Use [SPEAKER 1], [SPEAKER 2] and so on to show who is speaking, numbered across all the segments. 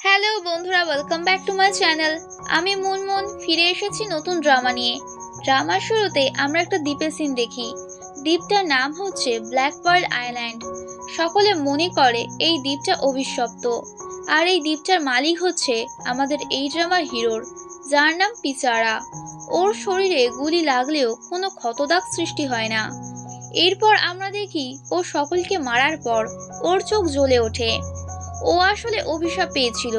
[SPEAKER 1] Hello বন্ধুরা, welcome back to my channel. আমি মুনমুন ফিরে এসেছি নতুন ড্রামা নিয়ে। ড্রামার শুরুতে আমরা একটা দ্বীপের সিন দেখি। দ্বীপটার নাম হচ্ছে ব্ল্যাক পার্ল আইল্যান্ড। সকলে মনে করে এই দ্বীপটা অভিশপ্ত, আর এই দ্বীপটার মালিক হচ্ছে আমাদের এই ড্রামার হিরোর, যার নাম পিচারা। ওর শরীরে গুলি লাগলেও কোনো ক্ষতদাগ সৃষ্টি হয় না। এরপর আমরা দেখি ও সকলকে মারার পর ওর চোখ জ্বলে ওঠে। ও আসলে অভিশাপ পেয়েছিল,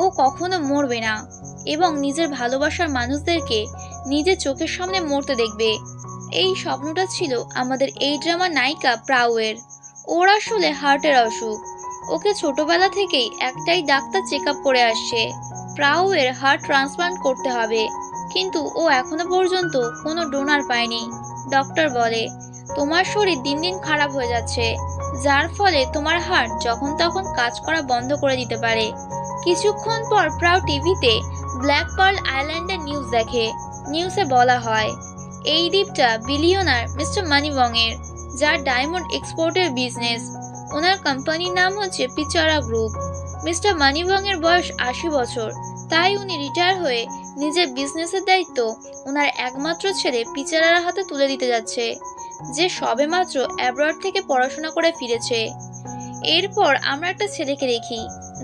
[SPEAKER 1] ও কখনো মরবে না এবং নিজের ভালোবাসার মানুষদেরকে নিজের চোখের সামনে মরতে দেখবে। এই স্বপ্নটা ছিল আমাদের এই ড্রামার নায়িকা প্রাউয়ের। ওর আসলে হার্টের অসুখ। ওকে ছোটবেলা থেকেই একটাই ডাক্তার চেক আপ করে আসছে, প্রাউয়ের হার্ট ট্রান্সপ্লান্ট করতে হবে, কিন্তু ও এখনো পর্যন্ত কোনো ডোনার পায়নি। ডক্টর বলে তোমার শরীর দিন দিন খারাপ হয়ে যাচ্ছে, যার ফলে তোমার হার্ট যখন তখন কাজ করা বন্ধ করে দিতে পারে। কিছুক্ষণ পর প্রাউ টিভিতে ব্ল্যাক পার্ল আইল্যান্ডের নিউজ দেখে। নিউজে বলা হয় এই দ্বীপটা বিলিয়নার মিস্টার মানিবং এর, যার ডায়মন্ড এক্সপোর্টের বিজনেস। ওনার কোম্পানির নাম হচ্ছে পিচারা গ্রুপ। মিস্টার মানিবং এর বয়স ৮০ বছর, তাই উনি রিটায়ার হয়ে নিজের বিজনেসের দায়িত্ব ওনার একমাত্র ছেলে পিচারার হাতে তুলে দিতে যাচ্ছে, যে সবেমাত্র অ্যাব্রড থেকে পড়াশোনা করে ফিরেছে। এরপর আমরা একটা ছেলেকে দেখি,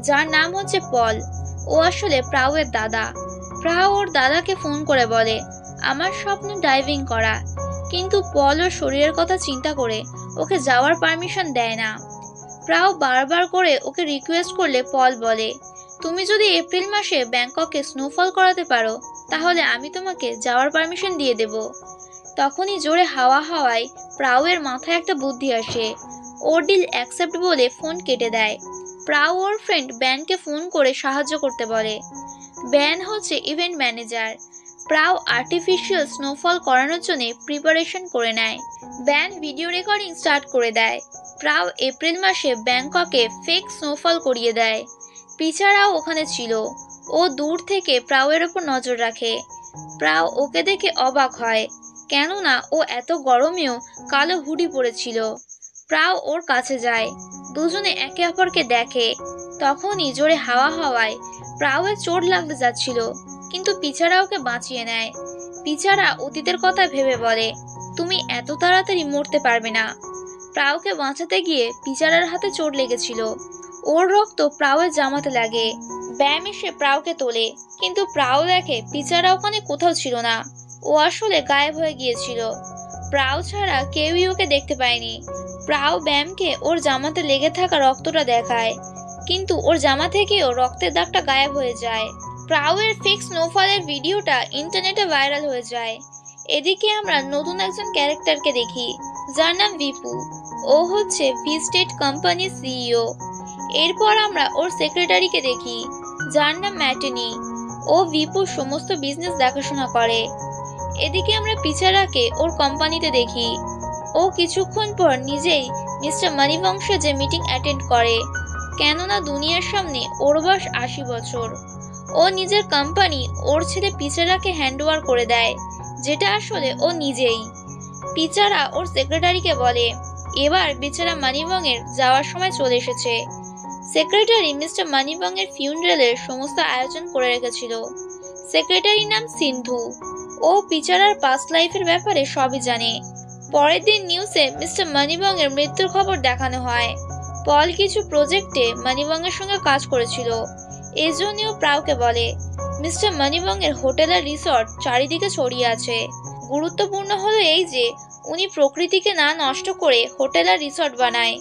[SPEAKER 1] যার নাম হচ্ছে পল। ও আসলে প্রাউয়ের দাদা। প্রাউ ওর দাদাকে ফোন করে বলে আমার স্বপ্ন ডাইভিং করা, কিন্তু পল ওর শরীরের কথা চিন্তা করে ওকে যাওয়ার পারমিশন দেয় না। প্রাউ বারবার করে ওকে রিকোয়েস্ট করলে পল বলে তুমি যদি এপ্রিল মাসে ব্যাংককে স্নোফল করাতে পারো তাহলে আমি তোমাকে যাওয়ার পারমিশন দিয়ে দেব। তখনই জোরে হাওয়া হাওয়ায় প্রাউয়ের মাথায় একটা বুদ্ধি আসে। ও ডিল অ্যাকসেপ্ট বলে ফোন কেটে দেয়। প্রাউ ওর ফ্রেন্ড ব্যানকে ফোন করে সাহায্য করতে বলে। ব্যান হচ্ছে ইভেন্ট ম্যানেজার। প্রাউ আর্টিফিশিয়াল স্নোফল করানোর জন্য প্রিপারেশন করে নেয়। ব্যান ভিডিও রেকর্ডিং স্টার্ট করে দেয়। প্রাউ এপ্রিল মাসে ব্যাংককে ফেক স্নোফল করিয়ে দেয়। পিচারাও ওখানে ছিল। ও দূর থেকে প্রাউয়ের ওপর নজর রাখে। প্রাউ ওকে দেখে অবাক হয়, কেননা ও এত গরমেও কালো হুডি পরেছিল। প্রাউ ওর কাছে যায়, দুজনে একে অপরকে দেখে। তখনই জোরে হাওয়া হাওয়ায় প্রাউয়ের চোট লাগতে যাচ্ছিল, কিন্তু পিচারা ওকে বাঁচিয়ে নেয়। পিচারা অতীতের কথা ভেবে বলে তুমি এত তাড়াতাড়ি মরতে পারবে না। প্রাউকে বাঁচাতে গিয়ে পিচারার হাতে চোট লেগেছিল। ওর রক্ত প্রাউয়ের জামাতে লাগে। ব্যাম এসে প্রাউকে তোলে, কিন্তু প্রাউ দেখে পিচারা ওখানে কোথাও ছিল না। ও আসলে গায়েব হয়ে গিয়েছিল। প্রাউ ছাড়া কেউই ওকে দেখতে পায়নি। প্রাউ ব্যামকে ওর জামাতে লেগে থাকা রক্তটা দেখায়, কিন্তু ওর জামা থেকেও রক্তের দাগটা গায়েব হয়ে যায়। প্রাউয়ের ফেক স্নোফলের ভিডিওটা ইন্টারনেটে ভাইরাল হয়ে যায়। এদিকে আমরা নতুন একজন ক্যারেক্টারকে দেখি, যার নাম ভিপু। ও হচ্ছে ভিস্টেড কোম্পানির সিইও। এরপর আমরা ওর সেক্রেটারিকে দেখি, যার নাম ম্যাটেনি। ও ভিপুর সমস্ত বিজনেস দেখাশোনা করে। এদিকে আমরা পিচারাকে ওর কোম্পানিতে দেখি। ও কিছুক্ষণ পর নিজেই মিস্টার মানিবংশে যে মিটিং অ্যাটেন্ড করে, কেননা দুনিয়ার সামনে ওর বয়স ৮০ বছর। ও নিজের কোম্পানি ওর ছেলে পিচারাকে হ্যান্ডওভার করে দেয়, যেটা আসলে ও নিজেই। পিচারা ওর সেক্রেটারিকে বলে এবার বেচারা মানিবং এর যাওয়ার সময় চলে এসেছে। সেক্রেটারি মিস্টার মানিবং এর ফিউনারেলের সমস্ত আয়োজন করে রেখেছিল। সেক্রেটারির নাম সিন্ধু। ও পিচারার পাস্ট লাইফের ব্যাপারে সবই জানে। পরের দিন নিউজে মিস্টার মানিবং এর মৃত্যুর খবর দেখানো হয়। পল কিছু প্রজেক্টে মানিবং এর সঙ্গে কাজ করেছিল। এজন্যও প্রাউকে বলে মিস্টার মানিবং এর হোটেল আর রিসর্ট চারিদিকে ছড়িয়ে আছে। গুরুত্বপূর্ণ হলো এই যে উনি প্রকৃতিকে না নষ্ট করে হোটেল আর রিসর্ট বানায়।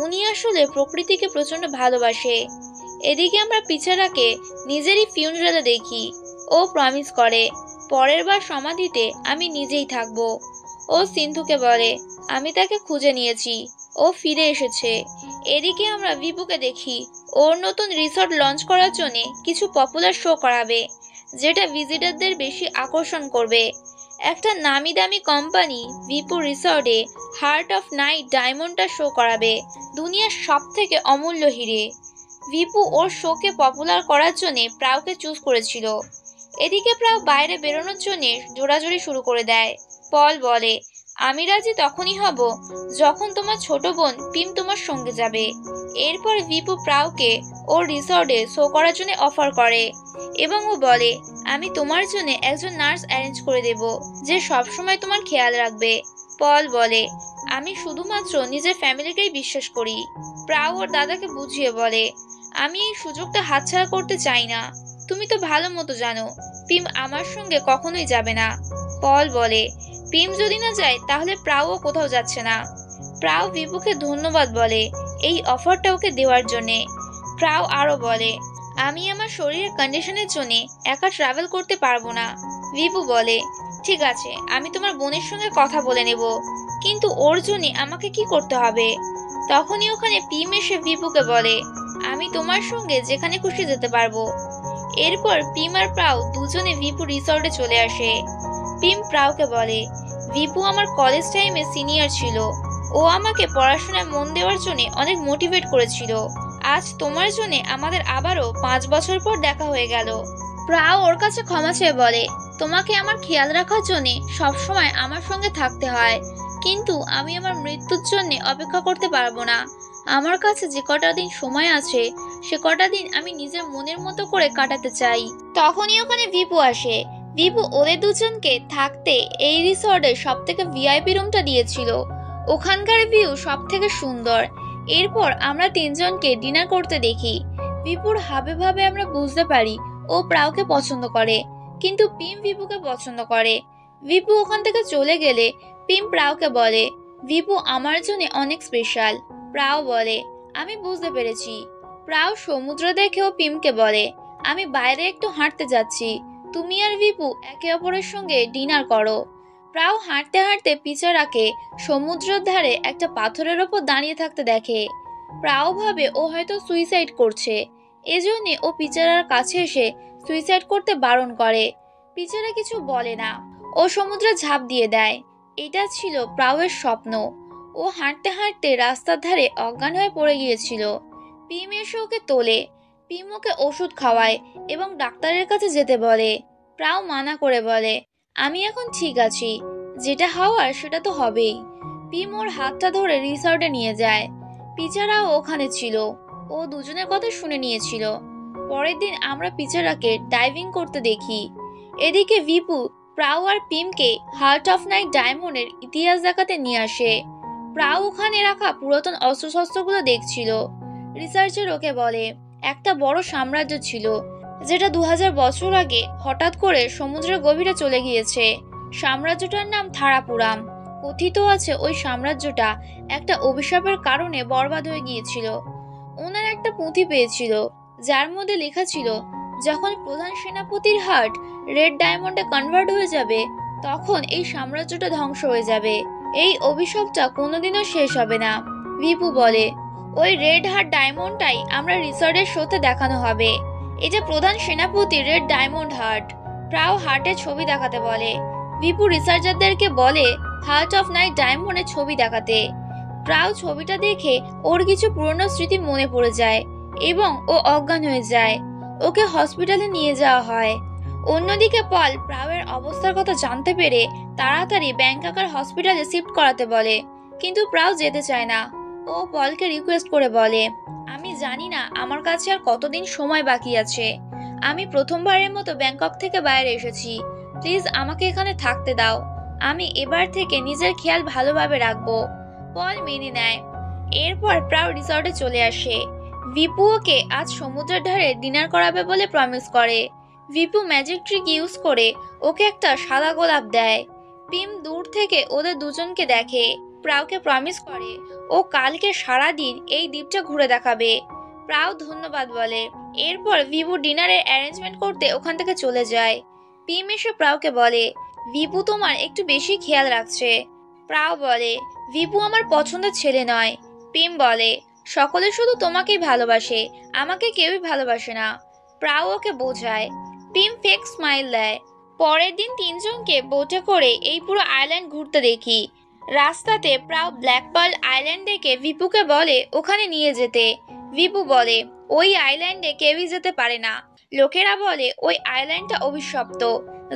[SPEAKER 1] উনি আসলে প্রকৃতিকে প্রচন্ড ভালোবাসে। এদিকে আমরা পিচারাকে নিজেরই ফিউনারেলে দেখি। ও প্রমিস করে পরের বার সমাধিতে আমি নিজেই থাকবো। ও সিন্ধুকে বলে আমি তাকে খুঁজে নিয়েছি, ও ফিরে এসেছে। এদিকে আমরা ভিপুকে দেখি, ওর নতুন রিসর্ট লঞ্চ করার জন্য কিছু পপুলার শো করাবে, যেটা ভিজিটরদের বেশি আকর্ষণ করবে। একটা নামি দামি কোম্পানি ভিপু রিসর্টে হার্ট অফ নাইট ডায়মন্ডটা শো করাবে, দুনিয়ার সব থেকে অমূল্য হিরে। ভিপু ওর শোকে পপুলার করার জন্য প্রাউকে চুজ করেছিল। এদিকে প্রাউ বাইরে বেরোনোর জন্য জোরাজোরি শুরু করে দেয়। পল বলে আমি রাজি তখনই হব যখন তোমার ছোট বোন পিম তোমার সঙ্গে যাবে। এরপর ভিপু প্রাউকে ওর রিসর্টে শো করার জন্য অফার করে এবং ও বলে, আমি তোমার জন্য একজন নার্স অ্যারেঞ্জ করে দেব যে সবসময় তোমার খেয়াল রাখবে। পল বলে, আমি শুধুমাত্র নিজের ফ্যামিলিকেই বিশ্বাস করি। প্রাউ ওর দাদাকে বুঝিয়ে বলে, আমি এই সুযোগটা হাতছাড়া করতে চাই না। তুমি তো ভালো মতো জানো পিম আমার সঙ্গে কখনোই যাবে না। পল বলে, পিম যদি না যায় তাহলে প্রাউও কোথাও যাচ্ছে না। প্রাউ ভিপুকে ধন্যবাদ বলে এই অফারটা ওকে দেওয়ার জন্যে। প্রাউ আরো বলে, আমি আমার শরীরের কন্ডিশনের জন্য একা ট্রাভেল করতে পারবো না। ভিপু বলে, ঠিক আছে, আমি তোমার বোনের সঙ্গে কথা বলে নেব, কিন্তু ওর জন্য আমাকে কি করতে হবে? তখনই ওখানে পিম এসে ভিপুকে বলে, আমি তোমার সঙ্গে যেখানে খুশি যেতে পারবো। এরপর পিম আর প্রাউ দুজনে ভিপু রিসর্টে চলে আসে। পিম প্রাউকে বলে, ভিপু আমার কলেজ টাইমে সিনিয়র ছিল। ও আমাকে পড়াশোনায় মন দেওয়ার জন্য অনেক মোটিভেট করেছিল। আজ তোমার জন্য আমাদের আবারও 5 বছর পর দেখা হয়ে গেল। প্রাউ ওর কাছে ক্ষমা চেয়ে বলে, তোমাকে আমার খেয়াল রাখার জন্য সবসময় আমার সঙ্গে থাকতে হয়, কিন্তু আমি আমার মৃত্যুর জন্য অপেক্ষা করতে পারবো না। আমার কাছে যে কটা দিন সময় আছে সে কটা দিন আমি নিজের মনের মতো করে কাটাতে চাই। তখনই ওখানে ভিপু আসে। ভিপু ওদের দুজনকে থাকতে এই রিসর্টের সব থেকে ভিআইপি রুমটা দিয়েছিল। ওখানকার ভিউ সব থেকে সুন্দর। এরপর আমরা তিনজনকে ডিনার করতে দেখি। ভিপুর হাবে ভাবে আমরা বুঝতে পারি ও প্রাউকে পছন্দ করে, কিন্তু পিম ভিপুকে পছন্দ করে। ভিপু ওখান থেকে চলে গেলে পিম প্রাউকে বলে, ভিপু আমার জন্য অনেক স্পেশাল। প্রাউ বলে, আমি বুঝতে পেরেছি। প্রাউ সমুদ্র দেখেও পিমকে বলে, আমি বাইরে একটু হাঁটতে যাচ্ছি, তুমি আর ভিপু একে অপরের সঙ্গে ডিনার করো। প্রাউ হাঁটতে হাঁটতে পিচারাকে সমুদ্রের ধারে একটা পাথরের ওপর দাঁড়িয়ে থাকতে দেখে। প্রাউ ভাবে ও হয়তো সুইসাইড করছে, এজন্য ও পিচারার কাছে এসে সুইসাইড করতে বারণ করে। পিচারা কিছু বলে না, ও সমুদ্রে ঝাঁপ দিয়ে দেয়। এটা ছিল প্রাউয়ের স্বপ্ন। ও হাঁটতে হাঁটতে রাস্তার ধারে অজ্ঞান হয়ে পড়ে গিয়েছিল। পিম এসে ওকে তোলে। পিম ওকে ওষুধ খাওয়ায় এবং ডাক্তারের কাছে যেতে বলে। প্রাউ মানা করে বলে, আমি এখন ঠিক আছি, যেটা হওয়ার সেটা তো হবেই। পিম ওর হাতটা ধরে রিসর্টে নিয়ে যায়। পিচারাও ওখানে ছিল, ও দুজনের কথা শুনে নিয়েছিল। পরের দিন আমরা পিচারাকে ডাইভিং করতে দেখি। এদিকে ভিপু প্রাউ আর পিমকে হার্ট অফ নাইট ডায়মন্ডের ইতিহাস দেখাতে নিয়ে আসে। প্রাউ ওখানে রাখা পুরাতন অস্ত্রশস্ত্রগুলো দেখছিল। রিসার্চার ওকে বলে, একটা বড় সাম্রাজ্য ছিল যেটা 2000 বছর আগে হঠাৎ করে সমুদ্রের গভীরে চলে গিয়েছে। সাম্রাজ্যটার নাম থারাপুরাম। কথিত আছে ওই সাম্রাজ্যটা একটা অভিশাপের কারণে বরবাদ হয়ে গিয়েছিল। ওনার একটা পুঁথি পেয়েছিল যার মধ্যে লেখা ছিল, যখন প্রধান সেনাপতির হার্ট রেড ডায়মন্ডে কনভার্ট হয়ে যাবে তখন এই সাম্রাজ্যটা ধ্বংস হয়ে যাবে। এই অভিশাপটা কোনোদিনও শেষ হবে না। ভিপু বলে, ওই রেড হার্ট ডায়মন্ডটাই আমরা রিসর্টের শোতে দেখানো হবে। এটা প্রধান সেনাপতি রেড ডায়মন্ড হার্ট। প্রাউ হার্টের ছবি দেখাতে বলে। ভিপু রিসার্চারদেরকে বলে হার্ট অফ নাইট ডায়মন্ডের ছবি দেখাতে। প্রাউ ছবিটা দেখে ওর কিছু পুরনো স্মৃতি মনে পড়ে যায় এবং ও অজ্ঞান হয়ে যায়। ওকে হসপিটালে নিয়ে যাওয়া হয়। অন্যদিকে পল প্রাউয়ের অবস্থার কথা জানতে পেরে তাড়াতাড়ি ব্যাংককের হসপিটালে শিফট করাতে বলে, কিন্তু প্রাউ যেতে চায় না। ও পলকে রিকোয়েস্ট করে বলে, আমি জানি না আমার কাছে আর কতদিন সময় বাকি আছে। আমি প্রথমবারের মতো ব্যাংকক থেকে বাইরে এসেছি, প্লিজ আমাকে এখানে থাকতে দাও। আমি এবার থেকে নিজের খেয়াল ভালোভাবে রাখবো। পল মেনে নেয়। এরপর প্রাউ রিসর্টে চলে আসে। ভিপু ওকে আজ সমুদ্রের ধারে ডিনার করাবে বলে প্রমিস করে। ভিপু ম্যাজিক ট্রিক ইউজ করে ওকে একটা সাদা গোলাপ দেয়। পিম দূর থেকে ওদের দুজনকে দেখে। প্রাউকে প্রমিস করে ও কালকে সারাদিন এই দ্বীপটা ঘুরে দেখাবে। প্রাউ ধন্যবাদ বলে। এরপর ভিপু ডিনারের অ্যারেঞ্জমেন্ট করতে ওখান থেকে চলে যায়। পিম এসে প্রাউকে বলে, ভিপু তোমার একটু বেশি খেয়াল রাখছে। প্রাউ বলে, ভিপু আমার পছন্দের ছেলে নয়। পিম বলে, সকলে শুধু তোমাকেই ভালোবাসে, আমাকে কেউই ভালোবাসে না। প্রাউ ওকে বোঝায়। পিম ফেক স্মাইল দেয়। পরের দিন তিনজনকে বোটে করে এই পুরো আইল্যান্ড ঘুরতে দেখি। রাস্তাতে প্রাউ ব্ল্যাক পার্ল আইল্যান্ড দেখে ভিপুকে বলে ওখানে নিয়ে যেতে। ভিপু বলে, ওই আইল্যান্ডে কেউই যেতে পারে না। লোকেরা বলে ওই আইল্যান্ডটা অভিশপ্ত,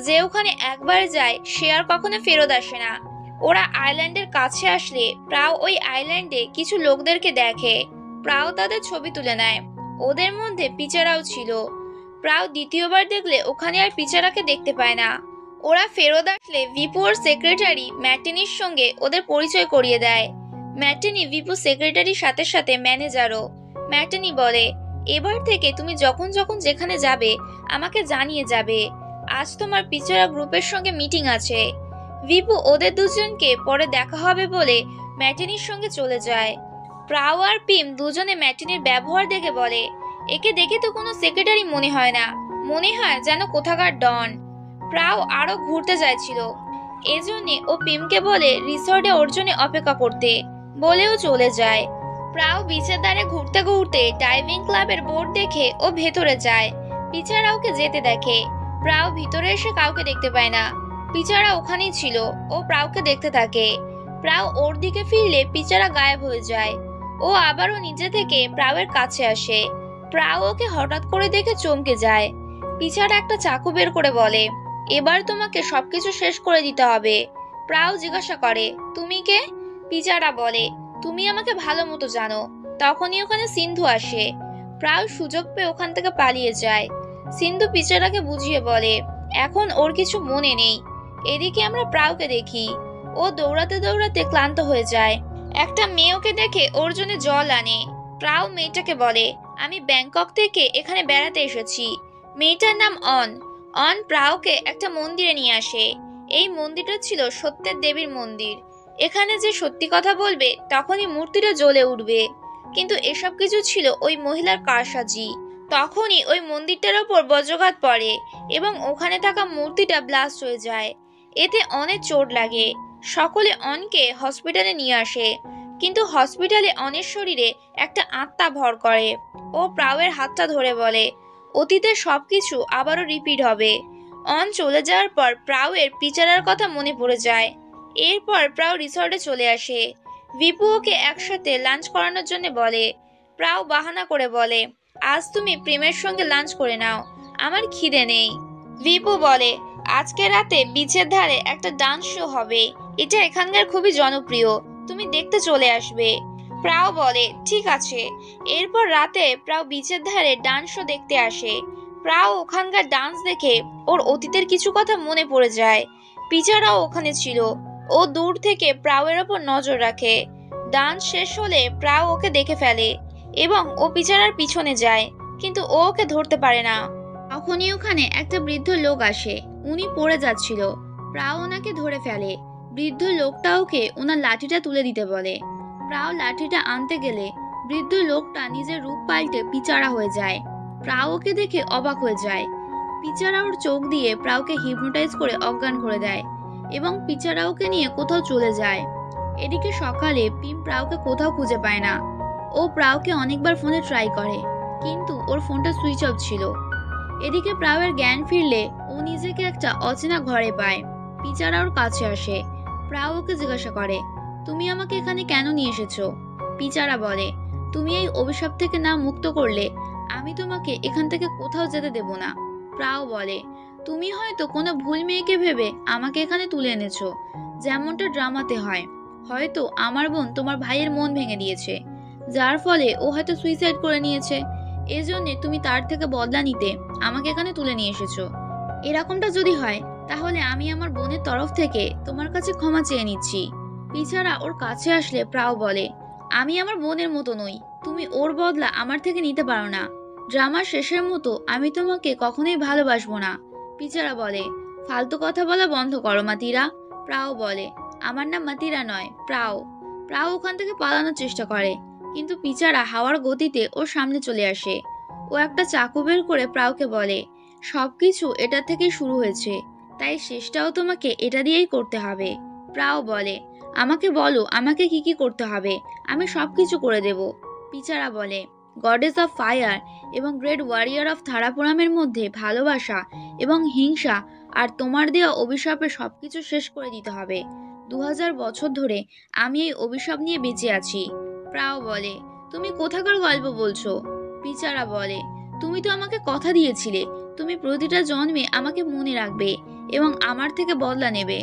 [SPEAKER 1] যে ওখানে একবার যায় সে আর কখনো ফেরত আসে না। ওরা আইল্যান্ডের কাছে আসলে প্রাও ওই আইল্যান্ডে কিছু লোকদেরকে দেখে। প্রাও তাদের ছবি তুলে নেয়। ওদের মধ্যে পিচারাও ছিল। প্রাও দ্বিতীয়বার দেখলে ওখানে আর পিচারাকে দেখতে পায় না। ওরা ফেরত আসলে ভিপু ওর সেক্রেটারি ম্যাটিনির সঙ্গে ওদের পরিচয় করিয়ে দেয়। ম্যাটিনি ভিপু সেক্রেটারির সাথে সাথে ম্যানেজারও। ম্যাটিনি বলে, এবার থেকে তুমি যখন যখন যেখানে যাবে আমাকে জানিয়ে যাবে। আজ তোমার পিচারা গ্রুপের সঙ্গে মিটিং আছে। ভিপু ওদের দুজনকে পরে দেখা হবে বলে ম্যাটিনির সঙ্গে চলে যায়। প্রাও আর পিম দুজনে ম্যাটিনির ব্যবহার দেখে বলে, একে দেখে তো কোনো সেক্রেটারি মনে হয় না, মনে হয় যেন কোথাকার ডন। প্রাও আরো ঘুরতে চাইছিল, এজন্যে ও পিমকে বলে রিসর্টে ওর জন্য অপেক্ষা করতে, বলেও চলে যায়। প্রাও বিচের ধারে ঘুরতে ঘুরতে ডাইভিং ক্লাবের বোর্ড দেখে ও ভেতরে যায়। পিচারা ওকে যেতে দেখে। প্রাও ভিতরে এসে কাউকে দেখতে পায় না। পিচারা ওখানেই ছিল। ও প্রাওকে দেখতে থাকে। প্রাও ওর দিকে ফিরলে পিচারা গায়েব হয়ে যায়। ও আবারও নিজে থেকে প্রাওয়ের কাছে আসে। প্রাও ওকে হঠাৎ করে দেখে চমকে যায়। পিচারা একটা চাকু বের করে বলে, এবার তোমাকে সবকিছু শেষ করে দিতে হবে। প্রাও জিজ্ঞাসা করে, তুমি কে? পিচারা বলে, তুমি আমাকে ভালো মতো জানো। তখনই ওখানে সিন্ধু আসে। প্রায় সুযোগ পেয়ে ওখান থেকে পালিয়ে যায়। সিন্ধু পিচারাকে বুঝিয়ে বলে, এখন ওর কিছু মনে নেই। এদিকে আমরা প্রাউকে দেখি, ও দৌড়াতে দৌড়াতে ক্লান্ত হয়ে যায়। একটা মেয়ে ওকে দেখে ওর জন্য জল আনে। প্রাউ মেয়েটাকে বলে, আমি ব্যাংকক থেকে এখানে বেড়াতে এসেছি। মেয়েটার নাম অন। অন প্রাউকে একটা মন্দিরে নিয়ে আসে। এই মন্দিরটা ছিল সত্যের দেবীর মন্দির। এখানে যে সত্যি কথা বলবে তখনই মূর্তিটা জ্বলে উঠবে। কিন্তু এসব কিছু ছিল ওই মহিলার কারসাজি। তখনই ওই মন্দিরটার ওপর বজ্রঘাত পড়ে এবং ওখানে থাকা মূর্তিটা ব্লাস্ট হয়ে যায়। এতে অনেক চোট লাগে। সকলে অনকে হসপিটালে নিয়ে আসে, কিন্তু হসপিটালে অনের শরীরে একটা আত্মা ভর করে। ও প্রাউয়ের হাতটা ধরে বলে, অতীতের সবকিছু আবারও রিপিট হবে। অন চলে যাওয়ার পর প্রাউয়ের পিচারার কথা মনে পড়ে যায়। এরপর প্রাউ রিসর্টে চলে আসে। ভিপু ওকে একসাথে লাঞ্চ করানোর জন্য বলে। প্রাউ বাহানা করে বলে, আজ তুমি প্রেমের সঙ্গে লাঞ্চ করে নাও, আমার খিদে নেই। ভিপু বলে, আজকে রাতে বিচের ধারে একটা ডান্স শো হবে। এটা এখানকার খুবই জনপ্রিয়, তুমি দেখতে চলে আসবে। প্রাউ বলে, ঠিক আছে। এরপর রাতে প্রাউ বিচের ধারে ডান্স শো দেখতে আসে। প্রাউ ওখানকার ডান্স দেখে ওর অতীতের কিছু কথা মনে পড়ে যায়। পিচারাও ওখানে ছিল। ও দূর থেকে প্রাউয়ের ওপর নজর রাখে। ডান্স শেষ হলে প্রাউ ওকে দেখে ফেলে এবং ও পিচারার পিছনে যায়, কিন্তু ও ওকে ধরতে পারে না। তখনই ওখানে একটা বৃদ্ধ লোক আসে। উনি পড়ে যাচ্ছিল। প্রাউ ওনাকে ধরে ফেলে। বৃদ্ধ লোকটা ওকে ওনার লাঠিটা তুলে দিতে বলে। প্রাউ লাঠিটা আনতে গেলে বৃদ্ধ লোকটা নিজের রূপ পাল্টে পিচারা হয়ে যায়। প্রাউ ওকে দেখে অবাক হয়ে যায়। পিচারা ওর চোখ দিয়ে প্রাউকে হিপনোটাইজ করে অজ্ঞান করে দেয় এবং পিচারা ওকে নিয়ে কোথাও চলে যায়। এদিকে সকালে পিম প্রাউকে কোথাও খুঁজে পায় না। ও প্রাউকে অনেকবার ফোনে ট্রাই করে, কিন্তু ওর ফোনটা সুইচ অফ ছিল। এদিকে প্রাউয়ের জ্ঞান ফিরলে ও নিজেকে একটা অচেনা ঘরে পায়। পিচারা ওর কাছে আসে। প্রাউ ওকে জিজ্ঞাসা করে, তুমি আমাকে এখানে কেন নিয়ে এসেছো? পিচারা বলে, তুমি এই অভিশাপ থেকে না মুক্ত করলে আমি তোমাকে এখান থেকে কোথাও যেতে দেব না। প্রাউ বলে, তুমি হয়তো কোনো ভুল মেয়েকে ভেবে আমাকে এখানে তুলে এনেছো, যেমনটা ড্রামাতে হয়। হয়তো আমার বোন তোমার ভাইয়ের মন ভেঙে দিয়েছে, যার ফলে ও হয়তো সুইসাইড করে নিয়েছে। এজন্যে তুমি তার থেকে বদলা নিতে আমাকে এখানে তুলে নিয়ে এসেছো। এরকমটা যদি হয় তাহলে আমি আমার বোনের তরফ থেকে তোমার কাছে ক্ষমা চেয়ে নিচ্ছি। পিচারা ওর কাছে আসলে প্রাউ বলে, আমি আমার বোনের মতো নই, তুমি ওর বদলা আমার থেকে নিতে পারো না। ড্রামার শেষের মতো আমি তোমাকে কখনোই ভালোবাসবো না। পিচারা বলে, ফালতু কথা বলা বন্ধ করো মাতিরা। প্রাউ বলে, আমার নাম মাতিরা নয়, প্রাউ। প্রাউ ওখান থেকে পালানোর চেষ্টা করে, কিন্তু পিচারা হাওয়ার গতিতে ওর সামনে চলে আসে। ও একটা চাকু বের করে প্রাউকে বলে, সবকিছু এটা থেকেই শুরু হয়েছে, তাই শেষটাও তোমাকে এটা দিয়েই করতে হবে। প্রাউ বলে, আমাকে বলো আমাকে কি কি করতে হবে, আমি সবকিছু করে দেব। পিচারা বলে, গডেস অফ ফায়ার এবং গ্রেট ওয়ারিয়ার অফ থারাপুরামের মধ্যে ভালোবাসা এবং হিংসা আর তোমার দেওয়া অভিশাপে সবকিছু শেষ করে দিতে হবে। 2000 বছর ধরে আমি এই অভিশাপ নিয়ে বেঁচে আছি। প্রাউ বলে, তুমি কোথাকার গল্প বলছো? পিচারা বলে, তুমি তো আমাকে কথা দিয়েছিলে তুমি প্রতিটা জন্মে আমাকে মনে রাখবে এবং আমার থেকে বদলা নেবে।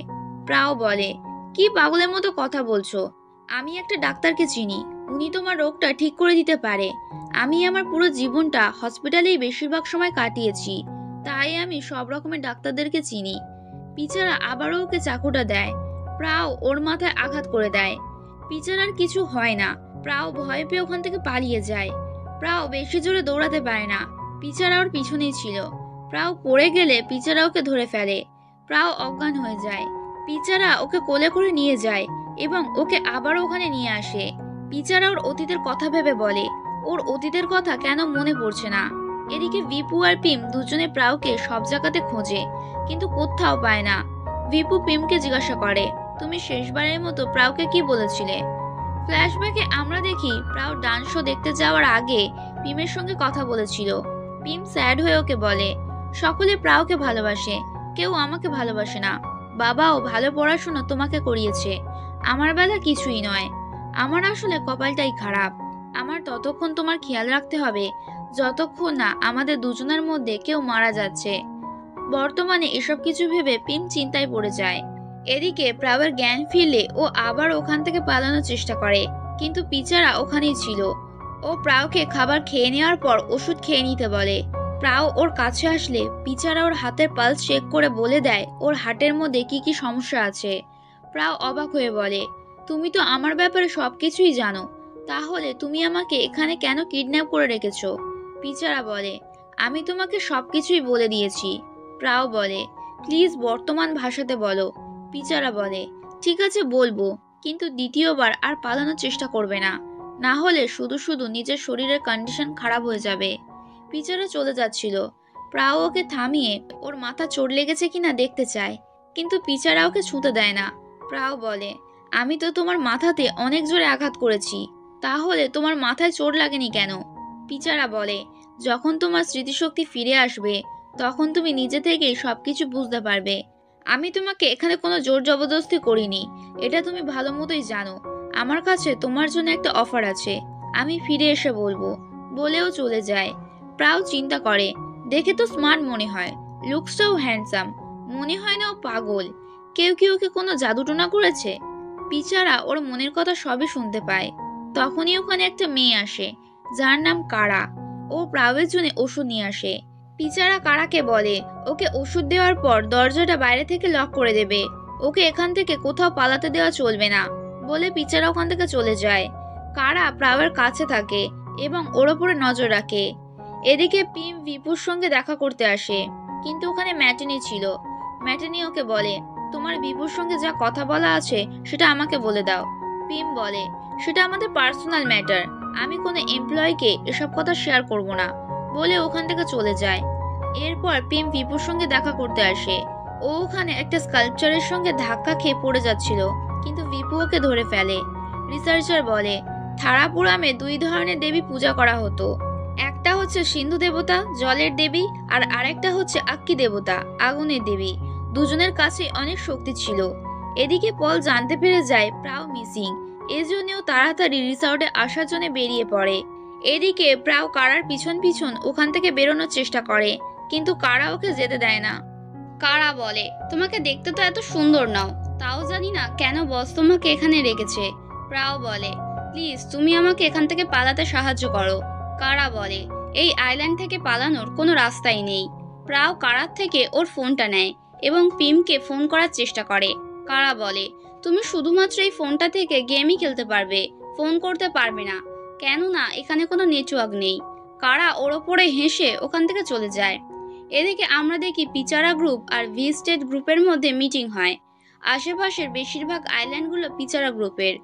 [SPEAKER 1] প্রাউ বলে, কি পাগলের মতো কথা বলছো? আমি একটা ডাক্তারকে চিনি, উনি তোমার রোগটা ঠিক করে দিতে পারে। আমি আমার পুরো জীবনটা হসপিটালেই বেশিরভাগ সময় কাটিয়েছি, তাই আমি সব রকমের ডাক্তারদেরকে চিনি। পিচারা আবারও ওকে চাকুটা দেয়। প্রাও ওর মাথায় আঘাত করে দেয়। পিচারার কিছু হয় না। প্রাও ভয় পেয়ে ওখান থেকে পালিয়ে যায়। প্রাও বেশি জোরে দৌড়াতে পারে না। পিচারা ওর পিছনেই ছিল। প্রাও পড়ে গেলে পিচারা ওকে ধরে ফেলে। প্রাও অজ্ঞান হয়ে যায়। পিচারা ওকে কোলে করে নিয়ে যায় এবং ওকে আবার ওখানে নিয়ে আসে। পিচারা ওর অতীতের কথা ভেবে বলে, ওর অতীতের কথা কেন মনে পড়ছে না। এদিকে বিপু আর পিম দুজনে প্রাওকে সব জায়গাতে খোঁজে, কিন্তু কোথাও পায় না। বিপু পিমকে জিজ্ঞাসা করে, তুমি শেষবারের মতো প্রাওকে কি বলেছিলে? ফ্ল্যাশব্যাকে আমরা দেখি প্রাও ডান্স শো দেখতে যাওয়ার আগে পিমের সঙ্গে কথা বলেছিল। পিম স্যাড হয়ে ওকে বলে, সকলে প্রাওকে ভালোবাসে, কেউ আমাকে ভালোবাসে না। বাবাও ভালো পড়াশোনা তোমাকে করিয়েছে, আমার বেলা কিছুই নয়। আমার আসলে কপালটাই খারাপ। আমার ততক্ষণ তোমার খেয়াল রাখতে হবে যতক্ষণ না আমাদের দুজনের মধ্যে কেউ মারা যাচ্ছে। বর্তমানে এসব কিছু ভেবে পিম চিন্তায় পড়ে যায়। এদিকে প্রাওয়ের জ্ঞান ফিরলে ও আবার ওখান থেকে পালানোর চেষ্টা করে, কিন্তু পিচারা ওখানেই ছিল। ও প্রাওকে খাবার খেয়ে নেওয়ার পর ওষুধ খেয়ে নিতে বলে। প্রাও ওর কাছে আসলে পিচারা ওর হাতের পালস চেক করে বলে দেয় ওর হার্টের মধ্যে কি কি সমস্যা আছে। প্রাও অবাক হয়ে বলে, তুমি তো আমার ব্যাপারে সবকিছুই জানো, তাহলে তুমি আমাকে এখানে কেন কিডন্যাপ করে রেখেছো? পিচারা বলে, আমি তোমাকে সবকিছুই বলে দিয়েছি। প্রাও বলে, প্লিজ বর্তমান ভাষাতে বলো। পিচারা বলে, ঠিক আছে বলবো, কিন্তু দ্বিতীয়বার আর পালানোর চেষ্টা করবে না, না হলে শুধু শুধু নিজের শরীরের কন্ডিশন খারাপ হয়ে যাবে। পিচারা চলে যাচ্ছিল। প্রাও ওকে থামিয়ে ওর মাথা চোট লেগেছে কিনা দেখতে চায়, কিন্তু পিচারা ওকে ছুঁতে দেয় না। প্রাও বলে, আমি তো তোমার মাথাতে অনেক জোরে আঘাত করেছি, তাহলে তোমার মাথায় চোট লাগেনি কেন? পিচারা বলে, যখন তোমার স্মৃতিশক্তি ফিরে আসবে তখন তুমি নিজে থেকেই সবকিছু বুঝতে পারবে। আমি তোমাকে এখানে কোনো জোর জবরদস্তি করিনি, এটা তুমি ভালো মতোই জানো। আমার কাছে তোমার জন্য একটা অফার আছে, আমি ফিরে এসে বলবো। বলেও চলে যায়। প্রাও চিন্তা করে, দেখে তো স্মার্ট মনে হয়, লুকসটাও হ্যান্ডসাম, মনে হয় না ও পাগল। কেউ কি ওকে কোনো জাদুটোনা করেছে? পিচারা ওর মনের কথা সবই শুনতে পায়। তখনই ওখানে একটা মেয়ে আসে, যার নাম কারা। ও প্রাওয়ের জন্য ওষুধ নিয়ে আসে। পিচারা কারাকে বলে, ওকে ওষুধ দেওয়ার পর দরজাটা বাইরে থেকে লক করে দেবে, ওকে এখান থেকে কোথাও পালাতে দেওয়া চলবে না। বলে পিচারা ওখান থেকে চলে যায়। কারা প্রাওয়ের কাছে থাকে এবং ওর ওপরে নজর রাখে। এদিকে পিম বিপুর সঙ্গে দেখা করতে আসে, কিন্তু ওখানে ম্যাটিনি ছিল। ম্যাটিনি ওকে বলে, তোমার বিপুর সঙ্গে যা কথা বলা আছে সেটা আমাকে বলে দাও। পিম বলে, সেটা আমাদের পার্সোনাল ম্যাটার, আমি কোনো এমপ্লয়িকে এসব কথা শেয়ার করব না। বলে ওখান থেকে চলে যায়। এরপর পিম বিপুর সঙ্গে দেখা করতে আসে। ও ওখানে একটা স্কাল্পচারের সঙ্গে ধাক্কা খেয়ে পড়ে যাচ্ছিল, কিন্তু বিপু ওকে ধরে ফেলে। রিসার্চার বলে, থারাপুরামে দুই ধরনের দেবী পূজা করা হতো, একটা হচ্ছে সিন্ধু দেবতা জলের দেবী, আর আরেকটা হচ্ছে আক্কি দেবতা আগুনের দেবী। দুজনের কাছে অনেক শক্তি ছিল। এদিকে পল জানতে পেরে যায় প্রাও মিসিং, এজন্যও তাড়াতাড়ি রিসর্টে আসার জন্য বেরিয়ে পড়ে। এদিকে প্রাও কারার পিছন পিছন ওখান থেকে বেরোনোর চেষ্টা করে, কিন্তু কারা ওকে যেতে দেয় না। কারা বলে, তোমাকে দেখতে তো এত সুন্দর নাও, তাও জানি না কেন বস তোমাকে এখানে রেখেছে। প্রাও বলে, প্লিজ তুমি আমাকে এখান থেকে পালাতে সাহায্য করো। কারা বলে, এই আইল্যান্ড থেকে পালানোর কোনো রাস্তাই নেই। প্রাও কারার থেকে ওর ফোনটা নেয় এবং পিমকে ফোন করার চেষ্টা করে। কারা বলে, তুমি শুধুমাত্র এই ফোনটা থেকে গেমই খেলতে পারবে, ফোন করতে পারবে না, কেননা এখানে কোনো নেটওয়ার্ক নেই। কারা ওর ওপরে হেসে ওখান থেকে চলে যায়। এদিকে আমরা দেখি পিচারা গ্রুপ আর ভি স্টেট গ্রুপের মধ্যে মিটিং হয়। আশেপাশের বেশিরভাগ আইল্যান্ডগুলো পিচারা গ্রুপের।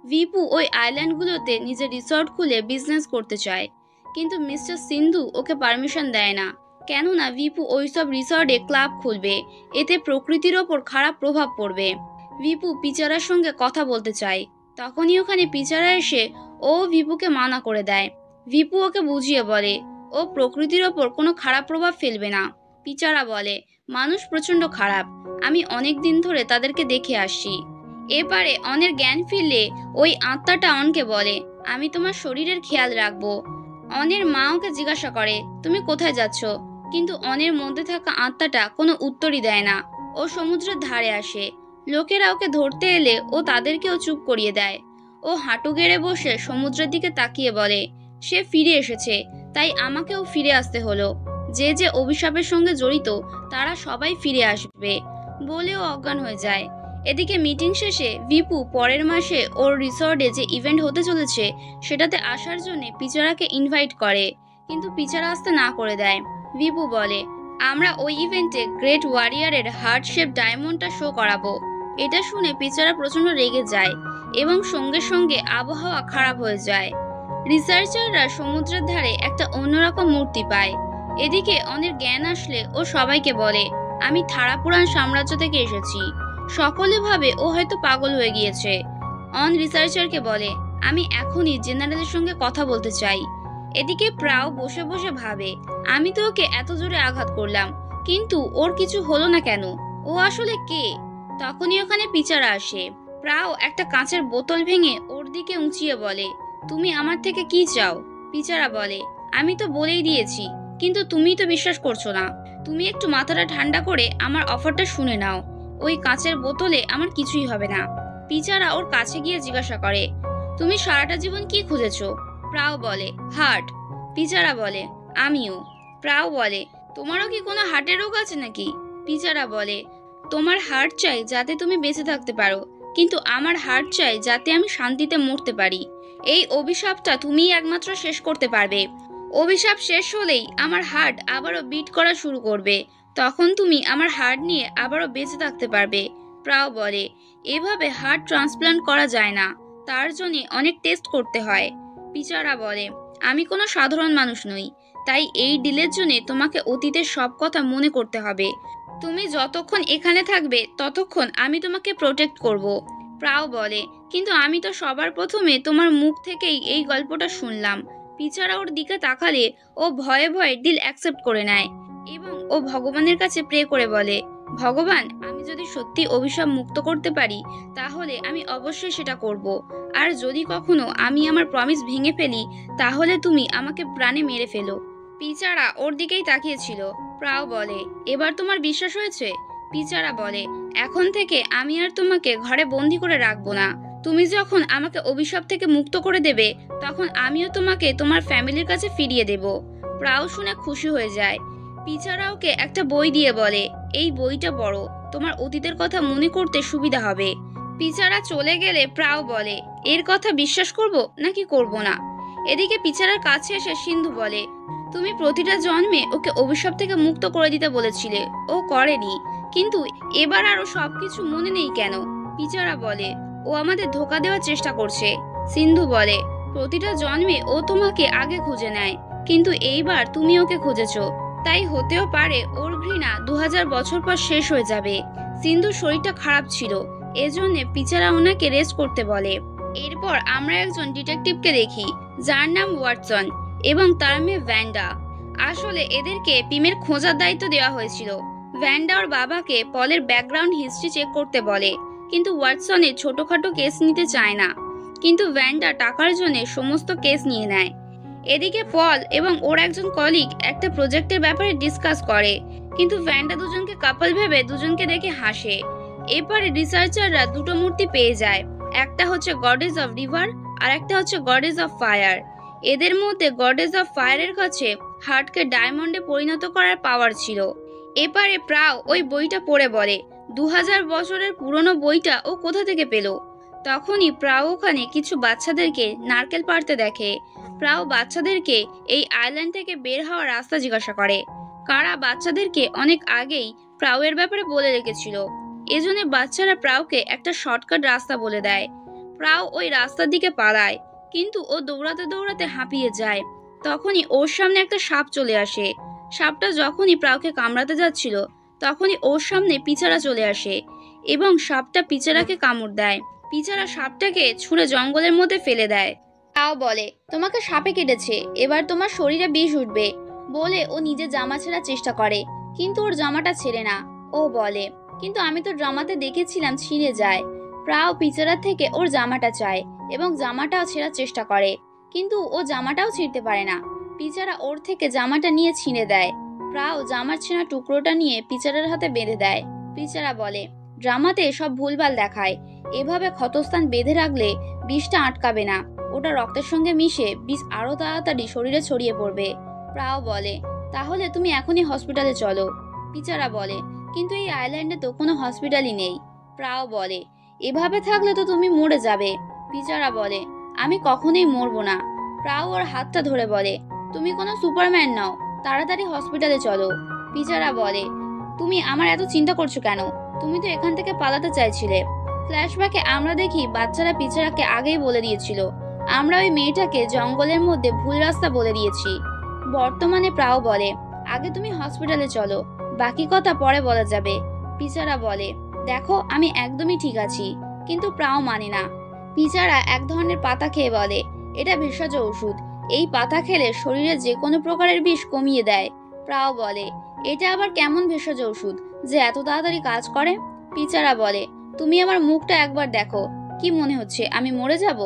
[SPEAKER 1] ভিপু ওই আইল্যান্ডগুলোতে নিজের রিসর্ট খুলে বিজনেস করতে চায়, কিন্তু মিস্টার সিন্ধু ওকে পারমিশন দেয় না, কেননা ভিপু ওইসব রিসর্টে ক্লাব খুলবে, এতে প্রকৃতির ওপর খারাপ প্রভাব পড়বে। ভিপু পিচারার সঙ্গে কথা বলতে চায়, তখনই ওখানে পিচারা এসে ও ভিপুকে মানা করে দেয়। ভিপু ওকে বুঝিয়ে বলে, ও প্রকৃতির ওপর কোনো খারাপ প্রভাব ফেলবে না। পিচারা বলে, মানুষ প্রচন্ড খারাপ, আমি অনেক দিন ধরে তাদেরকে দেখে আসছি। এবারে অনের জ্ঞান ফিরলে ওই আত্মাটা অনকে বলে, আমি তোমার শরীরের খেয়াল রাখবো। অনের মা ওকে জিজ্ঞাসা করে, তুমি কোথায় যাচ্ছ? কিন্তু অনের মধ্যে থাকা আত্মাটা কোনো উত্তরই দেয় না। ও সমুদ্রের ধারে আসে। লোকেরা ওকে ধরতে এলে ও তাদেরকেও চুপ করিয়ে দেয়। ও হাঁটু গেড়ে বসে সমুদ্রের দিকে তাকিয়ে বলে, সে ফিরে এসেছে, তাই আমাকেও ফিরে আসতে হলো। যে যে অভিশাপের সঙ্গে জড়িত তারা সবাই ফিরে আসবে বলেও অজ্ঞান হয়ে যায়। এদিকে মিটিং শেষে ভিপু পরের মাসে ওর রিসর্টে যে ইভেন্ট হতে চলেছে সেটাতে আসার জন্য পিচারাকে ইনভাইট করে, কিন্তু পিচারা আসতে না করে দেয়। ভিপু বলে, আমরা ওই ইভেন্টে গ্রেট ওয়ারিয়ারের হার্ট শেপ ডায়মন্ডটা শো করাবো। এটা শুনে পিচারা প্রচন্ড রেগে যায় এবং সঙ্গে সঙ্গে আবহাওয়া খারাপ হয়ে যায়। রিসার্চাররা সমুদ্রের ধারে একটা অন্যরকম মূর্তি পায়। এদিকে অনেক জ্ঞান আসলে ও সবাইকে বলে, আমি থারাপুরান সাম্রাজ্য থেকে এসেছি। সকলে ভাবে ও হয়তো পাগল হয়ে গিয়েছে। অন রিসার্চারকে বলে, আমি এখনই জেনারেলের সঙ্গে কথা বলতে চাই। এদিকে প্রাও বসে বসে ভাবে, আমি তো ওকে এত জোরে আঘাত করলাম, কিন্তু ওর কিছু হলো না কেন? ও আসলে কে? তখনই ওখানে পিচারা আসে। প্রাও একটা কাঁচের বোতল ভেঙে ওর দিকে উঁচিয়ে বলে, তুমি আমার থেকে কি চাও? পিচারা বলে, আমি তো বলেই দিয়েছি, কিন্তু তুমি তো বিশ্বাস করছো না। তুমি একটু মাথাটা ঠান্ডা করে আমার অফারটা শুনে নাও। ওই কাঁচের বোতলে আমার কিছুই হবে না। পিচারা ওর কাছে গিয়ে জিজ্ঞাসা করে, তুমি সারাটা জীবন কি খুঁজেছো? প্রাও বলে, হার্ট। পিচারা বলে, আমিও। প্রাও বলে, তোমারও কি কোনো হার্টের রোগ আছে নাকি? পিচারা বলে, তোমার হার্ট চাই যাতে তুমি বেঁচে থাকতে পারো, কিন্তু আমার হার্ট চাই যাতে আমি শান্তিতে মরতে পারি। এই অভিশাপটা তুমিই একমাত্র শেষ করতে পারবে। অভিশাপ শেষ হলেই আমার হার্ট আবারও বিট করা শুরু করবে, তখন তুমি আমার হার্ট নিয়ে আবারও বেঁচে থাকতে পারবে। প্রাও বলে, এভাবে হার্ট ট্রান্সপ্লান্ট করা যায় না, তার জন্য অনেক টেস্ট করতে হয়। পিচারা বলে, আমি কোনো সাধারণ মানুষ নই, তাই এই ডিলের জন্য তোমাকে অতীতের সব কথা মনে করতে হবে। তুমি যতক্ষণ এখানে থাকবে ততক্ষণ আমি তোমাকে প্রোটেক্ট করব। প্রাও বলে, কিন্তু আমি তো সবার প্রথমে তোমার মুখ থেকেই এই গল্পটা শুনলাম। পিচারা ওর দিকে তাকালে ও ভয়ে ভয়ে ডিল অ্যাকসেপ্ট করে নেয় এবং ও ভগবানের কাছে প্রে করে বলে, ভগবান, আমি যদি সত্যি অভিশাপ মুক্ত করতে পারি তাহলে আমি অবশ্যই সেটা করব। আর যদি কখনো আমি আমার প্রমিস ভেঙে ফেলি তাহলে তুমি আমাকে প্রাণে মেরে ফেলো। পিচারা ওর দিকেই তাকিয়েছিল। প্রাও বলে, এবার তোমার বিশ্বাস হয়েছে? পিচারা বলে, এখন থেকে আমি আর তোমাকে ঘরে বন্দি করে রাখবো না। তুমি যখন আমাকে অভিশাপ থেকে মুক্ত করে দেবে তখন আমিও তোমাকে তোমার ফ্যামিলির কাছে ফিরিয়ে দেব। প্রাও শুনে খুশি হয়ে যায়। পিচারা ওকে একটা বই দিয়ে বলে, এই বইটা পড়ো, তোমার অতীতের কথা মনে করতে সুবিধা হবে। পিচারা চলে গেলে প্রাও বলে, এর কথা বিশ্বাস করব নাকি করব না? এদিকে পিচারার কাছে এসে সিন্ধু বলে, তুমি প্রতিটা জন্মে ওকে অভিশাপ থেকে মুক্ত করে দিতে বলেছিলে, ও করেনি, কিন্তু এবার আরো সবকিছু মনে নেই কেন? পিচারা বলে, ও আমাদের ধোঁকা দেওয়ার চেষ্টা করছে। সিন্ধু বলে, প্রতিটা জন্মে ও তোমাকে আগে খুঁজে নেয়, কিন্তু এইবার তুমি ওকে খুঁজেছো, তাই হতেও পারে ওর ঘৃণা 2000 বছর পর শেষ হয়ে যাবে। সিন্ধুর শরীরটা খারাপ ছিল, এজন্য পিচারা ওনাকে রেস্ট করতে বলে। এরপর আমরা একজন ডিটেকটিভকে দেখি যার নাম ওয়াটসন এবং তার মেয়ে ভ্যান্ডা। আসলে এদেরকে পিমের খোঁজার দায়িত্ব দেওয়া হয়েছিল। ভ্যান্ডা ওর বাবাকে পলের ব্যাকগ্রাউন্ড হিস্ট্রি চেক করতে বলে, কিন্তু ওয়াটসনের ছোটখাটো কেস নিতে চায় না, কিন্তু ভ্যান্ডা টাকার জন্য সমস্ত কেস নিয়ে নেয়। এদিকে পল এবং ওর একজন কলিগ একটা প্রজেক্টের ব্যাপারে ডিসকাস করে, কিন্তু ভ্যান্ডা দুজনকে কাপল ভেবে দুজনকে দেখে হাসে। এরপরে রিসার্চাররা দুটো মূর্তি পেয়ে যায়, একটা হচ্ছে গডেস অফ রিভার আর একটা হচ্ছে গডেস অফ ফায়ার। এদের মধ্যে গডেস অফ ফায়ারের কাছে হার্টকে ডায়মন্ডে পরিণত করার পাওয়ার ছিল। এপারে প্রাও ওই বইটা পড়ে বলে, 2000 বছরের পুরনো বইটা ও কোথা থেকে পেল? তখনই প্রাও ওখানে কিছু বাচ্চাদেরকে নারকেল পাড়তে দেখে। প্রাও বাচ্চাদেরকে এই আইল্যান্ড থেকে বের হওয়ার রাস্তা জিজ্ঞাসা করে। কারা বাচ্চাদেরকে অনেক আগেই প্রাউয়ের ব্যাপারে বলে রেখেছিল, এজন্য বাচ্চারা প্রাউকে একটা শর্টকাট রাস্তা বলে দেয়। প্রাও ওই রাস্তার দিকে পালায়, কিন্তু ও দৌড়াতে দৌড়াতে হাঁপিয়ে যায়। তখনই ওর সামনে একটা সাপ চলে আসে। সাপটা যখনই প্রাউকে কামড়াতে যাচ্ছিল তখনই ওর সামনে পিচারা চলে আসে এবং সাপটা পিচারাকে কামড় দেয়। পিচারা সাপটাকে ছুঁড়ে জঙ্গলের মধ্যে ফেলে দেয়। তাও বলে, তোমাকে সাপে কেটেছে, এবার তোমার শরীরে বিষ উঠবে বলে ও নিজে জামা ছেঁড়ার চেষ্টা করে, কিন্তু ওর জামাটা ছেড়ে না। ও বলে, কিন্তু আমি তো ড্রামাতে দেখেছিলাম ছিঁড়ে যায়। প্রাও পিচারার থেকে ওর জামাটা চায় এবং জামাটাও ছেঁড়ার চেষ্টা করে, কিন্তু ও জামাটাও ছিঁড়তে পারে না। পিচারা ওর থেকে জামাটা নিয়ে ছিঁড়ে দেয়। প্রাও জামার ছেঁড়া টুকরোটা নিয়ে পিচারার হাতে বেঁধে দেয়। পিচারা বলে,
[SPEAKER 2] ড্রামাতে সব ভুলভাল দেখায়। এভাবে ক্ষতস্থান বেঁধে রাখলে বিষটা আটকাবে না, ওটা রক্তের সঙ্গে মিশে বিষ আরো তাড়াতাড়ি শরীরে ছড়িয়ে পড়বে। প্রাও বলে, তাহলে তুমি এখনই হসপিটালে চলো। পিচারা বলে, কিন্তু এই আইল্যান্ডে তো কোনো হসপিটালই নেই। প্রাও বলে, এভাবে থাকলে তো তুমি মরে যাবে। পিচারা বলে, আমি কখনোই মরবো না। প্রাও ওর হাতটা ধরে বলে, তুমি কোনো সুপারম্যান নাও, তাড়াতাড়ি হসপিটালে চলো। পিচারা বলে, তুমি আমার এত চিন্তা করছো কেন? তুমি তো এখান থেকে পালাতে চাইছিলে। ফ্ল্যাশব্যাকে আমরা দেখি বাচ্চারা পিচারাকে আগেই বলে দিয়েছিল আমরা ওই মেয়েটাকে জঙ্গলের মধ্যে ভুল রাস্তা বলে দিয়েছি। বর্তমানে প্রাও বলে, আগে তুমি হসপিটালে চলো, বাকি কথা পরে বলা যাবে। পিচারা বলে, দেখো আমি একদমই ঠিক আছি। কিন্তু প্রাও মানে না। পিচারা এক ধরনের পাতা খেয়ে বলে, এটা ভেষজ ওষুধ, এই পাতা খেলে শরীরে যে কোনো প্রকারের বিষ কমিয়ে দেয়। প্রাও বলে, এটা আবার কেমন ভেষজ ওষুধ যে এত তাড়াতাড়ি কাজ করে? পিচারা বলে, তুমি আমার মুখটা একবার দেখো, কি মনে হচ্ছে আমি মরে যাব?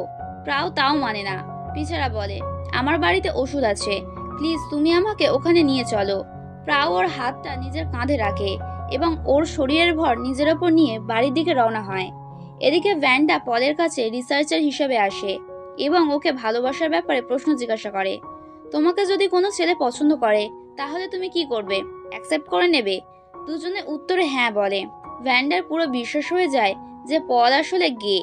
[SPEAKER 2] প্রাও তাও মানে না। পিচারা বলে, আমার বাড়িতে ওষুধ আছে, প্লিজ তুমি আমাকে ওখানে নিয়ে চলো। প্রাও ওর হাতটা নিজের কাঁধে রাখে এবং ওর শরীরের ভর নিজের ওপর নিয়ে বাড়ির দিকে রওনা হয়। এদিকে ভ্যান্ডা পলের কাছে রিসার্চার হিসেবে আসে এবং ওকে ভালোবাসার ব্যাপারে প্রশ্ন জিজ্ঞাসা করে। তোমাকে যদি কোনো ছেলে পছন্দ করে তাহলে তুমি কি করবে? অ্যাকসেপ্ট করে নেবে? দুজনে উত্তরে হ্যাঁ বলে। ভ্যান্ডার পুরো বিশ্বাস হয়ে যায় যে পল আসলে গে।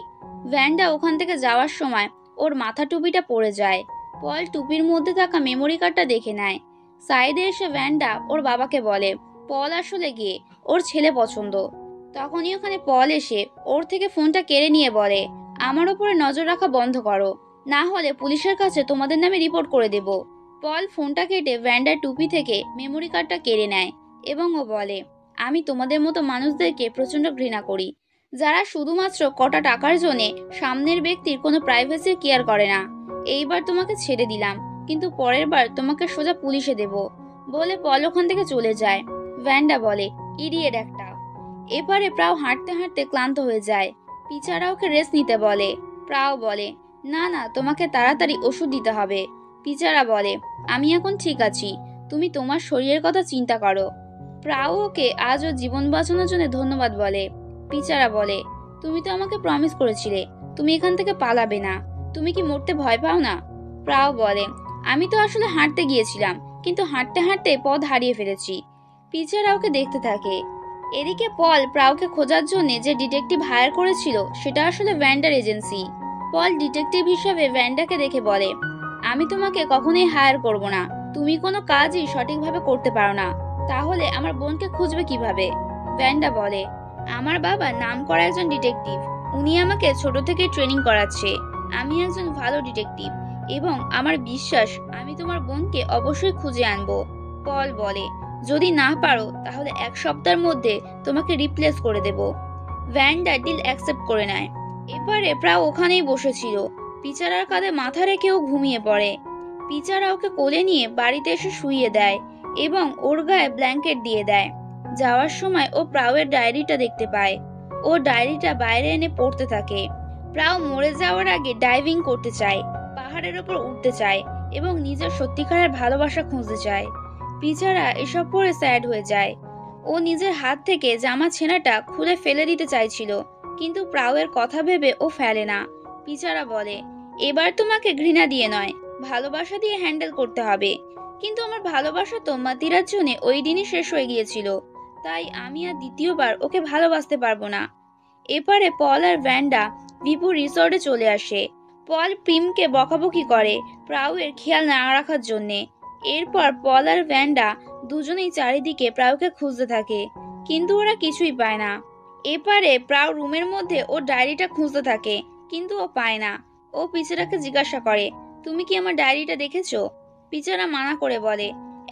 [SPEAKER 2] ভ্যান্ডা ওখান থেকে যাওয়ার সময় ওর মাথা টুপিটা পড়ে যায়। পল টুপির মধ্যে থাকা মেমোরি কার্ডটা দেখে নেয়। সাইডে এসে ভ্যান্ডা ওর বাবাকে বলে পল আসলে গে, ওর ছেলে পছন্দ। তখনই ওখানে পল এসে ওর থেকে ফোনটা কেড়ে নিয়ে বলে, আমার ওপরে নজর রাখা বন্ধ করো, না হলে পুলিশের কাছে তোমাদের নামে রিপোর্ট করে দেব। পল ফোনটা কেটে ভ্যান্ডার টুপি থেকে মেমোরি কার্ডটা কেড়ে নেয় এবং ও বলে, আমি তোমাদের মতো মানুষদেরকে প্রচন্ড ঘৃণা করি, যারা শুধুমাত্র কটা টাকার জন্য সামনের ব্যক্তির কোনো প্রাইভেসির কেয়ার করে না। এইবার তোমাকে ছেড়ে দিলাম, কিন্তু পরের বার তোমাকে সোজা পুলিশে দেব। বলে পল ওখান থেকে চলে যায়। ভ্যান্ডা বলে, ইডিয়েট একটা। এবারে প্রাও হাঁটতে হাঁটতে ক্লান্ত হয়ে যায়। পিচারা ওকে রেস্ট নিতে বলে। প্রাও বলে, না না, তোমাকে তাড়াতাড়ি ওষুধ দিতে হবে। পিচারা বলে, আমি এখন ঠিক আছি, তুমি তোমার শরীরের কথা চিন্তা করো। প্রাও ওকে আজ ওর জীবন বাঁচানোর জন্য ধন্যবাদ বলে। পিচারা বলে, তুমি তো আমাকে প্রমিস করেছিলে তুমি এখান থেকে পালাবে না, তুমি কি মরতে ভয় পাও না? প্রাও বলে, আমি তো আসলে হাঁটতে গিয়েছিলাম, কিন্তু হাঁটতে হাঁটতে পথ হারিয়ে ফেলেছি। পিচারা ওকে দেখতে থাকে। এদিকে পল প্রাউকে খোঁজার জন্য যে ডিটেকটিভ হায়ার করেছিল সেটা আসলে ভ্যান্ডার এজেন্সি। পল ডিটেকটিভ হিসাবে ভ্যান্ডাকে দেখে বলে, আমি তোমাকে কখনোই হায়ার করব না, তুমি কোনো কাজই সঠিকভাবে করতে পারো না, তাহলে আমার বোনকে খুঁজবে কিভাবে? ভ্যান্ডা বলে, আমার বাবা নামকরা একজন ডিটেকটিভ, উনি আমাকে ছোট থেকে ট্রেনিং করাচ্ছে, আমি একজন ভালো ডিটেকটিভ এবং আমার বিশ্বাস আমি তোমার বোনকে অবশ্যই খুঁজে আনবো। পল বলে, যদি না পারো তাহলে 1 সপ্তাহের মধ্যে তোমাকে রিপ্লেস করে দেব। ভ্যান্ডা ডিল অ্যাকসেপ্ট করে নেয়। এবারে প্রায় ওখানেই বসেছিল। পিচারার কাঁধে মাথা রেখে ও ঘুমিয়ে পড়ে। পিচারা ওকে কোলে নিয়ে বাড়িতে এসে শুইয়ে দেয় এবং ওর গায়ে ব্ল্যাঙ্কেট দিয়ে দেয়। যাওয়ার সময় ও প্রাউয়ের ডায়েরিটা দেখতে পায়। ও ডায়েরিটা বাইরে এনে পড়তে থাকে। প্রাউ মরে যাওয়ার আগে ডাইভিং করতে চায়, পাহাড়ের ওপর উঠতে চায় এবং নিজের সত্যিকারের ভালোবাসা খুঁজতে চায়। পিচারা এসব পড়ে স্যাড হয়ে যায়। ও নিজের হাত থেকে জামা ছেনাটা খুলে ফেলে দিতে চাইছিল, কিন্তু প্রাউয়ের কথা ভেবে ও ফেলে না। পিচারা বলে, এবার তোমাকে ঘৃণা দিয়ে নয়, ভালোবাসা দিয়ে হ্যান্ডেল করতে হবে। কিন্তু আমার ভালোবাসা তো মাতিরার জন্য ওই দিনই শেষ হয়ে গিয়েছিল, তাই আমি আর দ্বিতীয়বার ওকে ভালোবাসতে পারবো না। এপারে পল আর ভ্যান্ডা ভিপু রিসর্টে চলে আসে। পল প্রিমকে বকাবকি করে প্রাউয়ের খেয়াল না রাখার জন্যে। এরপর পল আর ভ্যান্ডা দুজনেই চারিদিকে প্রাউকে খুঁজতে থাকে, কিন্তু ওরা কিছুই পায় না। এপারে প্রাউ রুমের মধ্যে ওর ডায়েরিটা খুঁজতে থাকে, কিন্তু ও পায় না। ও পিচারাকে জিজ্ঞাসা করে, তুমি কি আমার ডায়েরিটা দেখেছো? পিচারা মানা করে বলে,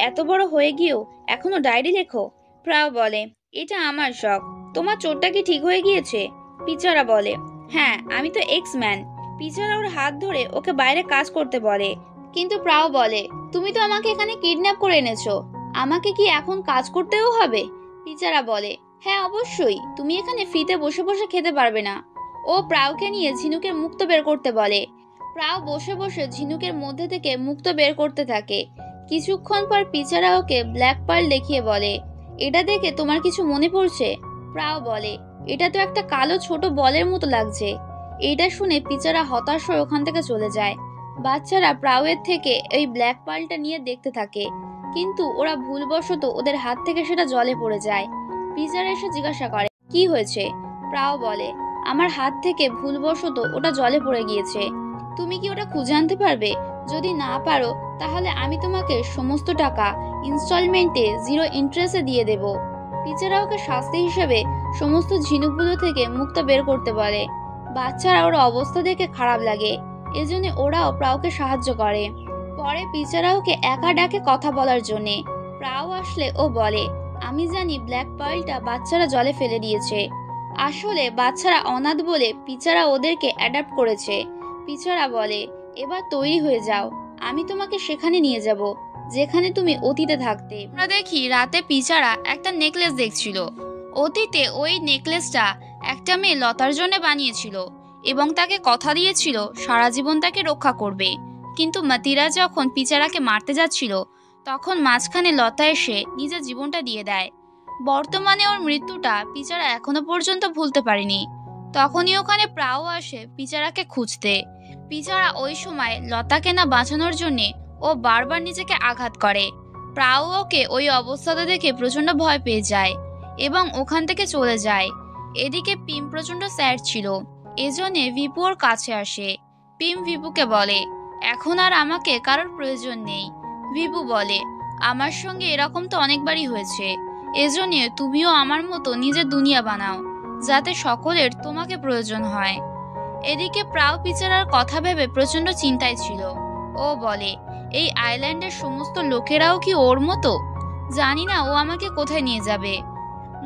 [SPEAKER 2] এত বড় হয়ে গিয়েও এখনো ডায়েরি লেখো? প্রাউ বলে, এটা আমার শখ, তোমার চোটটা কি ঠিক হয়ে গিয়েছে? পিচারা বলে, হ্যাঁ, আমি তো এক্স ম্যান। পিচারা ওর হাত ধরে ওকে বাইরে কাজ করতে বলে, কিন্তু প্রাউ বলে, তুমি তো আমাকে এখানে কিডন্যাপ করে এনেছো, আমাকে কি এখন কাজ করতেও হবে? পিচারা বলে, হ্যাঁ অবশ্যই, তুমি এখানে ফ্রিতে বসে বসে খেতে পারবে না। ও প্রাউকে নিয়ে ঝিনুকের মুক্তো বের করতে বলে। প্রাউ বসে বসে ঝিনুকের মধ্যে থেকে মুক্তো বের করতে থাকে। কিছুক্ষণ পর পিচারা ওকে ব্ল্যাক পার্ল দেখিয়ে বলে, এটা দেখে তোমার কিছু মনে পড়ছে? প্রাউ বলে, এটা তো একটা কালো ছোট বলের মতো লাগছে। এইটা শুনে পিচারা হতাশ হয়ে ওখান থেকে চলে যায়। বাচ্চারা প্রাউয়ের থেকে এই ব্ল্যাক পার্লটা নিয়ে দেখতে থাকে, কিন্তু ওরা ভুলবশত ওদের হাত থেকে সেটা জলে পড়ে যায়। পিচারা এসে জিজ্ঞাসা করে, কি হয়েছে? প্রাও বলে, আমার হাত থেকে ভুলবশত ওটা জলে পড়ে গিয়েছে। তুমি কি ওটা খুঁজে আনতে পারবে? যদি না পারো তাহলে আমি তোমাকে সমস্ত টাকা ইনস্টলমেন্টে 0 ইন্টারেস্টে দিয়ে দেব। পিচারা ওকে শাস্তি হিসেবে সমস্ত ঝিনুকগুলো থেকে মুক্তা বের করতে বলে। বাচ্চারা ওর অবস্থা দেখে খারাপ লাগে, এজন্য ওরাও প্রাউকে সাহায্য করে। পরে পিচারা ওকে একা ডাকে কথা বলার জন্যে। প্রাউ আসলে ও বলে, আমি জানি ব্ল্যাক পার্লটা বাচ্চারা জলে ফেলে দিয়েছে। আসলে বাচ্চারা অনাথ বলে পিচারা ওদেরকে অ্যাডাপ্ট করেছে। পিচারা বলে, এবার তৈরি হয়ে যাও, আমি তোমাকে সেখানে নিয়ে যাব যেখানে তুমি অতীতে থাকতে। আমরা দেখি রাতে পিচারা একটা নেকলেস দেখছিল। অতীতে ওই নেকলেসটা একটা মেয়ে লতার জন্য বানিয়েছিল এবং তাকে কথা দিয়েছিল সারা জীবন তাকে রক্ষা করবে। কিন্তু মাতিরা যখন পিচারাকে মারতে যাচ্ছিল তখন মাঝখানে লতা এসে নিজের জীবনটা দিয়ে দেয়। বর্তমানে ওর মৃত্যুটা পিচারা এখনো পর্যন্ত ভুলতে পারেনি। তখনই ওখানে প্রাও আসে পিচারাকে খুঁজতে। পিচারা ওই সময় লতাকে না বাঁচানোর জন্যে ও বারবার নিজেকে আঘাত করে। প্রাও ওকে ওই অবস্থাটা দেখে প্রচন্ড ভয় পেয়ে যায় এবং ওখান থেকে চলে যায়। এদিকে পিম প্রচন্ড স্যাড ছিল, এজন্যে ভিপু ওর কাছে আসে। পিম ভিপুকে বলে, এখন আর আমাকে কারোর প্রয়োজন নেই। ভিপু বলে, আমার সঙ্গে এরকম তো অনেকবারই হয়েছে, এজন্যে তুমিও আমার মতো নিজের দুনিয়া বানাও যাতে সকলের তোমাকে প্রয়োজন হয়। এদিকে প্রাও পিচারার কথা ভেবে প্রচন্ড চিন্তায় ছিল। ও বলে, এই আইল্যান্ডের সমস্ত লোকেরাও কি ওর মতো? জানি না ও আমাকে কোথায় নিয়ে যাবে।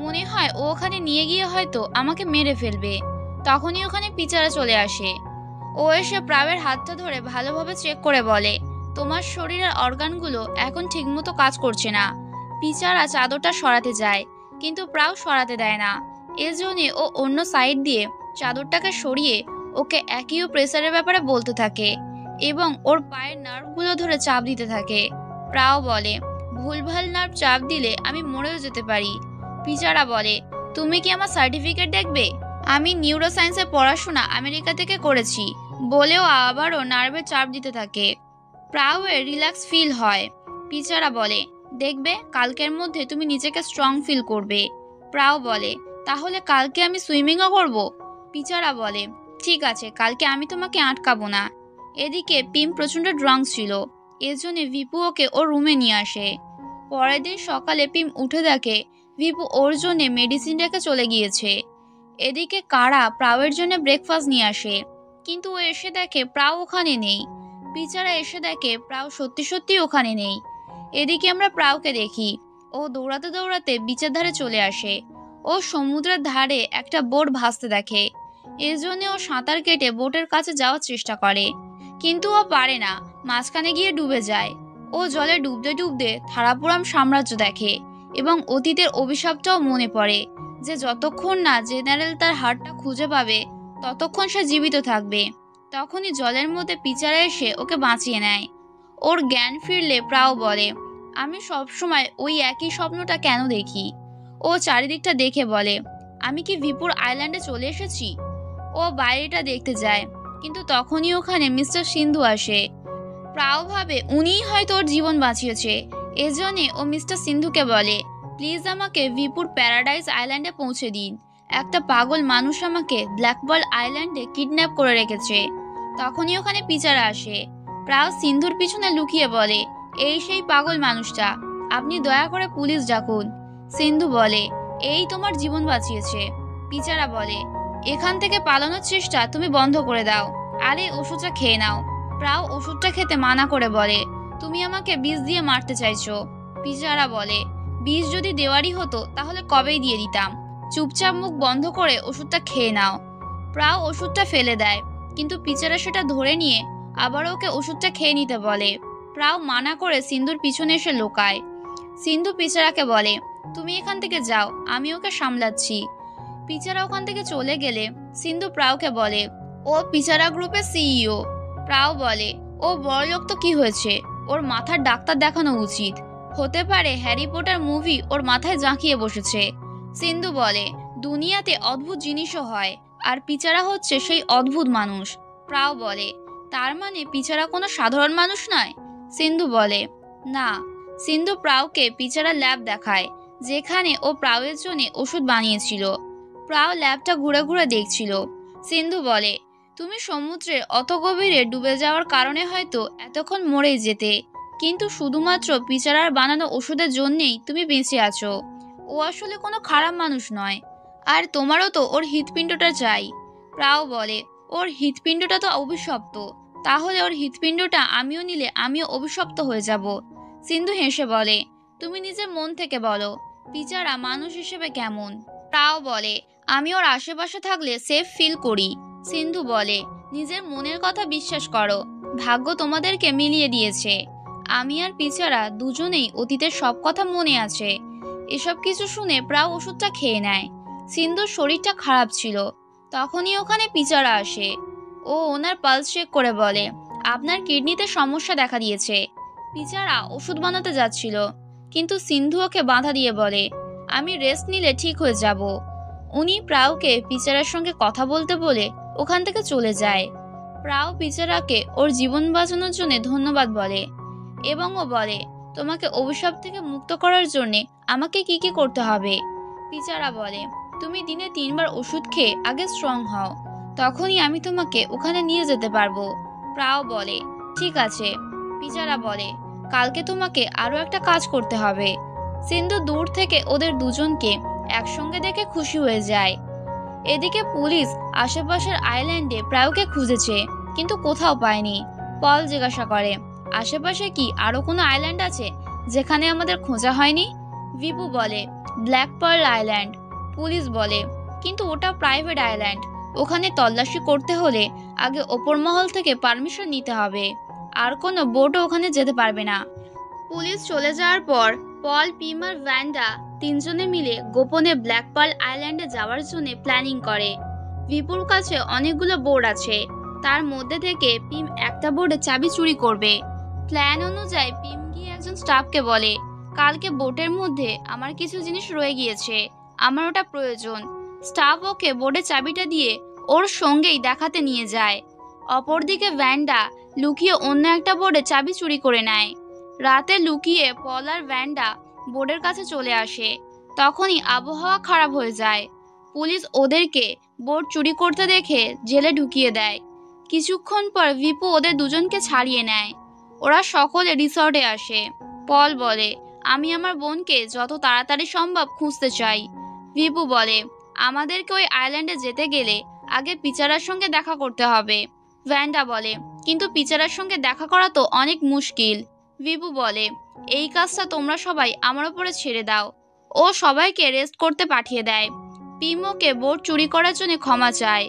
[SPEAKER 2] মনে হয় ও ওখানে নিয়ে গিয়ে হয়তো আমাকে মেরে ফেলবে। তখনই ওখানে পিচারা চলে আসে। ও এসে প্রাওয়ের হাতটা ধরে ভালোভাবে চেক করে বলে, তোমার শরীরের অর্গানগুলো এখন ঠিকমতো কাজ করছে না। পিচারা চাদরটা সরাতে যায়, কিন্তু প্রাও সরাতে দেয় না। এজন্যে ও অন্য সাইড দিয়ে চাদরটাকে সরিয়ে ওকে একই প্রেসারের ব্যাপারে বলতে থাকে এবং ওর পায়ের নার্ভগুলো ধরে চাপ দিতে থাকে। প্রাও বলে, ভুলভাল নার্ভ চাপ দিলে আমি মরেও যেতে পারি। পিচারা বলে, তুমি কি আমার সার্টিফিকেট দেখবে? আমি নিউরোসায়েন্সের পড়াশোনা আমেরিকা থেকে করেছি বলেও আবারও নার্ভে চাপ দিতে থাকে। প্রাউয়ের রিল্যাক্স ফিল হয়। পিচারা বলে, দেখবে কালকের মধ্যে তুমি নিজেকে স্ট্রং ফিল করবে। প্রাও বলে, তাহলে কালকে আমি সুইমিংও করব? পিচারা বলে, ঠিক আছে, কালকে আমি তোমাকে আটকাবো না। এদিকে পিম প্রচন্ড ড্রাঙ্ক ছিল, এজন্য ভিপু ওকে ওর রুমে নিয়ে আসে। পরের দিন সকালে পিম উঠে দেখে ভিপু ওর জন্য মেডিসিন রেখে চলে গিয়েছে। এদিকে কারা প্রাউয়ের জন্য ব্রেকফাস্ট নিয়ে আসে, কিন্তু ও এসে দেখে প্রাও ওখানে নেই। পিচারা এসে দেখে প্রাও সত্যি সত্যি ওখানে নেই। এদিকে আমরা প্রাউকে দেখি, ও দৌড়াতে দৌড়াতে বিচের ধারে চলে আসে। ও সমুদ্রের ধারে একটা বোট ভাসতে দেখে, এজন্য ও সাঁতার কেটে বোটের কাছে যাওয়ার চেষ্টা করে, কিন্তু ও পারে না, মাঝখানে গিয়ে ডুবে যায়। ও জলে ডুবতে ডুবতে থারাপুরাম সাম্রাজ্য দেখে এবং অতীতের অভিশাপটাও মনে পড়ে যে যতক্ষণ না জেনারেল তার হাড়টা খুঁজে পাবে ততক্ষণ সে জীবিত থাকবে। তখনই জলের মধ্যে পিচারা এসে ওকে বাঁচিয়ে নেয়। ওর জ্ঞান ফিরলে প্রাও বলে, আমি সবসময় ওই একই স্বপ্নটা কেন দেখি? ও চারিদিকটা দেখে বলে, আমি কি ভিপুর আইল্যান্ডে চলে এসেছি? ও বাইরেটা দেখতে যায়, কিন্তু তখনই ওখানে মিস্টার সিন্ধু আসে। প্রাও ভাবে উনিই হয়তো ওর জীবন বাঁচিয়েছে, এজন্যে ও মিস্টার সিন্ধুকে বলে, প্লিজ আমাকে ভিপুর প্যারাডাইস আইল্যান্ডে পৌঁছে দিন। একটা পাগল মানুষ আমাকে ব্ল্যাকবার্ল আইল্যান্ডে কিডন্যাপ করে রেখেছে। তখনই ওখানে পিচারা আসে। প্রাও সিন্ধুর পিছনে লুকিয়ে বলে, এই সেই পাগল মানুষটা, আপনি দয়া করে পুলিশ ডাকুন। সিন্ধু বলে, এই তোমার জীবন বাঁচিয়েছে। পিচারা বলে, এখান থেকে পালানোর চেষ্টা তুমি বন্ধ করে দাও, আর এই ওষুধটা খেয়ে নাও। প্রাও ওষুধটা খেতে মানা করে বলে, তুমি আমাকে বিষ দিয়ে মারতে চাইছো। পিচারা বলে, বিষ যদি দেওয়ারই হতো তাহলে কবেই দিয়ে দিতাম, চুপচাপ মুখ বন্ধ করে ওষুধটা খেয়ে নাও। প্রাও ওষুধটা ফেলে দেয়, কিন্তু পিচারা সেটা ধরে নিয়ে আবার ওকে ওষুধটা খেয়ে নিতে বলে। প্রাও মানা করে সিন্ধুর পিছনে এসে লোকায়। সিন্ধু পিচারাকে বলে, তুমি এখান থেকে যাও, আমি ওকে সামলাচ্ছি। পিচারা ওখান থেকে চলে গেলে সিন্ধু প্রাওকে বলে, ও পিচারা গ্রুপের সিইও। প্রাও বলে, ও বড়লোক তো কি হয়েছে, ওর মাথার ডাক্তার দেখানো উচিত, হতে পারে হ্যারি পটার মুভি ওর মাথায় জাঁকিয়ে বসেছে। সিন্ধু বলে, দুনিয়াতে অদ্ভুত জিনিসও হয়, আর পিচারা হচ্ছে সেই অদ্ভুত মানুষ। প্রাও বলে, তার মানে পিচারা কোনো সাধারণ মানুষ নয়? সিন্ধু বলে, না। সিন্ধু প্রাওকে পিচারা ল্যাব দেখায়, যেখানে ও প্রাওয়ের জন্য ওষুধ বানিয়েছিল। প্রাও ল্যাবটা ঘুরে ঘুরে দেখছিল। সিন্ধু বলে, তুমি সমুদ্রের অত গভীরে ডুবে যাওয়ার কারণে হয়তো এতক্ষণ মরেই যেতে, কিন্তু শুধুমাত্র পিচারার বানানো ওষুধের জন্যেই তুমি বেঁচে আছো। ও আসলে কোনো খারাপ মানুষ নয়, আর তোমারও তো ওর হৃৎপিণ্ডটা চাই। প্রাও বলে, ওর হৃৎপিণ্ডটা তো অভিশপ্ত, তাহলে ওর হৃৎপিণ্ডটা আমিও নিলে আমিও অভিশপ্ত হয়ে যাব। সিন্ধু হেসে বলে, তুমি নিজের মন থেকে বলো, পিচারা মানুষ হিসেবে কেমন? প্রাও বলে, আমি ওর আশেপাশে থাকলে সেফ ফিল করি। সিন্ধু বলে, নিজের মনের কথা বিশ্বাস করো, ভাগ্য তোমাদেরকে মিলিয়ে দিয়েছে। আমি আর পিচারা দুজনেই অতীতের সব কথা মনে আছে। এসব কিছু শুনে প্রায় ওষুধটা খেয়ে নেয়। সিন্ধুর শরীরটা খারাপ ছিল। তখনই ওখানে পিচারা আসে। ও ওনার পালস চেক করে বলে, আপনার কিডনিতে সমস্যা দেখা দিয়েছে। পিচারা ওষুধ বানাতে যাচ্ছিল, কিন্তু সিন্ধু ওকে বাধা দিয়ে বলে, আমি রেস্ট নিলে ঠিক হয়ে যাব। উনি প্রাউকে পিচারার সঙ্গে কথা বলতে বলে ওখান থেকে চলে যায়। প্রাউ পিচারাকে ওর জীবন বাঁচানোর জন্য ধন্যবাদ বলে, এবং ও বলে, তোমাকে অভিশাপ থেকে মুক্ত করার জন্য আমাকে কি কি করতে হবে? পিচারা বলে, তুমি দিনে 3 বার ওষুধ খেয়ে আগে স্ট্রং হও, তখনই আমি তোমাকে ওখানে নিয়ে যেতে পারবো। প্রাও বলে, ঠিক আছে। পিচারা বলে, কালকে তোমাকে আরো একটা কাজ করতে হবে। সিন্ধু দূর থেকে ওদের দুজনকে একসঙ্গে দেখে খুশি হয়ে যায়। এদিকে পুলিশ আশেপাশের আইল্যান্ডে প্রায়কে খুঁজেছে, কিন্তু কোথাও পায়নি। পল জিজ্ঞাসা করে, আশেপাশে কি আরো কোনো আইল্যান্ড আছে যেখানে আমাদের খোঁজা হয়নি? ভিপু বলে, ব্ল্যাক পার্ল আইল্যান্ড। পুলিশ বলে, কিন্তু ওটা প্রাইভেট আইল্যান্ড, ওখানে তল্লাশি করতে হলে আগে ওপর মহল থেকে পারমিশন নিতে হবে, আর কোনো বোটও ওখানে যেতে পারবে না। পুলিশ চলে যাওয়ার পর পল, পিম আর ভ্যান্ডা তিনজনে মিলে গোপনে ব্ল্যাক পার্ল আইল্যান্ডে যাওয়ার জন্য প্ল্যানিং করে। ভিপুর কাছে অনেকগুলো বোর্ড আছে, তার মধ্যে থেকে পিম একটা বোর্ডে চাবি চুরি করবে। প্ল্যান অনুযায়ী পিম গিয়ে একজন স্টাফকে বলে, কালকে বোটের মধ্যে আমার কিছু জিনিস রয়ে গিয়েছে, আমার ওটা প্রয়োজন। স্টাফ ওকে বোর্ডে চাবিটা দিয়ে ওর সঙ্গেই দেখাতে নিয়ে যায়। অপরদিকে ভ্যান্ডা লুকিয়ে অন্য একটা বোর্ডে চাবি চুরি করে নেয়। রাতে লুকিয়ে পল আর ভ্যান্ডা বোর্ডের কাছে চলে আসে। তখনই আবহাওয়া খারাপ হয়ে যায়। পুলিশ ওদেরকে বোর্ড চুরি করতে দেখে জেলে ঢুকিয়ে দেয়। কিছুক্ষণ পর ভিপু ওদের দুজনকে ছাড়িয়ে নেয়। ওরা সকলে রিসর্টে আসে। পল বলে, আমি আমার বোনকে যত তাড়াতাড়ি সম্ভব খুঁজতে চাই। ভিপু বলে, আমাদেরকে ওই আইল্যান্ডে যেতে গেলে আগে পিচারার সঙ্গে দেখা করতে হবে। ভ্যান্ডা বলে, কিন্তু পিচারার সঙ্গে দেখা করা তো অনেক মুশকিল। ভিপু বলে, এই কাজটা তোমরা সবাই আমার উপরে ছেড়ে দাও। ও সবাইকে রেস্ট করতে পাঠিয়ে দেয়। পিমোকে বোর্ড চুরি করার জন্য ক্ষমা চায়।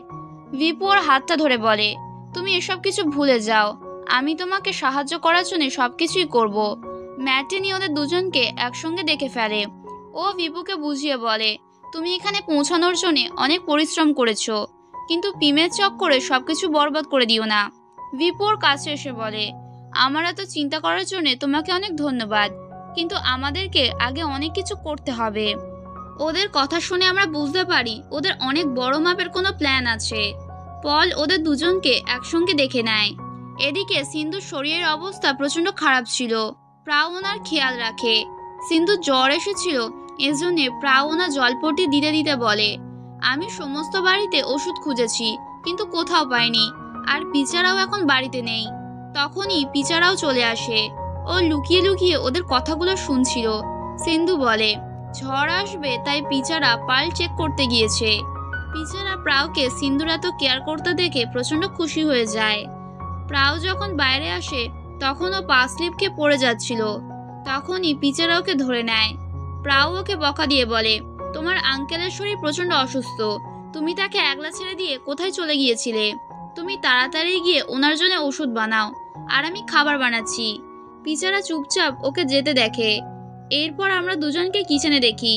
[SPEAKER 2] ভিপু ওর হাতটা ধরে বলে, তুমি এসব কিছু ভুলে যাও, আমি তোমাকে সাহায্য করার জন্য সবকিছুই করব। ম্যাটিনি ওদের দুজনকে একসঙ্গে দেখে ফেলে। ও ভিপুকে বুঝিয়ে বলে, তুমি এখানে পৌঁছানোর জন্য অনেক পরিশ্রম করেছো, কিন্তু পিমের চক্করে সবকিছু বরবাদ করে দিও না। ভিপু ওর কাছে এসে বলে, আমার এত চিন্তা করার জন্য তোমাকে অনেক ধন্যবাদ, কিন্তু আমাদেরকে আগে অনেক কিছু করতে হবে। ওদের কথা শুনে আমরা বুঝতে পারি ওদের অনেক বড় মাপের কোনো প্ল্যান আছে। পল ওদের দুজনকে একসঙ্গে দেখে নেয়। এদিকে সিন্ধুর শরীরের অবস্থা প্রচন্ড খারাপ ছিল। প্রাও ওনার খেয়াল রাখে। সিন্ধুর জ্বর এসেছিল, এজন্য প্রাও ওনা জলপট্টি দিতে দিতে বলে, আমি সমস্ত বাড়িতে ওষুধ খুঁজেছি, কিন্তু কোথাও পাইনি, আর পিচারাও এখন বাড়িতে নেই। তখনই পিচারাও চলে আসে। ও লুকিয়ে লুকিয়ে ওদের কথাগুলো শুনছিল। সিন্ধু বলে, ঝড় আসবে তাই পিচারা পাল চেক করতে গিয়েছে। পিচারা প্রাওকে সিন্ধুর এত কেয়ার করতে দেখে প্রচন্ড খুশি হয়ে যায়। প্রাও যখন বাইরে আসে তখন ও পা স্লিপ খেয়ে পড়ে যাচ্ছিল। তখনই পিচারা ওকে ধরে নেয়। প্রাও ওকে বকা দিয়ে বলে, তোমার আঙ্কেলের শরীর প্রচন্ড অসুস্থ, তুমি তাকে একলা ছেড়ে দিয়ে কোথায় চলে গিয়েছিলে? তুমি তাড়াতাড়ি গিয়ে ওনার জন্য ওষুধ বানাও, আর আমি খাবার বানাচ্ছি। পিচারা চুপচাপ ওকে যেতে দেখে। এরপর আমরা দুজনকে কিচেনে দেখি।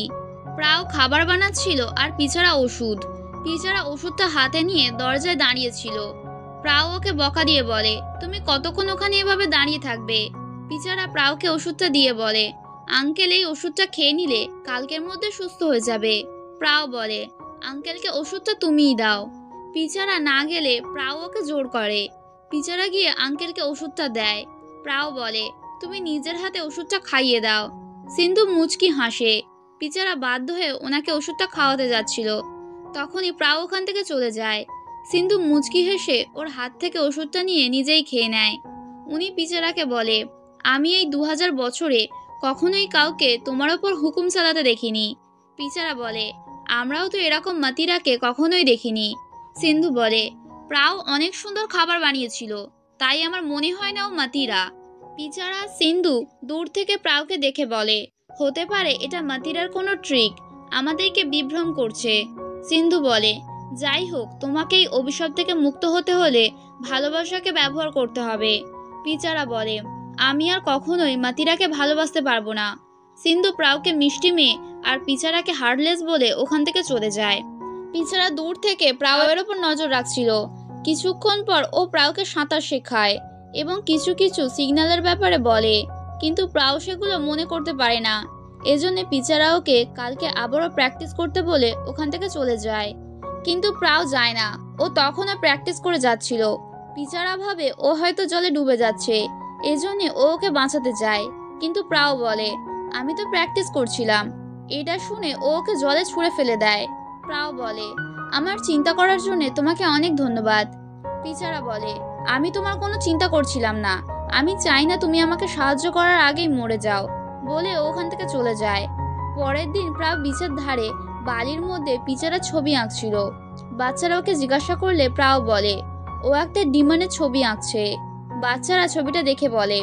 [SPEAKER 2] প্রাও খাবার বানাচ্ছিল আর পিচারা ওষুধ। পিচারা ওষুধটা হাতে নিয়ে দরজায় দাঁড়িয়েছিল। প্রাও ওকে বকা দিয়ে বলে, তুমি কতক্ষণ ওখানে এভাবে দাঁড়িয়ে থাকবে? পিচারা প্রাওকে ওষুধটা দিয়ে বলে, আঙ্কেল এই ওষুধটা খেয়ে নিলে কালকের মধ্যে সুস্থ হয়ে যাবে। প্রাও বলে, আঙ্কেলকে ওষুধটা তুমিই দাও। পিচারা না গেলে প্রাও ওকে জোর করে। পিচারা গিয়ে আঙ্কেলকে ওষুধটা দেয়। প্রাও বলে, তুমি নিজের হাতে ওষুধটা খাইয়ে দাও। সিন্ধু মুচকি হাসে। পিচারা বাধ্য হয়ে ওনাকে ওষুধটা খাওয়াতে যাচ্ছিল, তখনই প্রাও ওখান থেকে চলে যায়। সিন্ধু মুচকি হেসে ওর হাত থেকে ওষুধটা নিয়ে নিজেই খেয়ে নেয়। উনি পিচারাকে বলে, আমি এই 2000 বছরে কখনোই কাউকে তোমার ওপর হুকুম চালাতে দেখিনি। পিচারা বলে, আমরাও তো এরকম মাতিরাকে কখনোই দেখিনি। সিন্ধু বলে, প্রাও অনেক সুন্দর খাবার বানিয়েছিল, তাই আমার মনে হয় না ও মাতিরা। পিচারা সিন্ধু দূর থেকে প্রাওকে দেখে বলে, হতে পারে এটা মাতিরার কোনো ট্রিক, আমাদেরকে বিভ্রম করছে। সিন্ধু বলে, যাই হোক, তোমাকে এই অভিশাপ থেকে মুক্ত হতে হলে ভালোবাসাকে ব্যবহার করতে হবে। পিচারা বলে, আমি আর কখনোই মাতিরাকে ভালোবাসতে পারবো না। সিন্ধু প্রাওকে মিষ্টি মেয়ে আর পিচারাকে হার্ডলেস বলে ওখান থেকে চলে যায়। পিচারা দূর থেকে প্রাওয়ের ওপর নজর রাখছিল। কিছুক্ষণ পর ও প্রাওকে সাঁতার শেখায় এবং কিছু কিছু সিগন্যালের ব্যাপারে বলে, কিন্তু প্রাও সেগুলো মনে করতে পারে না। এজন্য পিচারা ওকে কালকে আবারও প্র্যাকটিস করতে বলে ওখান থেকে চলে যায়। কিন্তু প্রাও যায় না, ও তখনও প্র্যাকটিস করে যাচ্ছিল। পিচারা ভাবে ও হয়তো জলে ডুবে যাচ্ছে, এজন্য ও ওকে বাঁচাতে যায়। কিন্তু প্রাও বলে, আমি তো প্র্যাকটিস করছিলাম। এটা শুনে ও ওকে জলে ছুঁড়ে ফেলে দেয়। প্রাও বলে, আমার চিন্তা করার জন্য তোমাকে অনেক ধন্যবাদ। পিচারা বলে, আমি তোমার কোনো চিন্তা করছিলাম না, আমি চাই না তুমি আমাকে সাহায্য করার আগেই মরে যাও, বলে ও ওখান থেকে চলে যায়। পরের দিন প্রাও বিচের ধারে বালির মধ্যে পিচারা ছবি আঁকছিল। বাচ্চারা ওকে জিজ্ঞাসা করলে প্রাও বলে, ও একটা ডিমনের ছবি আঁকছে। বাচ্চারা ছবিটা দেখে বলে,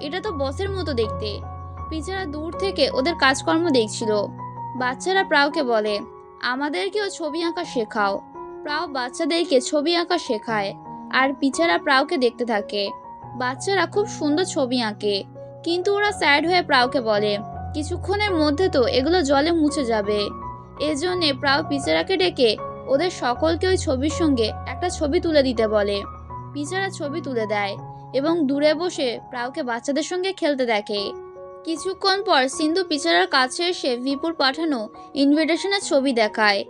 [SPEAKER 2] এটা তো বসের মতো দেখতে। পিচারা দূর থেকে ওদের কাজকর্ম দেখছিল। বাচ্চারা প্রাওকে বলে, আমাদেরকেও ছবি আঁকা শেখাও। প্রাও বাচ্চাদেরকে ছবি আঁকা শেখায় আর পিচারা প্রাওকে দেখতে থাকে। বাচ্চারা খুব সুন্দর ছবি আঁকে, কিন্তু ওরা স্যাড হয়ে প্রাওকে বলে, কিছুক্ষণের মধ্যে তো এগুলো জলে মুছে যাবে। এজন্য প্রাও পিচারাকে ডেকে ওদের সকলকে ওই ছবির সঙ্গে একটা ছবি তুলে দিতে বলে। পিচারা ছবি তুলে দেয় এবং দূরে বসে প্রাওকে বাচ্চাদের সঙ্গে খেলতে দেখে। কিছুক্ষণ পর সিন্ধু পিচারার কাছে এসে ভিপুর পাঠানো ইনভিটেশনের ছবি দেখায়।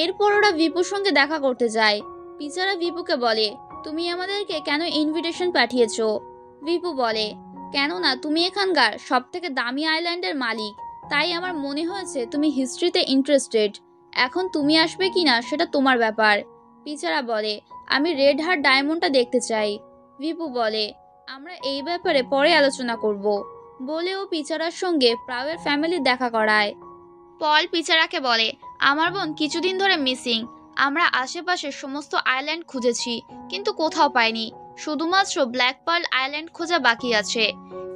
[SPEAKER 2] এরপর ওরা ভিপুর সঙ্গে দেখা করতে যায়। পিচারা ভিপুকে বলে, তুমি আমাদেরকে কেন ইনভিটেশন পাঠিয়েছো? ভিপু বলে, কেননা তুমি এখানকার সব থেকে দামি আইল্যান্ডের মালিক, তাই আমার মনে হয়েছে তুমি হিস্ট্রিতে ইন্টারেস্টেড। এখন তুমি আসবে কিনা সেটা তোমার ব্যাপার। পিচারা বলে, আমি রেড হার্ট ডায়মন্ডটা দেখতে চাই। ভিপু বলে, আমরা এই ব্যাপারে পরে আলোচনা করব, বলে ও পিচারার সঙ্গে প্রাওয়ের ফ্যামিলি দেখা করায়। পল পিচারাকে বলে, আমার বোন কিছুদিন ধরে মিসিং। আমরা আশেপাশের সমস্ত আইল্যান্ড খুঁজেছি, কিন্তু কোথাও পাইনি। শুধুমাত্র ব্ল্যাক পার্ল আইল্যান্ড খোঁজা বাকি আছে।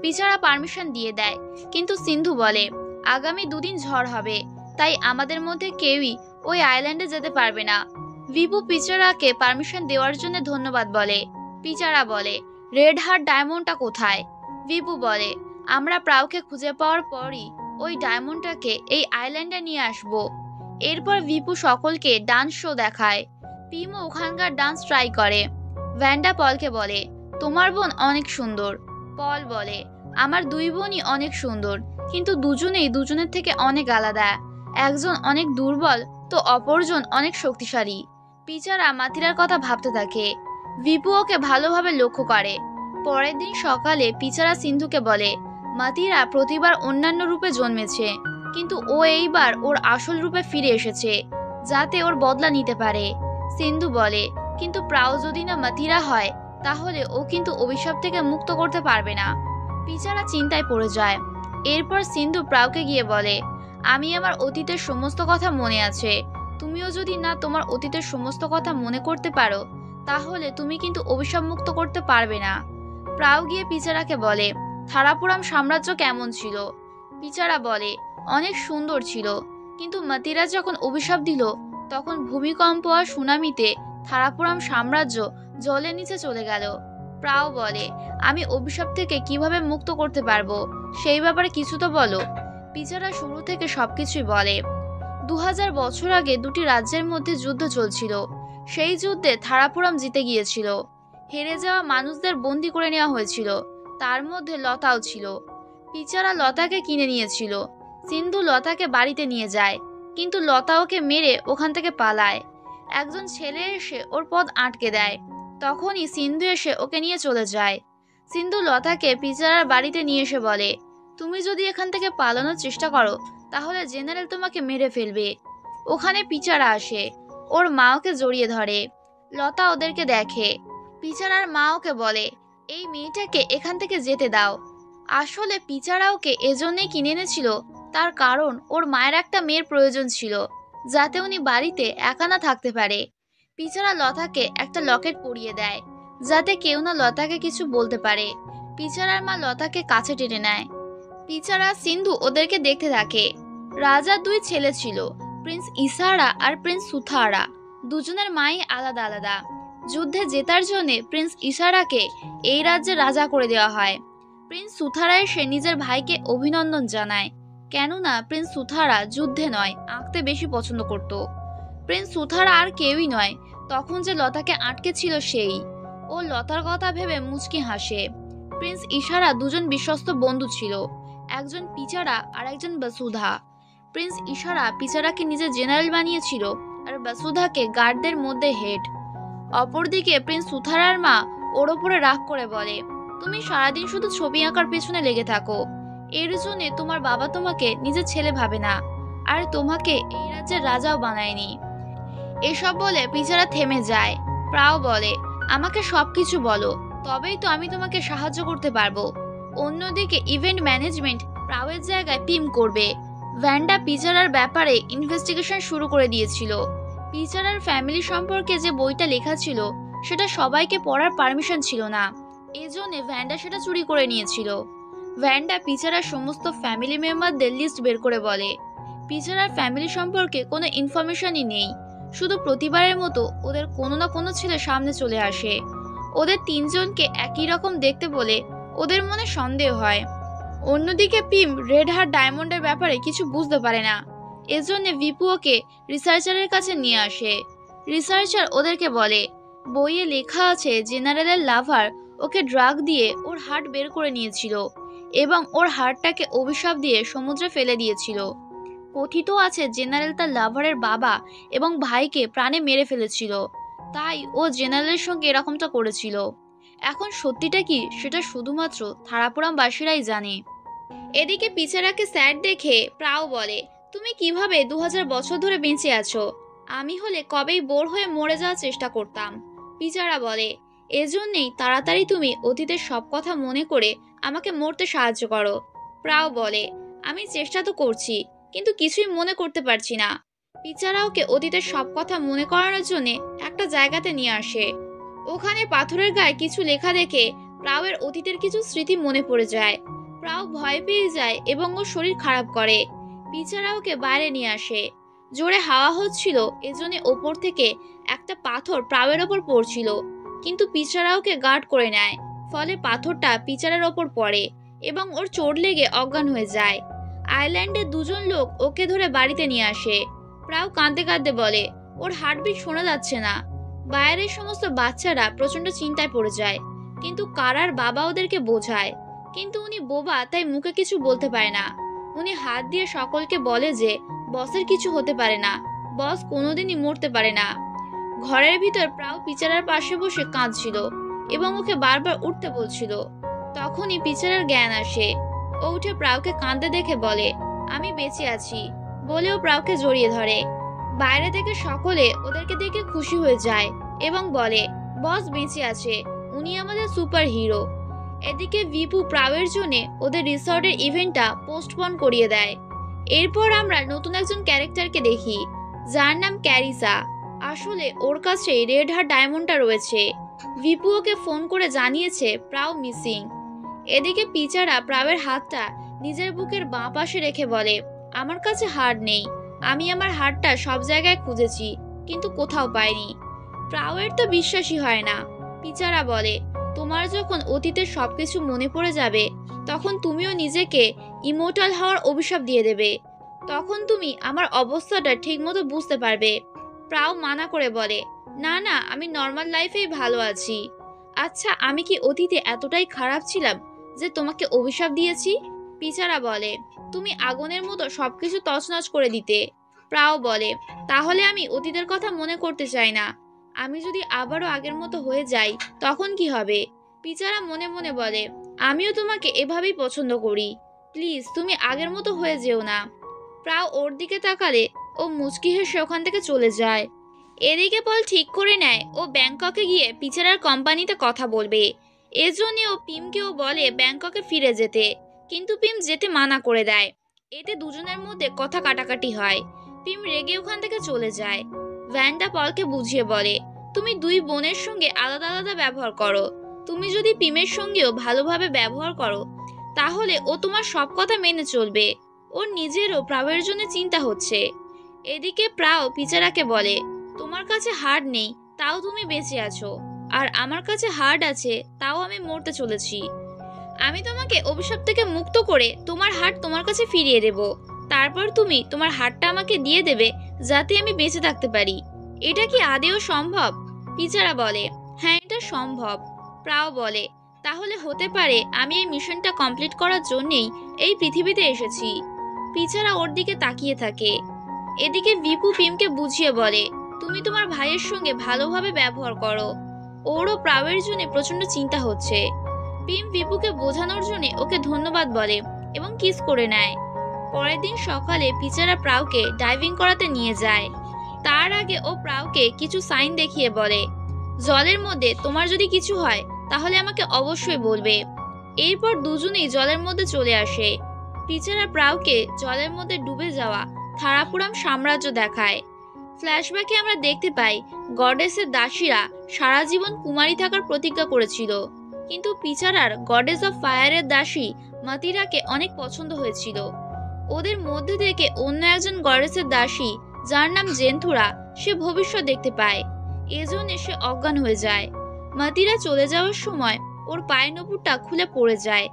[SPEAKER 2] পিচারা পারমিশন দিয়ে দেয়, কিন্তু সিন্ধু বলে, আগামী 2 দিন ঝড় হবে, তাই আমাদের মধ্যে কেউই ওই আইল্যান্ডে যেতে পারবে না। ভিপু পিচারাকে পারমিশন দেওয়ার জন্য ধন্যবাদ বলে। পিচারা বলে, রেড হার্ট ডায়মন্ডটা কোথায়? ভিপু বলে, আমরা প্রাওকে খুঁজে পাওয়ার পরই ওই ডায়মন্ডটাকে এই আইল্যান্ডে নিয়ে আসব। এরপর ভিপু সকলকে ডান্স শো দেখায়। পিমও ওখানকার ডান্স ট্রাই করে। ভ্যান্ডা পলকে বলে, তোমার বোন অনেক সুন্দর। পল বলে, আমার 2 বোনই অনেক সুন্দর, কিন্তু দুজনেই দুজনের থেকে অনেক আলাদা। একজন অনেক দুর্বল তো অপরজন অনেক শক্তিশালী। পিচারা মাতিরার কথা ভাবতে থাকে। ভিপু ওকে ভালোভাবে লক্ষ্য করে। পরের দিন সকালে পিচারা সিন্ধুকে বলে, মাতিরা প্রতিবার অন্যান্য রূপে জন্মেছে, কিন্তু ও এইবার ওর আসল রূপে ফিরে এসেছে, যাতে ওর বদলা নিতে পারে। সিন্ধু বলে, কিন্তু প্রাও যদি না মাতিরা হয়, তাহলে ও কিন্তু অভিশাপ থেকে মুক্ত করতে পারবে না। পিচারা চিন্তায় পড়ে যায়। এরপর সিন্ধু প্রাওকে গিয়ে বলে, আমি আমার অতীতের সমস্ত কথা মনে আছে। তুমিও যদি না তোমার অতীতের সমস্ত কথা মনে করতে পারো, তাহলে তুমি কিন্তু অভিশাপ মুক্ত করতে পারবে না। প্রাও গিয়ে পিচারাকে বলে, থারাপুরাম সাম্রাজ্য কেমন ছিল? পিচারা বলে, অনেক সুন্দর ছিল, কিন্তু মাতিরা যখন অভিশাপ দিল, তখন ভূমিকম্প আর সুনামিতে থারাপুরাম সাম্রাজ্য জলের নিচে চলে গেল। প্রাও বলে, আমি অভিশাপ থেকে কিভাবে মুক্ত করতে পারবো সেই ব্যাপারে কিছু তো বলো। পিচারা শুরু থেকে সবকিছুই বলে। 2000 বছর আগে 2টি রাজ্যের মধ্যে যুদ্ধ চলছিল। সেই যুদ্ধে থারাপুরাম জিতে গিয়েছিল। হেরে যাওয়া মানুষদের বন্দি করে নেওয়া হয়েছিল, তার মধ্যে লতাও ছিল। পিচারা লতাকে কিনে নিয়েছিল। সিন্ধু লতাকে বাড়িতে নিয়ে যায়। কিন্তু লতা ওকে মেরে ওখান থেকে পালায়। একজন ছেলে এসে ওর পথ আটকে দেয়। তখনই সিন্ধু এসে ওকে নিয়ে চলে যায়। সিন্ধু লতাকে পিচারার বাড়িতে নিয়ে এসে বলে, তুমি যদি এখান থেকে পালানোর চেষ্টা করো তাহলে জেনারেল তোমাকে মেরে ফেলবে। ওখানে পিচারা আসে, ওর মা ওকে জড়িয়ে ধরে। লতা ওদেরকে দেখে। পিচারার মা ওকে বলে, এই মেয়েটাকে এখান থেকে যেতে দাও। আসলে পিচারা ওকে এজন্যই কিনে এনেছিল, তার কারণ ওর মায়ের একটা মেয়ের প্রয়োজন ছিল, যাতে উনি বাড়িতে একা না থাকতে পারে। পিচারা লতাকে একটা লকেট পরিয়ে দেয়, যাতে কেউ না লতাকে কিছু বলতে পারে। পিচারার মা লতাকে কাছে টেনে নেয়। পিচারা সিন্ধু ওদেরকে দেখতে থাকে। রাজার দুই ছেলে ছিল, প্রিন্স ইসারা আর প্রিন্স সুথারা। দুজনের মাই আলাদা আলাদা। যুদ্ধে জেতার জন্য প্রিন্স ইসারাকে এই রাজ্যে রাজা করে দেওয়া হয়। প্রিন্স সুথারা এসে নিজের ভাইকে অভিনন্দন জানায়, কেননা প্রিন্স সুথারা যুদ্ধে নয়, আঁকতে বেশি পছন্দ করত। প্রিন্স সুথারা আর কেউই নয়, তখন যে লতাকে আটকে ছিল সেই। ও লতার কথা ভেবে মুচকি হাসে। প্রিন্স ইশারা দুজন বিশ্বস্ত বন্ধু ছিল, একজন পিচারা আর একজন বসুধা। প্রিন্স ইশারা পিচারাকে নিজের জেনারেল বানিয়েছিল আর বসুধাকে গার্ডদের মধ্যে হেড। অপরদিকে প্রিন্স সুথারার মা ওর ওপরে রাগ করে বলে, তুমি সারাদিন শুধু ছবি আঁকার পেছনে লেগে থাকো, এর জন্য তোমার বাবা তোমাকে নিজের ছেলে ভাবে না, আর তোমাকে এই রাজ্যের রাজাও বানায়নি। এসব বলে পিচারা থেমে যায়। প্রাও বলে, আমাকে সবকিছু বলো, তবেই তো আমি তোমাকে সাহায্য করতে পারবো। অন্যদিকে ইভেন্ট ম্যানেজমেন্ট প্রাওয়ের জায়গায় পিম করবে। ভ্যান্ডা পিচারার ব্যাপারে ইনভেস্টিগেশন শুরু করে দিয়েছিল। পিচারার ফ্যামিলি সম্পর্কে যে বইটা লেখা ছিল সেটা সবাইকে পড়ার পারমিশন ছিল না, এজন্য ভ্যান্ডা সেটা চুরি করে নিয়েছিল। ভ্যান্ডা পিচারার সমস্ত ফ্যামিলি মেম্বারদের লিস্ট বের করে বলে, পিচারার ফ্যামিলি সম্পর্কে কোনো ইনফরমেশনই নেই, শুধু প্রতিবারের মতো ওদের কোনো না কোনো ছেলে সামনে চলে আসে। ওদের তিনজনকে একই রকম দেখতে বলে ওদের মনে সন্দেহ হয়। অন্যদিকে পিম রেড হার্ট ডায়মন্ডের ব্যাপারে কিছু বুঝতে পারে না, এজন্য ভিপু ওকে রিসার্চারের কাছে নিয়ে আসে। রিসার্চার ওদেরকে বলে, বইয়ে লেখা আছে জেনারেলের লাভার ওকে ড্রাগ দিয়ে ওর হার্ট বের করে নিয়েছিল এবং ওর হার্টটাকে অভিশাপ দিয়ে সমুদ্রে ফেলে দিয়েছিল। কথিত আছে জেনারেল তার লাভারের বাবা এবং ভাইকে প্রাণে মেরে ফেলেছিল, তাই ও জেনারেলের সঙ্গে এরকমটা করেছিল। এখন সত্যিটা কি সেটা শুধুমাত্র থারাপুরামবাসীরাই জানে। এদিকে পিচারাকে স্যাড দেখে প্রাও বলে, তুমি কিভাবে 2000 বছর ধরে বেঁচে আছো? আমি হলে কবেই বোর হয়ে মরে যাওয়ার চেষ্টা করতাম। পিচারা বলে, এজন্যই তাড়াতাড়ি তুমি অতীতের সব কথা মনে করে আমাকে মরতে সাহায্য করো। প্রাও বলে, আমি চেষ্টা তো করছি, কিন্তু কিছুই মনে করতে পারছি না। পিচারা ওকে অতীতের সব কথা মনে করানোর জন্য একটা জায়গাতে নিয়ে আসে। ওখানে পাথরের গায়ে কিছু লেখা দেখে প্রাওয়ের অতীতের কিছু স্মৃতি মনে পড়ে যায়। প্রাও ভয় পেয়ে যায় এবং ওর শরীর খারাপ করে। পিচারা ওকে বাইরে নিয়ে আসে। জোরে হাওয়া হচ্ছিল, এজন্য ওপর থেকে একটা পাথর প্রাওয়ের ওপর পড়ছিল, কিন্তু পিচারা ওকে গার্ড করে নেয়। ফলে পাথরটা পিচারার ওপর পড়ে এবং ওর চোট লেগে অজ্ঞান হয়ে যায়। আইল্যান্ডের দুজন লোক ওকে ধরে বাড়িতে নিয়ে আসে। প্রাও কাঁদতে কাঁদতে বলে, ওর হার্টবিট শোনা যাচ্ছে না। বাইরের সমস্ত বাচ্চারা প্রচন্ড চিন্তায় পড়ে যায়, কিন্তু কারার বাবা ওদেরকে বোঝায়, কিন্তু উনি বোবা তাই মুখে কিছু বলতে পারে না। উনি হাত দিয়ে সকলকে বলে যে বসের কিছু হতে পারে না, বস কোনোদিনই মরতে পারে না। ঘরের ভিতর প্রাও পিচারার পাশে বসে কাঁদছিল এবং ওকে বারবার উঠতে বলছিল। তখনই পিচারার জ্ঞান আসে। ও উঠে প্রাওকে কাঁদতে দেখে বলে, আমি বেঁচে আছি বলেও প্রাওকে জড়িয়ে ধরে। বাইরে থেকে সকলে ওদেরকে দেখে খুশি হয়ে যায় এবং বলে, বস বেঁচে আছে, উনি আমাদের সুপার হিরো। এদিকে ভিপু প্রাওয়ের জন্য ওদের রিসর্টের ইভেন্টটা পোস্টপোন করিয়ে দেয়। এরপর আমরা নতুন একজন ক্যারেক্টারকে দেখি, যার নাম ক্যারিসা। আসলে ওর কাছে রেড হার্ট ডায়মন্ডটা রয়েছে। ভিপু ওকে ফোন করে জানিয়েছে প্রাও মিসিং। এদিকে পিচারা প্রাওয়ের হাতটা নিজের বুকের বাঁ পাশে রেখে বলে, আমার কাছে হাড় নেই, আমি আমার হাড়টা সব জায়গায় খুঁজেছি কিন্তু কোথাও পাইনি। প্রাওয়ের তো বিশ্বাসই হয় না। পিচারা বলে, তোমার যখন অতীতের সবকিছু মনে পড়ে যাবে তখন তুমিও নিজেকে ইমোর্টাল হওয়ার অভিশাপ দিয়ে দেবে, তখন তুমি আমার অবস্থাটা ঠিকমতো বুঝতে পারবে। প্রাও মানা করে বলে, না না, আমি নর্মাল লাইফেই ভালো আছি। আচ্ছা, আমি কি অতীতে এতটাই খারাপ ছিলাম যে তোমাকে অভিশাপ দিয়েছি? পিচারা বলে, তুমি আগুনের মতো সবকিছু তছনছ করে দিতে, প্রাও বলে, তাহলে আমি অতীতের কথা মনে করতে চাই না। আমি যদি আবারও আগের মতো হয়ে যাই তখন কি হবে? পিচারা মনে মনে বলে, আমিও তোমাকে এভাবেই পছন্দ করি। প্লিজ তুমি আগের মতো হয়ে যেও না। প্রাও ওর দিকে তাকালে ও মুচকি হেসে ওখান থেকে চলে যায়। এদিকে পল ঠিক করে নেয় ও ব্যাংককে গিয়ে পিচারার কোম্পানিতে কথা বলবে। এজন্য ও পিমকেও বলে ব্যাংককে ফিরে যেতে, কিন্তু পিম যেতে মানা করে দেয়। এতে দুজনের মধ্যে কথা কাটাকাটি হয়। পিম রেগে ওখান থেকে চলে যায়। ভ্যান্ডা পলকে বুঝিয়ে বলে, তুমি দুই বোনের সঙ্গে আলাদা আলাদা ব্যবহার করো। তুমি যদি পিমের সঙ্গেও ভালোভাবে ব্যবহার করো তাহলে ও তোমার সব কথা মেনে চলবে। ওর নিজেরও প্রাবের জন্য চিন্তা হচ্ছে। এদিকে প্রাও পিচারাকে বলে, তোমার কাছে হাড় নেই তাও তুমি বেঁচে আছো, আর আমার কাছে হাড় আছে তাও আমি মরতে চলেছি। আমি তোমাকে অভিশাপ থেকে মুক্ত করে তোমার হাড় তোমার কাছে ফিরিয়ে দেব। তারপর তুমি তোমার হাড়টা আমাকে দিয়ে দেবে যাতে আমি বেঁচে থাকতে পারি। এটা কি আদেও সম্ভব? পিচারা বলে, হ্যাঁ এটা সম্ভব। প্রাও বলে, তাহলে হতে পারে আমি এই মিশনটা কমপ্লিট করার জন্যই এই পৃথিবীতে এসেছি। পিচারা ওর দিকে তাকিয়ে থাকে। এদিকে বিপু পিমকে বুঝিয়ে বলে, তুমি তোমার ভাইয়ের সঙ্গে ভালোভাবে ব্যবহার করো। ওরও প্রাবের জন্য প্রচন্ড চিন্তা হচ্ছে। পিম বিপুকে বোঝানোর জন্য ওকে ধন্যবাদ বলে এবং কিস করে নেয়। পরের দিন সকালে পিচারা প্রাউকে ডাইভিং করাতে নিয়ে যায়। তার আগে ও প্রাউকে কিছু সাইন দেখিয়ে বলে, জলের মধ্যে তোমার যদি কিছু হয় তাহলে আমাকে অবশ্যই বলবে। এরপর দুজনেই জলের মধ্যে চলে আসে। পিচারা প্রাউকে জলের মধ্যে ডুবে যাওয়া থারাপুরাম সাম্রাজ্য দেখায়। ফ্ল্যাশব্যাকে আমরা দেখতে পাই গডেসের দাসীরা সারা জীবন কুমারী থাকার প্রতিজ্ঞা করেছিল, কিন্তু পিচারার গডেস অফ ফায়ারের দাসী মাতিরাকে অনেক পছন্দ হয়েছিল। ওদের মধ্যে থেকে অন্য একজন গডেসের দাসী যার নাম জেন্থুরা সে ভবিষ্যৎ দেখতে পায়, এজন্য সে অজ্ঞান হয়ে যায়। মাতিরা চলে যাওয়ার সময় ওর পায়ের নপুরটা খুলে পড়ে যায়,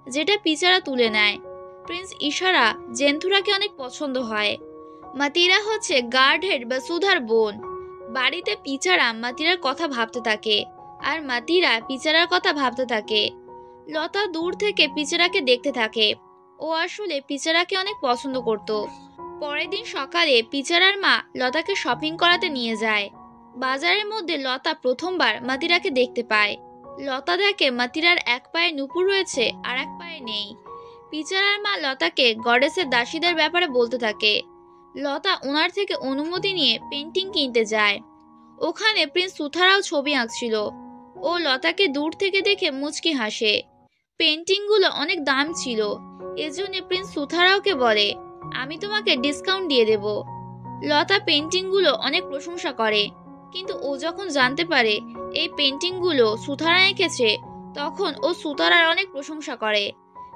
[SPEAKER 2] যেটা পিচারা তুলে নেয়। প্রিন্স ইশারা জেন্থুরাকে অনেক পছন্দ হয়। মাতিরা হচ্ছে গার্ড হেড বা সুধার বোন। বাড়িতে পিচারা মাতিরার কথা ভাবতে থাকে আর মাতিরা পিচারার কথা ভাবতে থাকে। লতা দূর থেকে পিচারাকে দেখতে থাকে। ও আসলে পিচারাকে অনেক পছন্দ করত। পরের দিন সকালে পিচারার মা লতাকে শপিং করাতে নিয়ে যায়। বাজারের মধ্যে লতা প্রথমবার মাতিরাকে দেখতে পায়। লতা দেখে মাতিরার এক পায়ে নুপুর রয়েছে আর এক পায়ে নেই। পিচারার মা লতাকে গডেসের দাসীদের ব্যাপারে বলতে থাকে। লতা ওনার থেকে অনুমতি নিয়ে পেন্টিং কিনতে যায়। ওখানে প্রিন্স সুথারাও ছবি আঁকছিল। ও লতাকে দূর থেকে দেখে মুচকি হাসে। পেন্টিংগুলো অনেক দাম ছিল, এজন্য প্রিন্স সুথারাওকে বলে, আমি তোমাকে ডিসকাউন্ট দিয়ে দেব। লতা পেন্টিংগুলো অনেক প্রশংসা করে, কিন্তু ও যখন জানতে পারে এই পেন্টিংগুলো সুথারা এঁকেছে তখন ও সুথারার অনেক প্রশংসা করে।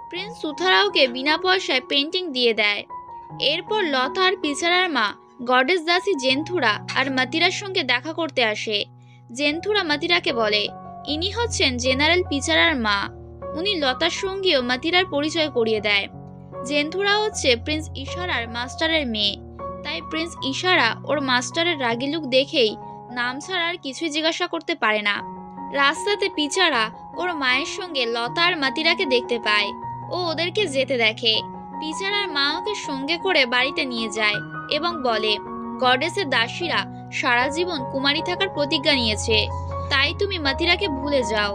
[SPEAKER 2] প্রিন্স সুথারাওকে বিনা পয়সায় পেন্টিং দিয়ে দেয়। এরপর লতা আর পিচারার মা গডেস দাসী জেন্থুরা আর মাতিরার সঙ্গে দেখা করতে আসে। জেন্থুরা মাতিরাকে বলে, ইনি হচ্ছেন জেনারেল পিচারার মা। উনি লতার সঙ্গেও মাতিরার পরিচয় করিয়ে দেয়। জেন্থুরা হচ্ছে প্রিন্স ইশারার মাস্টারের মেয়ে, তাই প্রিন্স ইশারা ওর মাস্টারের রাগী লুক দেখেই নাম ছাড়া আর কিছুই জিজ্ঞাসা করতে পারে না। রাস্তাতে পিচারা ওর মায়ের সঙ্গে লতা আর মাতিরাকে দেখতে পায়। ও ওদেরকে যেতে দেখে। পিচারার মা ওকে সঙ্গে করে বাড়িতে নিয়ে যায় এবং বলে, গডেসের দাসীরা সারা জীবন কুমারী থাকার প্রতিজ্ঞা নিয়েছে, তাই তুমি মাতিরাকে ভুলে যাও।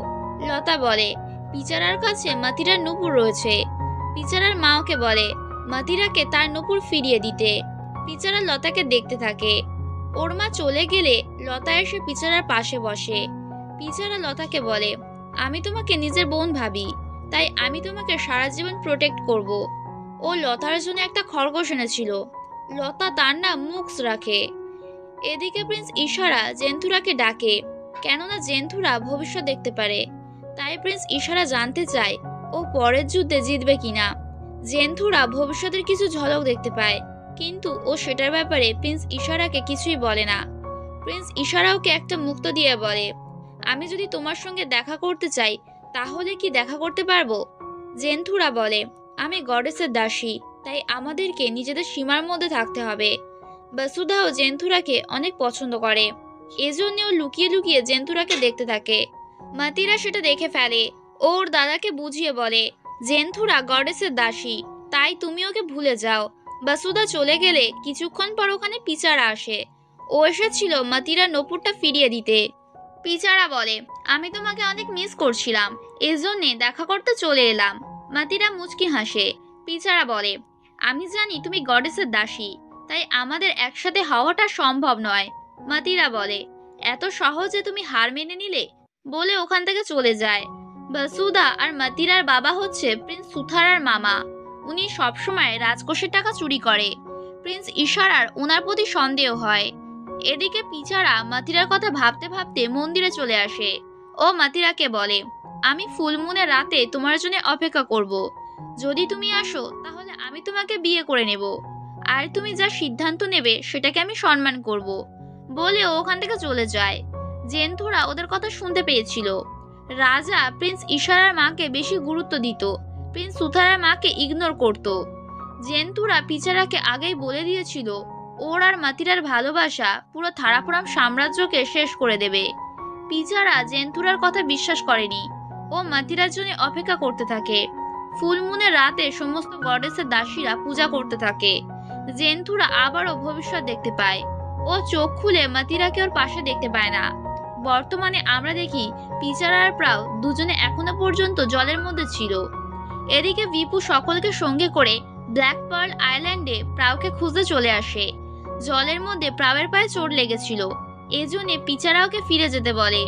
[SPEAKER 2] লতা বলে, পিচারার কাছে মাতিরার নুপুর রয়েছে। পিচারার মা ওকে বলে মাতিরাকে তার নুপুর ফিরিয়ে দিতে। পিচারা লতাকে দেখতে থাকে। ওর মা চলে গেলে লতা এসে পিচারার পাশে বসে। পিচারা লতাকে বলে, আমি তোমাকে নিজের বোন ভাবি, তাই আমি তোমাকে সারা জীবন প্রোটেক্ট করব। ও লতার জন্য একটা খরগোশ এনেছিল। লতা তার নাম মুক্স রাখে। এদিকে প্রিন্স ইশারা জেন্থুরাকে ডাকে, কেননা জেন্থুরা ভবিষ্যৎ দেখতে পারে। তাই প্রিন্স ইশারা জানতে চায় ও পরের যুদ্ধে জিতবে কিনা। জেন্থুরা ভবিষ্যতের কিছু ঝলক দেখতে পায়, কিন্তু ও সেটার ব্যাপারে প্রিন্স ইশারাকে কিছুই বলে না। প্রিন্স ইশারা ওকে একটা মুক্ত দিয়ে বলে, আমি যদি তোমার সঙ্গে দেখা করতে চাই তাহলে কি দেখা করতে পারবো? জেন্থুরা বলে, আমি গডেসের দাসী, তাই আমাদেরকে নিজেদের সীমার মধ্যে থাকতে হবে। বসুধাও জেন্থুরাকে অনেক পছন্দ করে, এজন্য ও লুকিয়ে লুকিয়ে জেন্থুরাকে দেখতে থাকে। মাতিরা সেটা দেখে ফেলে। ওর দাদাকে বুঝিয়ে বলে, জেন্থুরা গডেসের দাসী, তাই তুমি ওকে ভুলে যাও।
[SPEAKER 1] বাসুদা চলে গেলে কিছুক্ষণ পর ওখানে পিচারা আসে। ও এসেছিল মাতিরার নপুরটা ফিরিয়ে দিতে। পিচারা বলে, আমি তোমাকে অনেক মিস করছিলাম, এজন্যে দেখা করতে চলে এলাম। মাতিরা মুচকি হাসে। পিচারা বলে, আমি জানি তুমি গডেসের দাসী, তাই আমাদের একসাথে হওয়াটা সম্ভব নয়। মাতিরা বলে, এত সহজে তুমি হার মেনে নিলে? বলে ওখান থেকে চলে যায়। বাসুদা আর মাতিরার বাবা হচ্ছে প্রিন্স সুথারার মামা। উনি সবসময় রাজকোষের টাকা চুরি করে। প্রিন্স ইশারার ওনার প্রতি সন্দেহ হয়। এদিকে পিচারা মাতিরার কথা ভাবতে ভাবতে মন্দিরে চলে আসে। ও মাতিরাকে বলে, আমি ফুলমুনের রাতে তোমার জন্য অপেক্ষা করব। যদি তুমি আসো তাহলে আমি তোমাকে বিয়ে করে নেব, আর তুমি যা সিদ্ধান্ত নেবে সেটাকে আমি সম্মান করব। বলে ও ওখান থেকে চলে যায়। জেন্থুরা ওদের কথা শুনতে পেয়েছিল। রাজা প্রিন্স ইশারার মাকে বেশি গুরুত্ব দিত, প্রিন্স সুথারার মাকে ইগনোর করত। জেন্তুরা পিচারাকে আগেই বলে দিয়েছিল ওর আর মাতিরার ভালোবাসা পুরো থারাপুরাম সাম্রাজ্যকে শেষ করে দেবে। পিচারা জেন্তুরার কথা বিশ্বাস করেনি। ও মাতিরার জন্য অপেক্ষা করতে থাকে। ফুলমুনের রাতে সমস্ত গডেসের দাসীরা পূজা করতে থাকে। জেন্তুরা আবারও ভবিষ্যৎ দেখতে পায়। ও চোখ খুলে মাতিরাকে ওর পাশে দেখতে পায় না। বর্তমানে আমরা দেখি পিচারা আর প্রাও দুজনে এখনো পর্যন্ত জলের মধ্যে ছিল। এদিকে ভিপু সকলকে সঙ্গে করে ব্ল্যাক পার্ল আইল্যান্ডে প্রাউকে খুঁজতে চলে আসে। জলের মধ্যে প্রাউয়ের পায়ে চোট লেগেছিল, এজন্য পিচারা ওকে ফিরে যেতে বলে।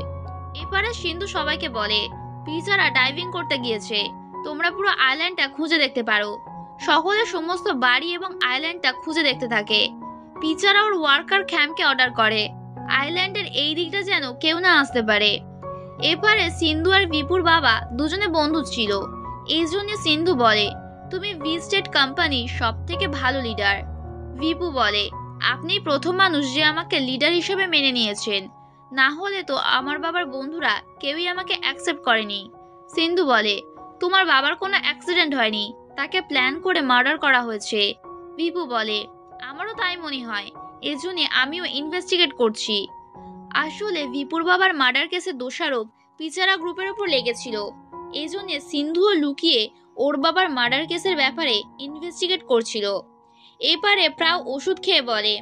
[SPEAKER 1] এপারে সিন্ধু সবাইকে বলে, পিচারা ডাইভিং করতে গিয়েছে, তোমরা পুরো আইল্যান্ডটা খুঁজে দেখতে পারো। সকলে সমস্ত বাড়ি এবং আইল্যান্ডটা খুঁজে দেখতে থাকে। পিচারা ওর ওয়ার্কার ক্যাম্পকে অর্ডার করে আইল্যান্ডের এই দিকটা যেন কেউ না আসতে পারে। এপারে সিন্ধু আর ভিপুর বাবা দুজনে বন্ধু ছিল, এই জন্য সিন্ধু বলে, তুমি ভিস্টেড কোম্পানির সব থেকে ভালো লিডার। ভিপু বলে, আপনি প্রথম মানুষ যে আমাকে লিডার হিসেবে মেনে নিয়েছেন, না হলে তো আমার বাবার বন্ধুরা কেউই আমাকে অ্যাকসেপ্ট করেনি। সিন্ধু বলে, তোমার বাবার কোনো অ্যাক্সিডেন্ট হয়নি, তাকে প্ল্যান করে মার্ডার করা হয়েছে। ভিপু বলে, আমারও তাই মনে হয়, এজন্য আমিও ইনভেস্টিগেট করছি। আসলে ভিপুর বাবার মার্ডার কেসের দোষারোপ পিচারা গ্রুপের উপর লেগেছিল, এজন্য সিন্ধুও লুকিয়ে ওর বাবার মার্ডার কেসের ব্যাপারে ইনভেস্টিগেট করছিল। এপারে প্রায় ওষুধ খেয়ে বলে,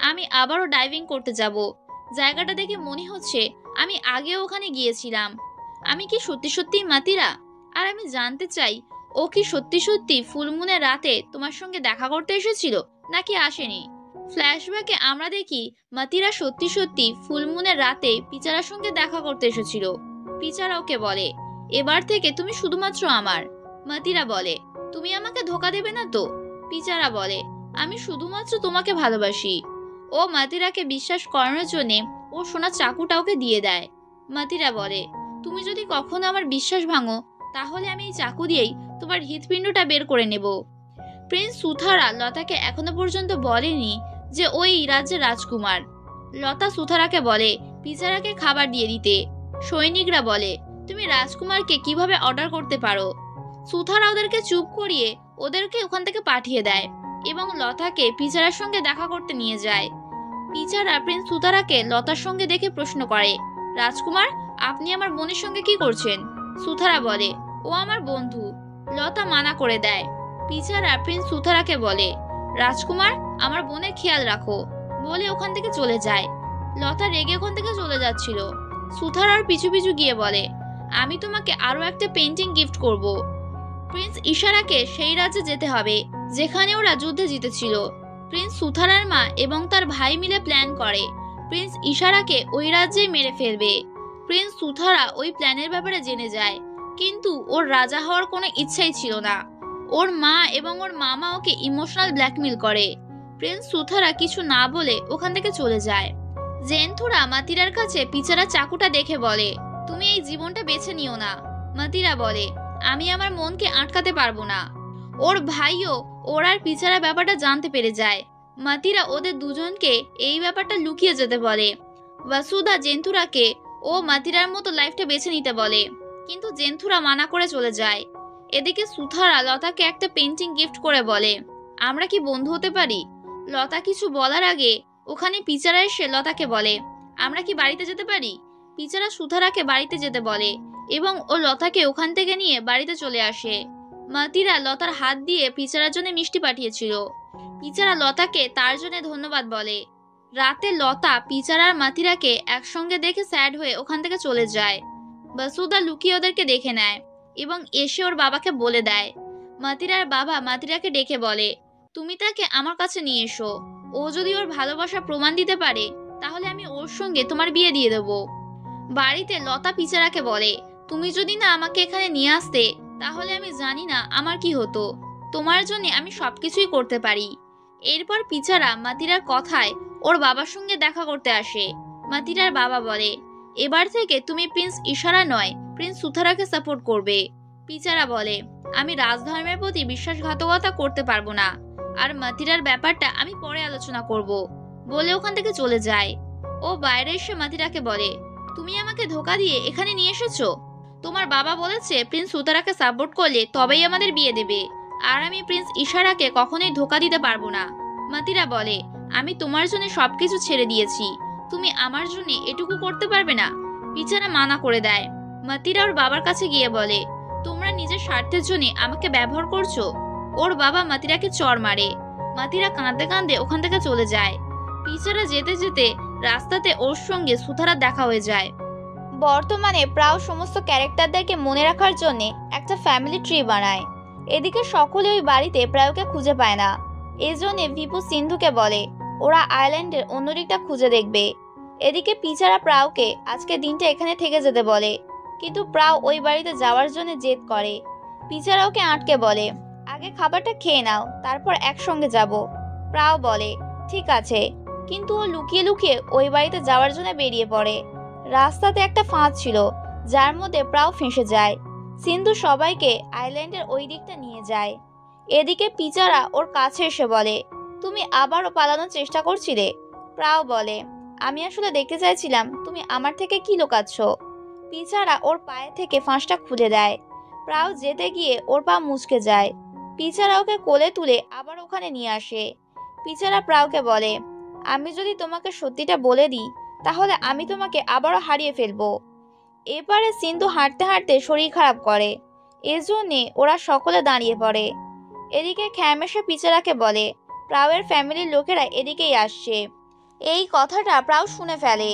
[SPEAKER 1] আমি আবারও ডাইভিং করতে যাব। জায়গাটা দেখে মনে হচ্ছে আমি আগেও ওখানে গিয়েছিলাম। আমি কি সত্যি সত্যি মাতিরা? আর আমি জানতে চাই, ও কি সত্যি সত্যি ফুলমুনের রাতে তোমার সঙ্গে দেখা করতে এসেছিল নাকি আসেনি? ফ্ল্যাশব্যাকে আমরা দেখি মাতিরা সত্যি সত্যি ফুলমুনের রাতে পিচারার সঙ্গে দেখা করতে এসেছিল। পিচারা ওকে বলে, এবার থেকে তুমি শুধুমাত্র আমার। মাতিরা বলে, তুমি আমাকে ধোকা দেবে না তো? পিচারা বলে, আমি শুধুমাত্র তোমাকে ভালোবাসি। ও মাতিরাকে বিশ্বাস করানোর জন্য ও সোনা চাকুটা ওকে দিয়ে দেয়। মাতিরা বলে, তুমি যদি কখনো আমার বিশ্বাস ভাঙো তাহলে আমি এই চাকু দিয়েই তোমার হৃৎপিণ্ডটা বের করে নেব। প্রিন্স সুথারা লতাকে এখনো পর্যন্ত বলেনি যে ওই রাজ্যের রাজকুমার। লতা সুথারাকে বলে পিচারাকে খাবার দিয়ে দিতে। সৈনিকরা বলে, তুমি রাজকুমারকে কিভাবে অর্ডার করতে পারো? সুথারা ওদেরকে চুপ করিয়ে ওদেরকে ওখান থেকে পাঠিয়ে দেয় এবং লতাকে পিচারার সঙ্গে দেখা করতে নিয়ে যায়। পিচারা প্রিন্স সুথারাকে লতার সঙ্গে দেখে প্রশ্ন করে, রাজকুমার, আপনি আমার বোনের সঙ্গে কি করছেন? সুথারা বলে, ও আমার বন্ধু। লতা মানা করে দেয়। পিচারা প্রিন্স সুথারাকে বলে, রাজকুমার, আমার বোনের খেয়াল রাখো। বলে ওখান থেকে চলে যায়। লতা রেগে ওখান থেকে চলে যাচ্ছিল। সুথারার পিছু পিছু গিয়ে বলে, আমি তোমাকে আরো একটা পেন্টিং গিফট করব। প্রিন্স ইশারাকে সেই রাজ্যে যেতে হবে যেখানে ওরা যুদ্ধে জিতেছিল। প্রিন্স সুথারার মা এবং তার ভাই মিলে প্ল্যান করে প্রিন্স ইশারাকে ওই রাজ্যেই মেরে ফেলবে। প্রিন্স সুথারা ওই প্ল্যানের ব্যাপারে জেনে যায়, কিন্তু ওর রাজা হওয়ার কোনো ইচ্ছাই ছিল না। ওর মা এবং ওর মামা ওকে ইমোশনাল ব্ল্যাকমেল করে। প্রিন্স সুথারা কিছু না বলে ওখান থেকে চলে যায়। জেন্থুরা মাতিরার কাছে পিচারা চাকুটা দেখে বলে, তুমি এই জীবনটা বেছে নিও না। মাতিরা বলে, আমি আমার মনকে আটকাতে পারবো না। ওর ভাইও ওর আর পিচারা ব্যাপারটা জানতে পেরে যায়। মাতিরা ওদের দুজনকে এই ব্যাপারটা লুকিয়ে যেতে বলে। বাসুদা জেন্থুরাকে ও মাতিরার মতো লাইফটা বেছে নিতে বলে, কিন্তু জেন্থুরা মানা করে চলে যায়। এদিকে সুথারা লতাকে একটা পেন্টিং গিফট করে বলে, আমরা কি বন্ধু হতে পারি? লতা কিছু বলার আগে ওখানে পিচারা এসে লতাকে বলে, আমরা কি বাড়িতে যেতে পারি? পিচারা সুথারাকে বাড়িতে যেতে বলে এবং ও লতাকে ওখান থেকে নিয়ে বাড়িতে চলে আসে। মাতিরা লতার হাত দিয়ে পিচারার জন্য মিষ্টি পাঠিয়েছিল।
[SPEAKER 2] পিচারা লতাকে তার জন্য ধন্যবাদ বলে। রাতে লতা পিচারা আর মাতিরাকে একসঙ্গে দেখে স্যাড হয়ে ওখান থেকে চলে যায়। বাসুদা লুকিয়ে ওদেরকে দেখে নেয় এবং এসে ওর বাবাকে বলে দেয়। মাতিরার বাবা মাতিরাকে ডেকে বলে, তুমি তাকে আমার কাছে নিয়ে এসো। ও যদি ওর ভালোবাসা প্রমাণ দিতে পারে তাহলে আমি ওর সঙ্গে তোমার বিয়ে দিয়ে দেবো। বাড়িতে লতা পিচারাকে বলে, তুমি যদি না আমাকে এখানে নিয়ে আসতে তাহলে আমি জানি না আমার কি হতো। তোমার জন্য আমি সবকিছুই করতে পারি। এরপর পিচারা মাতিরার কথায় ওর বাবার সঙ্গে দেখা করতে আসে। মাতিরার বাবা বলে, এবার থেকে তুমি প্রিন্স ইশারা নয় প্রিন্স সুথারাকে সাপোর্ট করবে। পিচারা বলে, আমি রাজধর্মের প্রতি বিশ্বাসঘাতকতা করতে পারবো না, আর মাতিরার ব্যাপারটা আমি পরে আলোচনা করব বলে ওখান থেকে চলে যায়। ও বাইরে এসে মাতিরাকে বলে, তুমি আমাকে ধোকা দিয়ে এখানে নিয়ে এসেছো। তোমার বাবা বলেছে প্রিন্স সুতারাকে সাপোর্ট করলে তবেই আমাদের বিয়ে দেবে, আর আমি প্রিন্স ইশারাকে কখনোই ধোকা দিতে পারবো না। মাতিরা বলে, আমি তোমার জন্য সবকিছু ছেড়ে দিয়েছি, তুমি আমার জন্য এটুকু করতে পারবে না। পিচারা মানা করে দেয়। মাতিরা ওর বাবার কাছে গিয়ে বলে, তোমরা নিজের স্বার্থের জন্য আমাকে ব্যবহার করছো। ওর বাবা মাতিরাকে চড় মারে। মাতিরা কাঁদতে কাঁদতে ওখান থেকে চলে যায়। পিচারা যেতে যেতে রাস্তাতে ওর সঙ্গে সুথারার দেখা হয়ে যায়।
[SPEAKER 1] বর্তমানে প্রায় সমস্ত ক্যারেক্টারদেরকে মনে রাখার জন্য একটা ফ্যামিলি ট্রি বানায়। এদিকে সকলে ওই বাড়িতে প্রায়কে খুঁজে পায় না। এজন্য ভিপু সিন্ধুকে বলে ওরা আইল্যান্ডের অন্য দিকটা খুঁজে দেখবে। এদিকে পিচারা প্রাউকে আজকে দিনটা এখানে থেকে যেতে বলে, কিন্তু প্রাউ ওই বাড়িতে যাওয়ার জন্য জেদ করে। পিচারা ওকে আটকে বলে, আগে খাবারটা খেয়ে নাও, তারপর একসঙ্গে যাব। প্রাউ বলে ঠিক আছে, কিন্তু ও লুকিয়ে লুকিয়ে ওই বাড়িতে যাওয়ার জন্য বেরিয়ে পড়ে। রাস্তাতে একটা ফাঁদ ছিল যার মধ্যে প্রাউ ফেঁসে যায়। সিন্ধু সবাইকে আইল্যান্ডের ওই দিকটা নিয়ে যায়। এদিকে পিচারা ওর কাছে এসে বলে, তুমি আবারও পালানোর চেষ্টা করছিলে। প্রাউ বলে, আমি আসলে দেখতে চাইছিলাম তুমি আমার থেকে কি লুকাচ্ছ। পিচারা ওর পায়ে থেকে ফাঁসটা খুলে দেয়। প্রাউ যেতে গিয়ে ওর পা মুচকে যায়। পিচারা ওকে কোলে তুলে আবার ওখানে নিয়ে আসে। পিচারা প্রাউকে বলে, আমি যদি তোমাকে সত্যিটা বলে দিই তাহলে আমি তোমাকে আবারও হারিয়ে ফেলবো। এবারে সিন্ধু হাঁটতে হাঁটতে শরীর খারাপ করে, এজন্যে ওরা সকলে দাঁড়িয়ে পড়ে। এদিকে খ্যামেশা পিচারাকে বলে, প্রাউয়ের ফ্যামিলির লোকেরা এদিকেই আসছে। এই কথাটা প্রাউ শুনে ফেলে।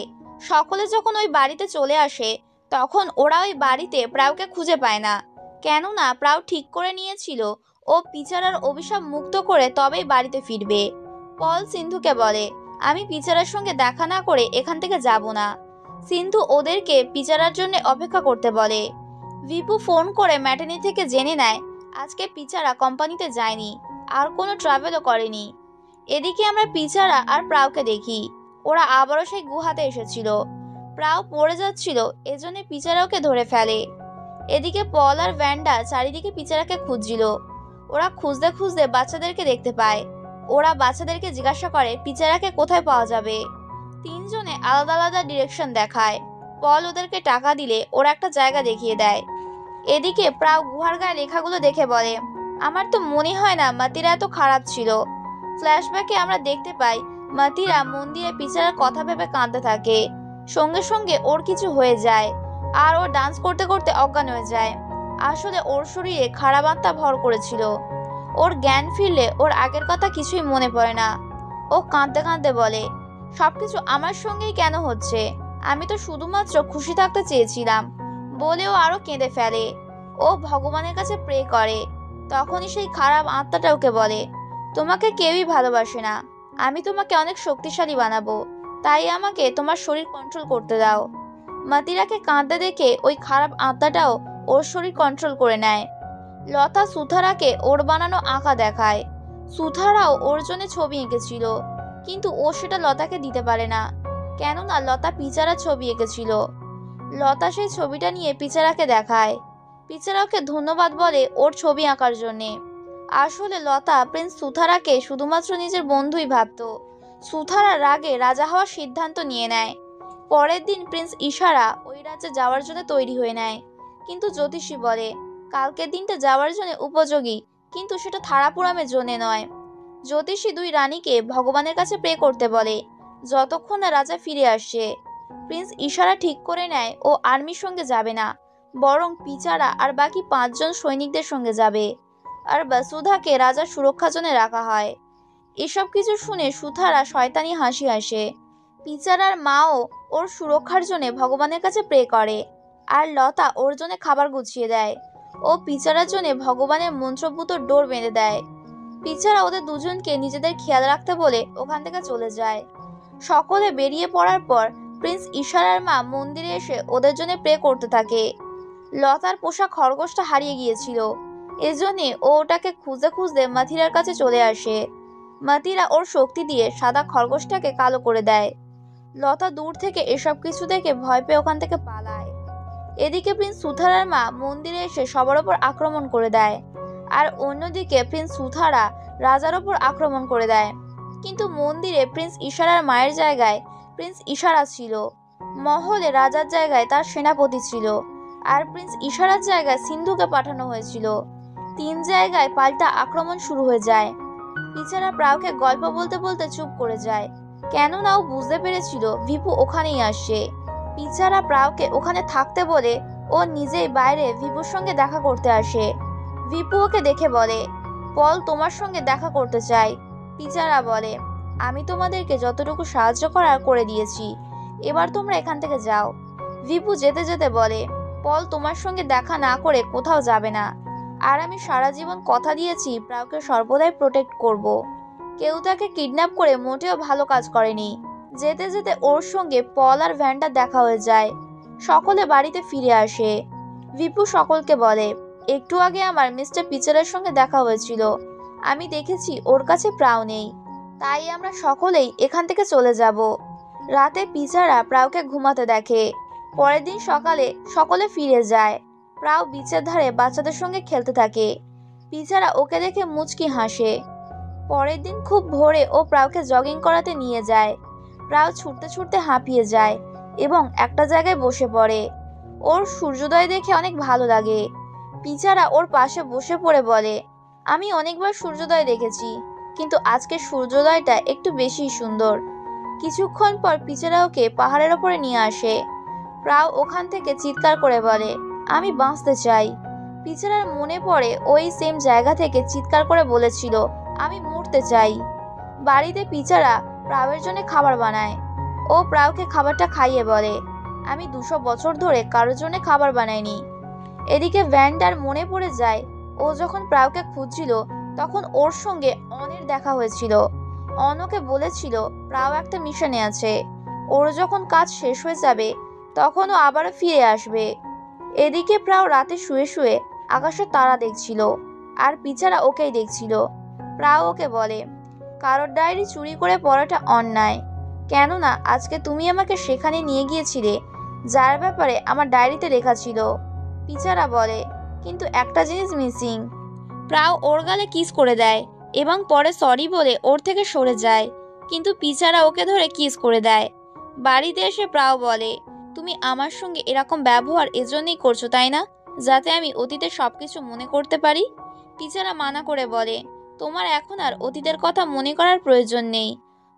[SPEAKER 1] সকলে যখন ওই বাড়িতে চলে আসে তখন ওরা ওই বাড়িতে প্রাউকে খুঁজে পায় না, কেননা প্রাউ ঠিক করে নিয়েছিল ও পিচারার অভিশাপ মুক্ত করে তবেই বাড়িতে ফিরবে। পল সিন্ধুকে বলে, আমি পিচারার সঙ্গে দেখা না করে এখান থেকে যাব না। সিন্ধু ওদেরকে পিচারার জন্য অপেক্ষা করতে বলে। ভিপু ফোন করে ম্যাটার্নি থেকে জেনে নেয় আজকে পিচারা কোম্পানিতে যায়নি, আর কোনো ট্রাভেলও করেনি। এদিকে আমরা পিচারা আর প্রাউকে দেখি ওরা আবারও সেই গুহাতে এসেছিল। প্রাউ পড়ে যাচ্ছিল, এজন্য পিচারা ওকে ধরে ফেলে। এদিকে পল আর ভ্যান্ডা চারিদিকে পিচারাকে খুঁজছিল। ওরা খুঁজতে খুঁজতে বাচ্চাদেরকে দেখতে পায়। ওরা বাচ্চাদেরকে জিজ্ঞাসা করে পিচারাকে কোথায় পাওয়া যাবে। তিনজনে আলাদা আলাদা ডিরেকশন দেখায়। পল ওদেরকে টাকা দিলে ওরা একটা জায়গা দেখিয়ে দেয়। এদিকে প্রাউ গুহার গায়ে লেখাগুলো দেখে বলে, আমার তো মনে হয় না মাতিরা এত খারাপ ছিল। ফ্ল্যাশব্যাকে আমরা দেখতে পাই মাতিরা মন্দিরে পিচারার কথা ভেবে কাঁদতে থাকে। সঙ্গে সঙ্গে ওর কিছু হয়ে যায় আর ও ডান্স করতে করতে অজ্ঞান হয়ে যায়। আসলে ওর শরীরে খারাপ আত্মা ভর করেছিল। ওর জ্ঞান ফিরলে ওর আগের কথা কিছুই মনে পড়ে না। ও কাঁদতে কাঁদতে বলে, সবকিছু আমার সঙ্গেই কেন হচ্ছে, আমি তো শুধুমাত্র খুশি থাকতে চেয়েছিলাম বলে ও আরো কেঁদে ফেলে। ও ভগবানের কাছে প্রে করে। তখনই সেই খারাপ আত্মাটা ওকে বলে, তোমাকে কেউই ভালোবাসে না, আমি তোমাকে অনেক শক্তিশালী বানাবো, তাই আমাকে তোমার শরীর কন্ট্রোল করতে দাও। মাতিরাকে কাঁদতে দেখে ওই খারাপ আত্মাটাও ওর শরীর কন্ট্রোল করে নেয়। লতা সুথারাকে ওর বানানো আঁকা দেখায়। সুথারাও ওর জন্য ছবি এঁকেছিল, কিন্তু ও সেটা লতাকে দিতে পারে না, কেননা লতা পিচারা ছবি এঁকেছিল। লতা সেই ছবিটা নিয়ে পিচারাকে দেখায়। পিচারা ওকে ধন্যবাদ বলে ওর ছবি আঁকার জন্যে। আসলে লতা প্রিন্স সুথারাকে শুধুমাত্র নিজের বন্ধুই ভাবত। সুথারা রাগে রাজা হওয়ার সিদ্ধান্ত নিয়ে নেয়। পরের দিন প্রিন্স ইশারা ওই রাজ্যে যাওয়ার জন্য তৈরি হয়ে নেয়, কিন্তু জ্যোতিষী বলে কালকের দিনটা যাওয়ার জন্য উপযোগী, কিন্তু সেটা থারাপুরামের জন্য নয়। জ্যোতিষী দুই রানীকে ভগবানের কাছে প্রে করতে বলে যতক্ষণ না রাজা ফিরে আসছে। প্রিন্স ইশারা ঠিক করে নেয় ও আর্মির সঙ্গে যাবে না, বরং পিচারা আর বাকি 5 জন সৈনিকদের সঙ্গে যাবে। আর বাসুধাকে রাজার সুরক্ষার জন্য রাখা হয়। এসব কিছু শুনে সুথারা শয়তানি হাসি হাসে। পিচারার মাও ওর সুরক্ষার জন্য ভগবানের কাছে প্রে করে, আর লতা ওর জন্য খাবার গুছিয়ে দেয়। ও পিচারার জন্য ভগবানের মন্ত্রপুত ডোর বেঁধে দেয়। পিচারা ওদের দুজনকে নিজেদের খেয়াল রাখতে বলে ওখান থেকে চলে যায়। সকলে বেরিয়ে পড়ার পর প্রিন্স ইশারার মা মন্দিরে এসে ওদের জন্য প্রে করতে থাকে। লতার পোষা খরগোশটা হারিয়ে গিয়েছিল, এজন্যে ও ওটাকে খুঁজতে খুঁজতে মাথিরার কাছে চলে আসে। মাথিরা ওর শক্তি দিয়ে সাদা খরগোশটাকে কালো করে দেয়। লতা দূর থেকে এসব কিছু দেখে ভয় পেয়ে ওখান থেকে পালায়। এদিকে প্রিন্স সুথারার মা মন্দিরে এসে সবার ওপর আক্রমণ করে দেয়, আর অন্যদিকে প্রিন্স সুথারা রাজার ওপর আক্রমণ করে দেয়। কিন্তু মন্দিরে প্রিন্স ইশারার মায়ের জায়গায় প্রিন্স ইশারা ছিল, মহলে রাজার জায়গায় তার সেনাপতি ছিল, আর প্রিন্স ইশারার জায়গায় সিন্ধুকে পাঠানো হয়েছিল। 3 জায়গায় পাল্টা আক্রমণ শুরু হয়ে যায়। পিচারা প্রাউকে গল্প বলতে বলতে চুপ করে যায়, কেননা ও বুঝতে পেরেছিল ভিপু ওখানেই আসছে। পিচারা প্রাউকে ওখানে থাকতে বলে ও নিজেই বাইরে ভিপুর সঙ্গে দেখা করতে আসে। ভিপু ওকে দেখে বলে, পল তোমার সঙ্গে দেখা করতে চাই। পিচারা বলে, আমি তোমাদেরকে যতটুকু সাহায্য করার করে দিয়েছি, এবার তোমরা এখান থেকে যাও। ভিপু যেতে যেতে বলে, পল তোমার সঙ্গে দেখা না করে কোথাও যাবে না, আর আমি সারা জীবন কথা দিয়েছি প্রাউকে সর্বদাই প্রোটেক্ট করব। কেউ তাকে কিডন্যাপ করে মোটেও ভালো কাজ করেনি। যেতে যেতে ওর সঙ্গে পল আর ভ্যানটা দেখা হয়ে যায়। সকলে বাড়িতে ফিরে আসে। ভিপু সকলকে বলে, একটু আগে আমার মিস্টার পিচারের সঙ্গে দেখা হয়েছিল, আমি দেখেছি ওর কাছে প্রাউ নেই, তাই আমরা সকলেই এখান থেকে চলে যাব। রাতে পিচারা প্রাউকে ঘুমাতে দেখে। পরের দিন সকালে সকলে ফিরে যায়। প্রাউ বিচের ধারে বাচ্চাদের সঙ্গে খেলতে থাকে। পিচারা ওকে দেখে মুচকি হাসে। পরের দিন খুব ভোরে ও প্রাউকে জগিং করাতে নিয়ে যায়। প্রাউ ছুটতে ছুটতে হাঁপিয়ে যায় এবং একটা জায়গায় বসে পড়ে। ওর সূর্যোদয় দেখে অনেক ভালো লাগে। পিচারা ওর পাশে বসে পড়ে বলে, আমি অনেকবার সূর্যোদয় দেখেছি, কিন্তু আজকের সূর্যোদয়টা একটু বেশি সুন্দর। কিছুক্ষণ পর পিচারা ওকে পাহাড়ের ওপরে নিয়ে আসে। প্রাউ ওখান থেকে চিৎকার করে বলে, আমি বাঁচতে চাই। পিচারার মনে পড়ে ওই সেম জায়গা থেকে চিৎকার করে বলেছিল, আমি মরতে চাই। বাড়িতে পিচারা প্রাউয়ের জন্য খাবার বানায়। ও প্রাউকে খাবারটা খাইয়ে বলে, আমি 200 বছর ধরে কারোর জন্য খাবার বানাইনি। এদিকে ভ্যান্ডার মনে পড়ে যায় ও যখন প্রাউকে খুঁজছিল তখন ওর সঙ্গে অনের দেখা হয়েছিল। অন ওকে বলেছিল প্রাউ একটা মিশনে আছে, ওর যখন কাজ শেষ হয়ে যাবে তখন ও আবারও ফিরে আসবে। এদিকে প্রাউ রাতে শুয়ে শুয়ে আকাশে তারা দেখছিল, আর পিচারা ওকেই দেখছিল। প্রাউ ওকে বলে, কারোর ডায়েরি চুরি করে পড়াটা অন্যায়, কেননা আজকে তুমি আমাকে সেখানে নিয়ে গিয়েছিলে যার ব্যাপারে আমার ডায়েরিতে লেখা ছিল। পিচারা বলে, কিন্তু একটা জিনিস মিসিং। প্রাউ ওর গালে কিস করে দেয় এবং পরে সরি বলে ওর থেকে সরে যায়, কিন্তু পিচারা ওকে ধরে কিস করে দেয়। বাড়িতে এসে প্রাউ বলে, তুমি আমার সঙ্গে এরকম ব্যবহার এজন্যই করছো তাই না, যাতে আমি অতীতের সবকিছু মনে করতে পারি। পিচারা মানা করে বলে, তোমার এখন আর অতীতের কথা মনে করার প্রয়োজন নেই,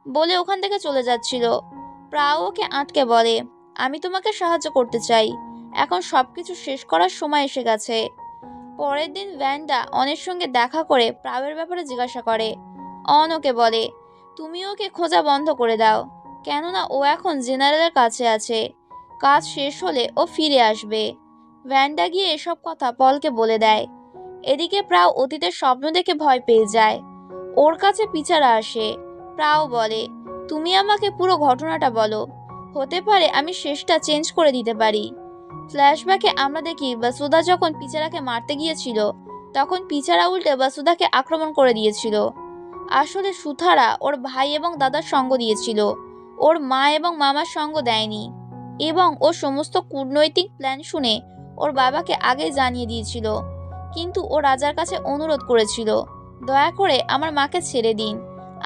[SPEAKER 1] বলে ওখান থেকে চলে যাচ্ছিল। প্রাউ ওকে আটকে বলে, আমি তোমাকে সাহায্য করতে চাই, এখন সবকিছু শেষ করার সময় এসে গেছে। পরের দিন ভ্যান্ডা অনের সঙ্গে দেখা করে প্রাউয়ের ব্যাপারে জিজ্ঞাসা করে। অন ওকে বলে, তুমি ওকে খোঁজা বন্ধ করে দাও, কেননা ও এখন জেনারেলের কাছে আছে, কাজ শেষ হলে ও ফিরে আসবে। ভ্যান্ডা গিয়ে এসব কথা পলকে বলে দেয়। এদিকে প্রাউ অতীতের স্বপ্ন দেখে ভয় পেয়ে যায়। ওর কাছে পিচারা আসে। প্রাউ বলে, তুমি আমাকে পুরো ঘটনাটা বলো, হতে পারে আমি শেষটা চেঞ্জ করে দিতে পারি। ফ্ল্যাশব্যাকে আমরা দেখি বাসুদা যখন পিচারাকে মারতে গিয়েছিল তখন পিচারা উল্টে বাসুদাকে আক্রমণ করে দিয়েছিল। আসলে সুথারা ওর ভাই এবং দাদার সঙ্গ দিয়েছিল, ওর মা এবং মামার সঙ্গ দেয়নি, এবং ও সমস্ত কূটনৈতিক প্ল্যান শুনে ওর বাবাকে আগেই জানিয়ে দিয়েছিল। কিন্তু ও রাজার কাছে অনুরোধ করেছিল, দয়া করে আমার মাকে ছেড়ে দিন,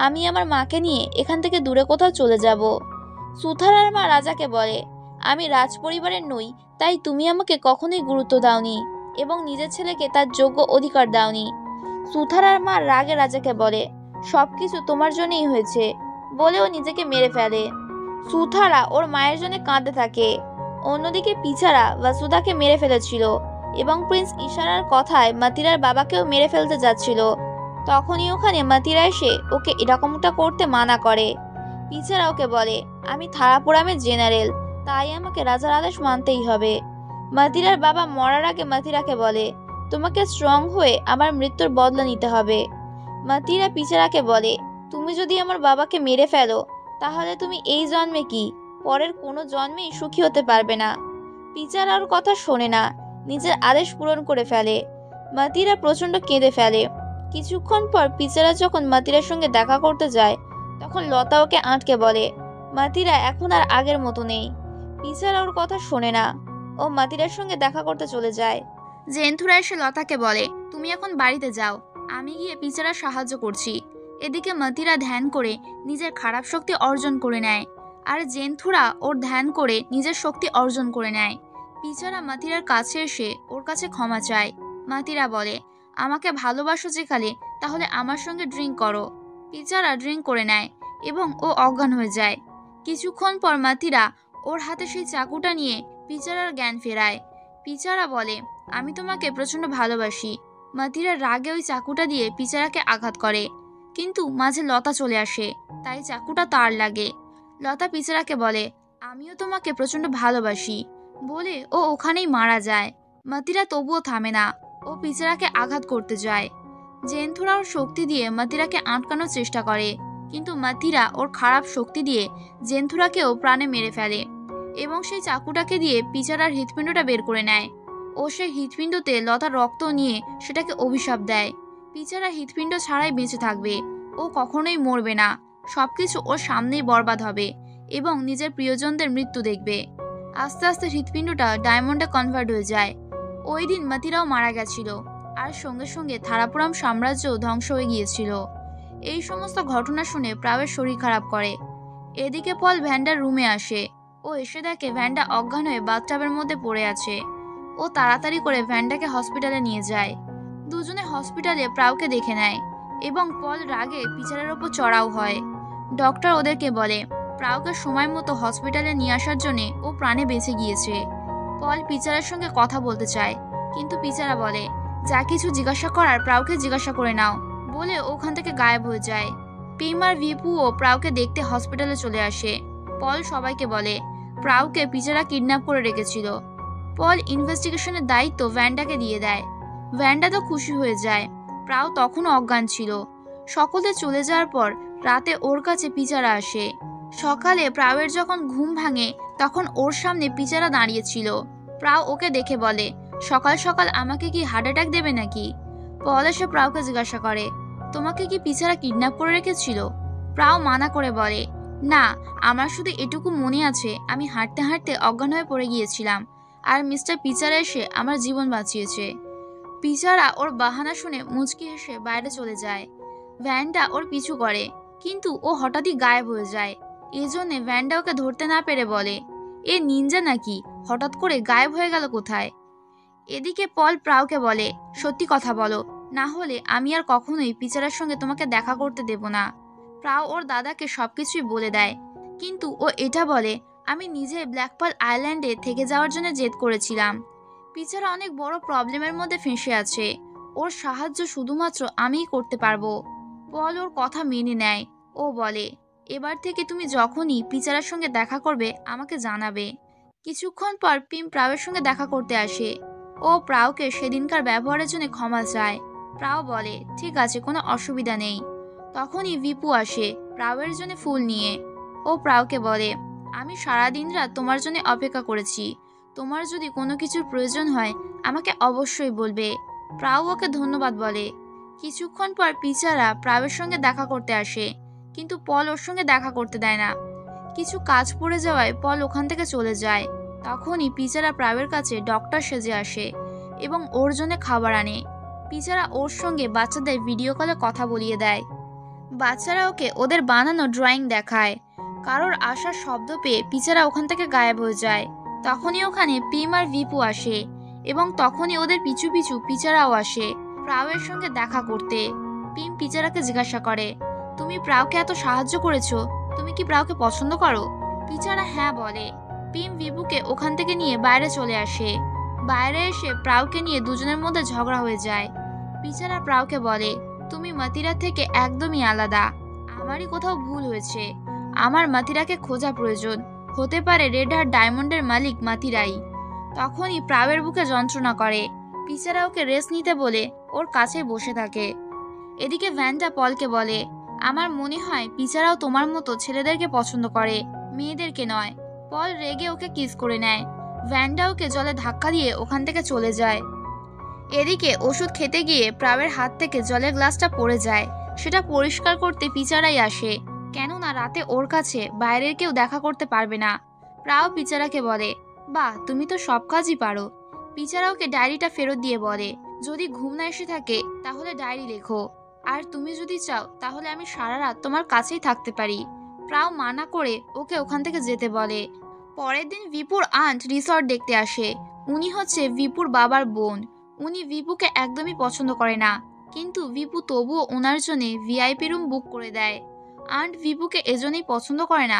[SPEAKER 1] আমি আমার মাকে নিয়ে এখান থেকে দূরে কোথাও চলে যাব। সুথারার মা রাজাকে বলে, আমি রাজপরিবারের নই, তাই তুমি আমাকে কখনোই গুরুত্ব দাওনি এবং নিজের ছেলেকে তার যোগ্য অধিকার দাওনি। সুথারার মা রাগে রাজাকে বলে, সবকিছু তোমার জন্যই হয়েছে, বলেও নিজেকে মেরে ফেলে। সুথারা ওর মায়ের জন্য কাঁদতে থাকে। অন্যদিকে পিচারা বাসুদাকে মেরে ফেলেছিল এবং প্রিন্স ইশারার কথায় মাতিরার বাবাকেও মেরে ফেলতে যাচ্ছিল। তখনই ওখানে মাতিরা এসে ওকে এরকমটা করতে মানা করে। পিচারা ওকে বলে, আমি থারাপুরামের জেনারেল, তাই আমাকে রাজার আদেশ মানতেই হবে। মাতিরার বাবা মরার আগে মাতিরাকে বলে, তোমাকে স্ট্রং হয়ে আমার মৃত্যুর বদলা নিতে হবে। মাতিরা পিচারাকে বলে, তুমি যদি আমার বাবাকে মেরে ফেলো তাহলে তুমি এই জন্মে কি পরের কোনো জন্মেই সুখী হতে পারবে না। পিচারা ওর কথা শোনে না, নিজের আদেশ পূরণ করে ফেলে। মাতিরা প্রচণ্ড কেঁদে ফেলে। কিছুক্ষণ পর পিচারা যখন মাতিরার সঙ্গে দেখা করতে যায় তখন লতা ওকে আটকে বলে, মাতিরা এখন আর আগের মতো নেই। পিচারা ওর কথা শোনে না, ও মাতিরার সঙ্গে দেখা করতে চলে যায়।
[SPEAKER 2] জেন্থুরা এসে লতাকে বলে, তুমি এখন বাড়িতে যাও, আমি গিয়ে পিচারা সাহায্য করছি। এদিকে মাতিরা ধ্যান করে নিজের খারাপ শক্তি অর্জন করে নেয়, আর জেন্থুরা ওর ধ্যান করে নিজের শক্তি অর্জন করে নেয়। পিচারা মাতিরার কাছে এসে ওর কাছে ক্ষমা চায়। মাতিরা বলে, আমাকে ভালোবাসো যেখানে, তাহলে আমার সঙ্গে ড্রিঙ্ক করো। পিচারা ড্রিঙ্ক করে নেয় এবং ও অজ্ঞান হয়ে যায়। কিছুক্ষণ পর মাতিরা ওর হাতে সেই চাকুটা নিয়ে পিচারার জ্ঞান ফেরায়। পিচারা বলে, আমি তোমাকে প্রচণ্ড ভালোবাসি। মাতিরা রাগে ওই চাকুটা দিয়ে পিচারাকে আঘাত করে, কিন্তু মাঝে লতা চলে আসে, তাই চাকুটা তার লাগে। লতা পিচারাকে বলে, আমিও তোমাকে প্রচণ্ড ভালোবাসি বলে ও ওখানেই মারা যায়। মাতিরা তবুও থামে না, ও পিচারাকে আঘাত করতে যায়। জেন্থুরা ওর শক্তি দিয়ে মাতিরাকে আটকানোর চেষ্টা করে, কিন্তু মাতিরা ওর খারাপ শক্তি দিয়ে জেন্থুরাকেও প্রাণে মেরে ফেলে এবং সেই চাকুটাকে দিয়ে পিচারার হৃৎপিণ্ডটা বের করে নেয়। ও সেই হৃৎপিণ্ডতে লতার রক্ত নিয়ে সেটাকে অভিশাপ দেয়, পিচারা হৃৎপিণ্ড ছাড়াই বেঁচে থাকবে, ও কখনোই মরবে না, সবকিছু ওর সামনেই বরবাদ হবে এবং নিজের প্রিয়জনদের মৃত্যু দেখবে। আস্তে আস্তে হৃৎপিণ্ডটা ডায়মন্ডে কনভার্ট হয়ে যায়। ওই দিন মাতিরাও মারা গেছিল, আর সঙ্গে সঙ্গে থারাপুরাম সাম্রাজ্য ধ্বংস হয়ে গিয়েছিল। এই সমস্ত ঘটনা শুনে প্রাবের শরীর খারাপ করে। এদিকে পল ভ্যান্ডার রুমে আসে। ও এসে দেখে ভ্যান্ডা অজ্ঞান হয়ে বাথটাবের মধ্যে পড়ে আছে। ও তাড়াতাড়ি করে ভ্যান্ডাকে হসপিটালে নিয়ে যায়। দুজনে হসপিটালে প্রাউকে দেখে নেয় এবং পল রাগে পিচারের ওপর চড়াও হয়। ডক্টর ওদেরকে বলে, প্রাউকে সময় মতো হসপিটালে নিয়ে আসার জন্যে ও প্রাণে বেঁচে গিয়েছে। পল পিচারের সঙ্গে কথা বলতে চায়, কিন্তু পিচারা বলে, যা কিছু জিজ্ঞাসা করার প্রাউকে জিজ্ঞাসা করে নাও বলে ওখান থেকে গায়েব হয়ে যায়। পিম আর ভিপুও প্রাউকে দেখতে হসপিটালে চলে আসে। পল সবাইকে বলে, প্রাউকে পিচারা কিডন্যাপ করে রেখেছিল। পল ইনভেস্টিগেশনের দায়িত্ব ভ্যান্ডাকে দিয়ে দেয়। ভ্যান্ডা তো খুশি হয়ে যায়। প্রাউ তখনও অজ্ঞান ছিল। সকলে চলে যাওয়ার পর রাতে ওর কাছে পিচারা আসে। সকালে প্রাউয়ের যখন ঘুম ভাঙে তখন ওর সামনে পিচারা দাঁড়িয়েছিল। প্রাউ ওকে দেখে বলে, সকাল সকাল আমাকে কি হার্ট অ্যাটাক দেবে নাকি? পল এসে প্রাউকে জিজ্ঞাসা করে, তোমাকে কি পিচারা কিডন্যাপ করে রেখেছিল? প্রাউ মানা করে বলে, না, আমার শুধু এটুকু মনে আছে আমি হাঁটতে হাঁটতে অজ্ঞান হয়ে পড়ে গিয়েছিলাম, আর মিস্টার পিচারা এসে আমার জীবন বাঁচিয়েছে। পিচারা ওর বাহানা শুনে মুচকি হেসে বাইরে চলে যায়। ভ্যান্ডা ওর পিছু করে, কিন্তু ও হঠাৎই গায়েব হয়ে যায়। এজন্যে ভ্যান্ডা ওকে ধরতে না পেরে বলে, এ নিনজা নাকি, হঠাৎ করে গায়েব হয়ে গেল কোথায়? এদিকে পল প্রাউকে বলে, সত্যি কথা বলো, না হলে আমি আর কখনোই পিচারার সঙ্গে তোমাকে দেখা করতে দেব না। প্রাউ ওর দাদাকে সবকিছুই বলে দেয়, কিন্তু ও এটা বলে, আমি নিজে ব্ল্যাক পার্ল আইল্যান্ডে থেকে যাওয়ার জন্য জেদ করেছিলাম। পিচারা অনেক বড় প্রবলেমের মধ্যে ফেঁসে আছে, ওর সাহায্য শুধুমাত্র আমিই করতে পারবো। পল ওর কথা মেনে নেয়। ও বলে, এবার থেকে তুমি যখনই পিচারার সঙ্গে দেখা করবে আমাকে জানাবে। কিছুক্ষণ পর পিম প্রাউয়ের সঙ্গে দেখা করতে আসে। ও প্রাউকে সেদিনকার ব্যবহারের জন্য ক্ষমা চায়। প্রাউ বলে, ঠিক আছে, কোনো অসুবিধা নেই। তখনই ভিপু আসে প্রাউয়ের জন্য ফুল নিয়ে। ও প্রাউকে বলে, আমি সারাদিন রাত তোমার জন্য অপেক্ষা করেছি, তোমার যদি কোনো কিছুর প্রয়োজন হয় আমাকে অবশ্যই বলবে। প্রাউ ওকে ধন্যবাদ বলে। কিছুক্ষণ পর পিচারা প্রাউয়ের সঙ্গে দেখা করতে আসে, কিন্তু পল ওর সঙ্গে দেখা করতে দেয় না। কিছু কাজ পড়ে যাওয়ায় পল ওখান থেকে চলে যায়। তখনই পিচারা প্রাউয়ের কাছে ডক্টর সেজে আসে এবং ওর জন্য খাবার আনে। পিচারা ওর সঙ্গে বাচ্চাদের ভিডিও কলে কথা বলিয়ে দেয়। বাচ্চারা ওকে ওদের বানানো ড্রয়িং দেখায়। কারোর আসার শব্দ পেয়ে পিচারা ওখান থেকে গায়েব হয়ে যায়। তখনই ওখানে পিম আর ভিপু আসে এবং তখনই ওদের পিছু পিছু পিচারাও আসে প্রাউয়ের সঙ্গে দেখা করতে। পিম পিচারাকে জিজ্ঞাসা করে, তুমি প্রাউকে এত সাহায্য করেছো, তুমি কি প্রাউকে পছন্দ করো? পিচারা হ্যাঁ বলে। পিম ভিপুকে ওখান থেকে নিয়ে বাইরে চলে আসে। বাইরে এসে প্রাউকে নিয়ে দুজনের মধ্যে ঝগড়া হয়ে যায়। পিচারা প্রাউকে বলে,
[SPEAKER 1] তুমি মাতিরা থেকে একদমই আলাদা। আমারই কোথাও ভুল হয়েছে। আমার মাতিরাকে খোঁজা প্রয়োজন। হতে পারে রেড হার্ট ডায়মন্ডের মালিক মাতিরাই। তখনই প্রাবের বুকে যন্ত্রণা করে। পিচারা ওকে রেস্ট নিতে বলে ওর কাছে বসে থাকে। এদিকে ভ্যানটা পলকে বলে, আমার মনে হয় পিচারাও তোমার মতো ছেলেদেরকে পছন্দ করে, মেয়েদেরকে নয়। পল রেগে ওকে কিস করে নেয়। ভ্যানটা ওকে জলে ধাক্কা দিয়ে ওখান থেকে চলে যায়। এদিকে ওষুধ খেতে গিয়ে প্রাবের হাত থেকে জলের গ্লাসটা পড়ে যায়। সেটা পরিষ্কার করতে পিচারাই আসে, কেননা রাতে ওর কাছে বাইরের কেউ দেখা করতে পারবে না। প্রাও পিচারাকে বলে, বাহ, তুমি তো সব কাজই পারো। পিচারা ওকে ডায়েরিটা ফেরত দিয়ে বলে, যদি ঘুম না এসে থাকে তাহলে ডায়েরি লেখো, আর তুমি যদি চাও তাহলে আমি সারা রাত তোমার কাছেই থাকতে পারি। প্রাও মানা করে ওকে ওখান থেকে যেতে বলে। পরের দিন ভিপুর আন্ট রিসর্ট দেখতে আসে। উনি হচ্ছে ভিপুর বাবার বোন। উনি ভিপুকে একদমই পছন্দ করে না, কিন্তু ভিপু তবুও ওনার জন্য ভিআইপি রুম বুক করে দেয়। আন্ট ভিপুকে এজন্যই পছন্দ করে না,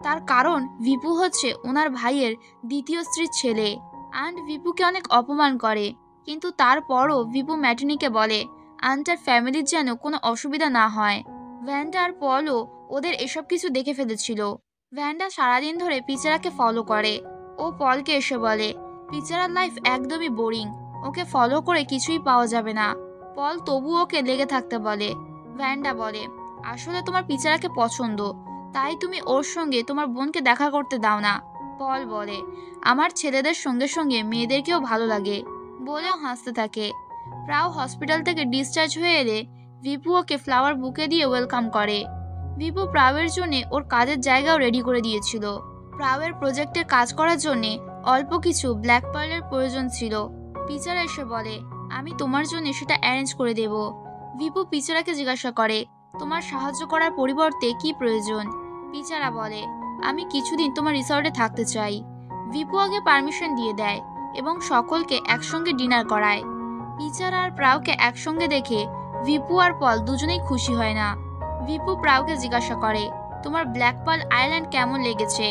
[SPEAKER 1] তার কারণ ভিপু হচ্ছে ওনার ভাইয়ের দ্বিতীয় স্ত্রীর ছেলে। আন্ট ভিপুকে অনেক অপমান করে, কিন্তু তারপরও ভিপু ম্যাটনিকে বলে আন্টের ফ্যামিলির যেন কোনো অসুবিধা না হয়। ভ্যান্ডা আর পলও ওদের এসব কিছু দেখে ফেলেছিল। ভ্যান্ডা সারাদিন ধরে পিচারাকে ফলো করে। ও পলকে এসে বলে, পিচারার লাইফ একদমই বোরিং, ওকে ফলো করে কিছুই পাওয়া যাবে না। পল তবু ওকে লেগে থাকতে বলে। ভ্যান্ডা বলে, আসলে তোমার পিচারাকে পছন্দ, তাই তুমি ওর সঙ্গে তোমার বোনকে দেখা করতে দাও না। পল বলে, আমার ছেলেদের সঙ্গে সঙ্গে মেয়েদেরকেও ভালো লাগে, বলেও হাসতে থাকে। প্রাও হসপিটাল থেকে ডিসচার্জ হয়ে এলে ভিপু ওকে ফ্লাওয়ার বুকে দিয়ে ওয়েলকাম করে। ভিপু প্রাওয়ের জন্য ওর কাজের জায়গাও রেডি করে দিয়েছিল। প্রাওয়ের প্রজেক্টের কাজ করার জন্য অল্প কিছু ব্ল্যাক পার্লের প্রয়োজন ছিল। পিচারা এসে বলে, আমি তোমার জন্য সেটা অ্যারেঞ্জ করে দেব। ভিপু পিচারাকে জিজ্ঞাসা করে, তোমার সাহায্য করার পরিবর্তে কি প্রয়োজন? পিচারা বলে, আমি কিছুদিন তোমার রিসর্টে থাকতে চাই। ভিপু আগে পারমিশন দিয়ে দেয় এবং সকলকে একসঙ্গে ডিনার করায়। পিচারা আর প্রাওকে একসঙ্গে দেখে ভিপু আর পল দুজনেই খুশি হয় না। ভিপু প্রাওকে জিজ্ঞাসা করে, তোমার ব্ল্যাক পার্ল আইল্যান্ড কেমন লেগেছে?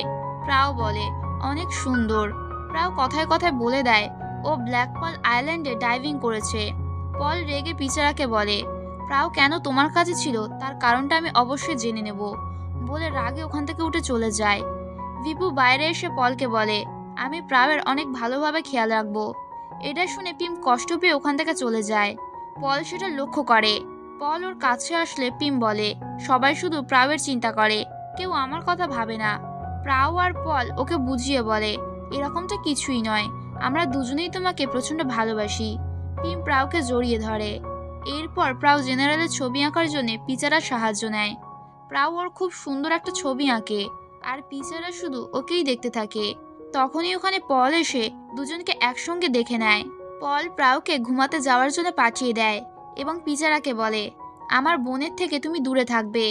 [SPEAKER 1] প্রাও বলে, অনেক সুন্দর। প্রাও কথায় কথায় বলে দেয় ও ব্ল্যাক পার্ল আইল্যান্ডে ডাইভিং করেছে। পল রেগে পিচারাকে বলে, প্রাও কেন তোমার কাছে ছিল তার কারণটা আমি অবশ্যই জেনে নেব, বলে রাগে ওখান থেকে উঠে চলে যায়। ভিপু বাইরে এসে পলকে বলে, আমি প্রাওয়ের অনেক ভালোভাবে খেয়াল রাখবো। এটা শুনে পিম কষ্ট পেয়ে ওখান থেকে চলে যায়। পল সেটা লক্ষ্য করে। পল ওর কাছে আসলে পিম বলে, সবাই শুধু প্রাওয়ের চিন্তা করে, কেউ আমার কথা ভাবে না। প্রাও আর পল ওকে বুঝিয়ে বলে, এরকমটা কিছুই নয়, আমরা দুজনেই তোমাকে প্রচন্ড ভালোবাসি। পিম প্রাওকে জড়িয়ে ধরে। এরপর প্রাও জেনারেলের ছবি আঁকার জন্য পিচারার সাহায্য নেয়। প্রাও ওর খুব সুন্দর একটা ছবি আঁকে, আর পিচারা শুধু ওকেই দেখতে থাকে। তখনই ওখানে পল এসে দুজনকে একসঙ্গে দেখে নেয়। পল প্রাওকে ঘুমাতে যাওয়ার জন্য পাঠিয়ে দেয় এবং পিচারাকে বলে, আমার বোনের থেকে তুমি দূরে থাকবে,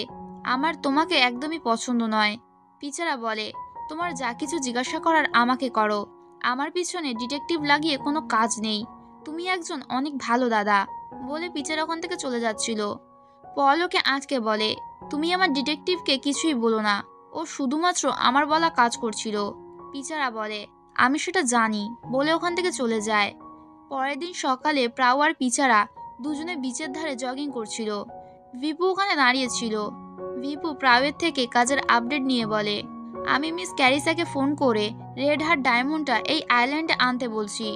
[SPEAKER 1] আমার তোমাকে একদমই পছন্দ নয়। পিচারা বলে, তোমার যা কিছু জিজ্ঞাসা করার আমাকে করো, আমার পিছনে ডিটেকটিভ লাগিয়ে কোনো কাজ নেই, তুমি একজন অনেক ভালো দাদা, বলে পিচারা ওখান থেকে চলে যাচ্ছিল। পল ওকে আজকে বলে, তুমি আমার ডিটেকটিভকে কিছুই বলো না, ও শুধুমাত্র আমার বলা কাজ করছিল। পিচারা বলে, আমি সেটা জানি, বলে ওখান থেকে চলে যায়। পরের দিন সকালে প্রাও আর পিচারা দুজনে বিচের ধারে জগিং করছিল। ভিপু ওখানে দাঁড়িয়েছিল। ভিপু প্রাওয়ের থেকে কাজের আপডেট নিয়ে বলে, আমি মিস ক্যারিসাকে ফোন করে রেড হার্ট ডায়মন্ডটা এই আইল্যান্ডে আনতে বলছি,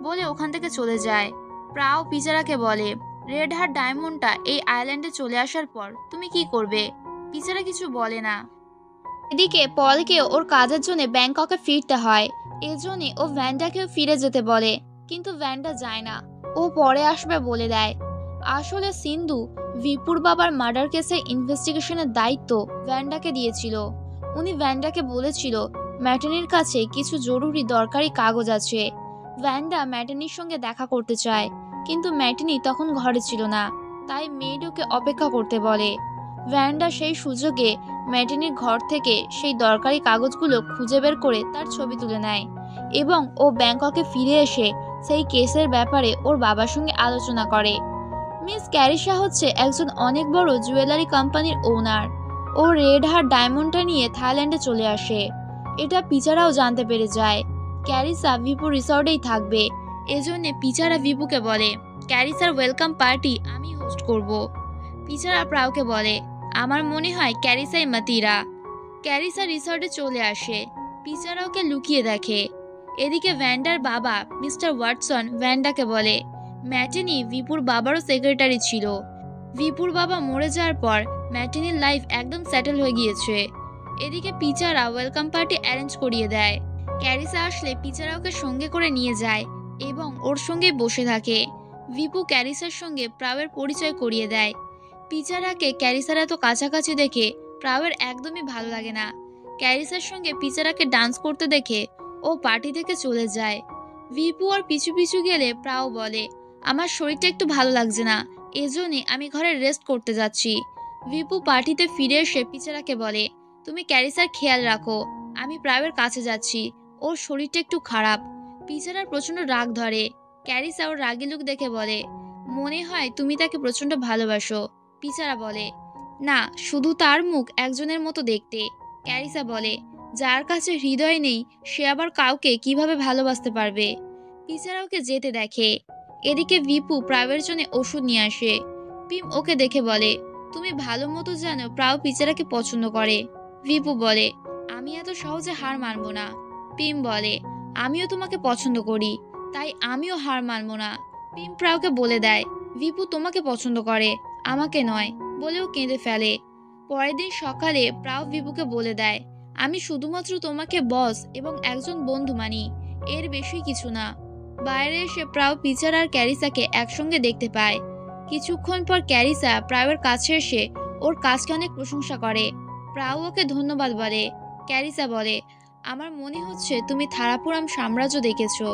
[SPEAKER 1] বলে ওখান থেকে চলে যায়। প্রাও পিচারাকে বলে, রেড হার্ট ডায়মন্ডটা এই আইল্যান্ডে চলে আসার পর তুমি কি করবে? পিচারা কিছু বলে না। এদিকে পলকে ওর কাজের জন্য ব্যাংককে ফিরতে হয়, এজন্য ও ভ্যান্ডাকেও ফিরে যেতে বলে, কিন্তু ভ্যান্ডা যায় না, ও পরে আসবে বলে দেয়। আসলে সিন্ধু ভিপুর বাবার মার্ডার কেসের ইনভেস্টিগেশনের দায়িত্ব ভ্যান্ডাকে দিয়েছিল। উনি ভ্যান্ডাকে বলেছিল ম্যাটনির কাছে কিছু জরুরি দরকারি কাগজ আছে। ভ্যান্ডা ম্যাটনির সঙ্গে দেখা করতে চায়, কিন্তু ম্যাটনি তখন ঘরে ছিল না, তাই মেড ওকে অপেক্ষা করতে বলে। ভ্যান্ডা সেই সুযোগে ম্যাটনির ঘর থেকে সেই দরকারি কাগজগুলো খুঁজে বের করে তার ছবি তুলে নেয় এবং ও ব্যাংককে ফিরে এসে সেই কেসের ব্যাপারে ওর বাবার সঙ্গে আলোচনা করে। মিস ক্যারিসা হচ্ছে একজন অনেক বড় জুয়েলারি কোম্পানির ওনার। ও রেড হার্ট ডায়মন্ডটা নিয়ে থাইল্যান্ডে চলে আসে, এটা পিচারাও জানতে পেরে যায়। ক্যারিসা ভিপু রিসর্টেই থাকবে, এজন্য পিচারা ভিপুকে বলে, ক্যারিসার ওয়েলকাম পার্টি আমি হোস্ট করব। পিচারা প্রাউকে বলে, আমার মনে হয় ক্যারিসাই মাতিরা। ক্যারিসা রিসর্টে চলে আসে। পিচারা ওকে লুকিয়ে দেখে। এদিকে ভ্যান্ডার বাবা মিস্টার ওয়াটসন ভ্যান্ডাকে বলে, ম্যাটিনি ভিপুর বাবারও সেক্রেটারি ছিল। ভিপুর বাবা মরে যাওয়ার পর ম্যাটিনির লাইফ একদম সেটেল হয়ে গিয়েছে। এদিকে পিচারা ওয়েলকাম পার্টি অ্যারেঞ্জ করিয়ে দেয়। ক্যারিসা আসলে পিচারা ওকে সঙ্গে করে নিয়ে যায় এবং ওর সঙ্গে বসে থাকে। ভিপু ক্যারিসার সঙ্গে প্রাউয়ের পরিচয় করিয়ে দেয়। পিচারাকে ক্যারিসার এত কাছাকাছি দেখে প্রাউয়ের একদমই ভালো লাগে না। ক্যারিসার সঙ্গে পিচারাকে ডান্স করতে দেখে ও পার্টি থেকে চলে যায়। ভিপু আর পিছু পিছু গেলে প্রাউ বলে, আমার শরীরটা একটু ভালো লাগছে না, এজন্যই আমি ঘরে রেস্ট করতে যাচ্ছি। ভিপু পার্টিতে ফিরে এসে পিচারাকে বলে, তুমি ক্যারিসার খেয়াল রাখো, আমি প্রাউয়ের কাছে যাচ্ছি, ওর শরীরটা একটু খারাপ। পিচারার প্রচন্ড রাগ ধরে। ক্যারিসা ওর রাগী লুক দেখে বলে, মনে হয় তুমি তাকে প্রচন্ড ভালোবাসো। পিচারা বলে, না, শুধু তার মুখ একজনের মতো দেখতে। ক্যারিসা বলে, যার কাছে হৃদয় নেই সে আবার কাউকে কিভাবে ভালোবাসতে পারবে। পিচারা ওকে যেতে দেখে। এদিকে ভিপু প্রাউয়ের জন্য ওষুধ নিয়ে আসে। পিম ওকে দেখে বলে, তুমি ভালো মতো জানো প্রাউ পিচারাকে পছন্দ করে। ভিপু বলে, আমি এত সহজে হার মানবো না। পিম বলে, আমিও তোমাকে পছন্দ করি, তাই আমিও হার মানবো না। পিম প্রাউকে বলে দেয়, ভিপু তোমাকে পছন্দ করে, আমাকে নয়, বলেও কেঁদে ফেলে। পরের দিন সকালে প্রাউ ভিপুকে বলে দেয়, আমি শুধুমাত্র তোমাকে বস এবং একজন বন্ধু মানি, এর বেশি কিছু না। বাইরে এসে প্রাউ পিচার আর ক্যারিসাকে একসঙ্গে দেখতে পায়। কিছুক্ষণ পর ক্যারিসা প্রাউয়ের কাছে এসে ওর কাজকে অনেক প্রশংসা করে। প্রাউ ওকে ধন্যবাদ বলে। ক্যারিসা বলে, আমার মনে হচ্ছে তুমি থারাপুরাম সাম্রাজ্য দেখেছো।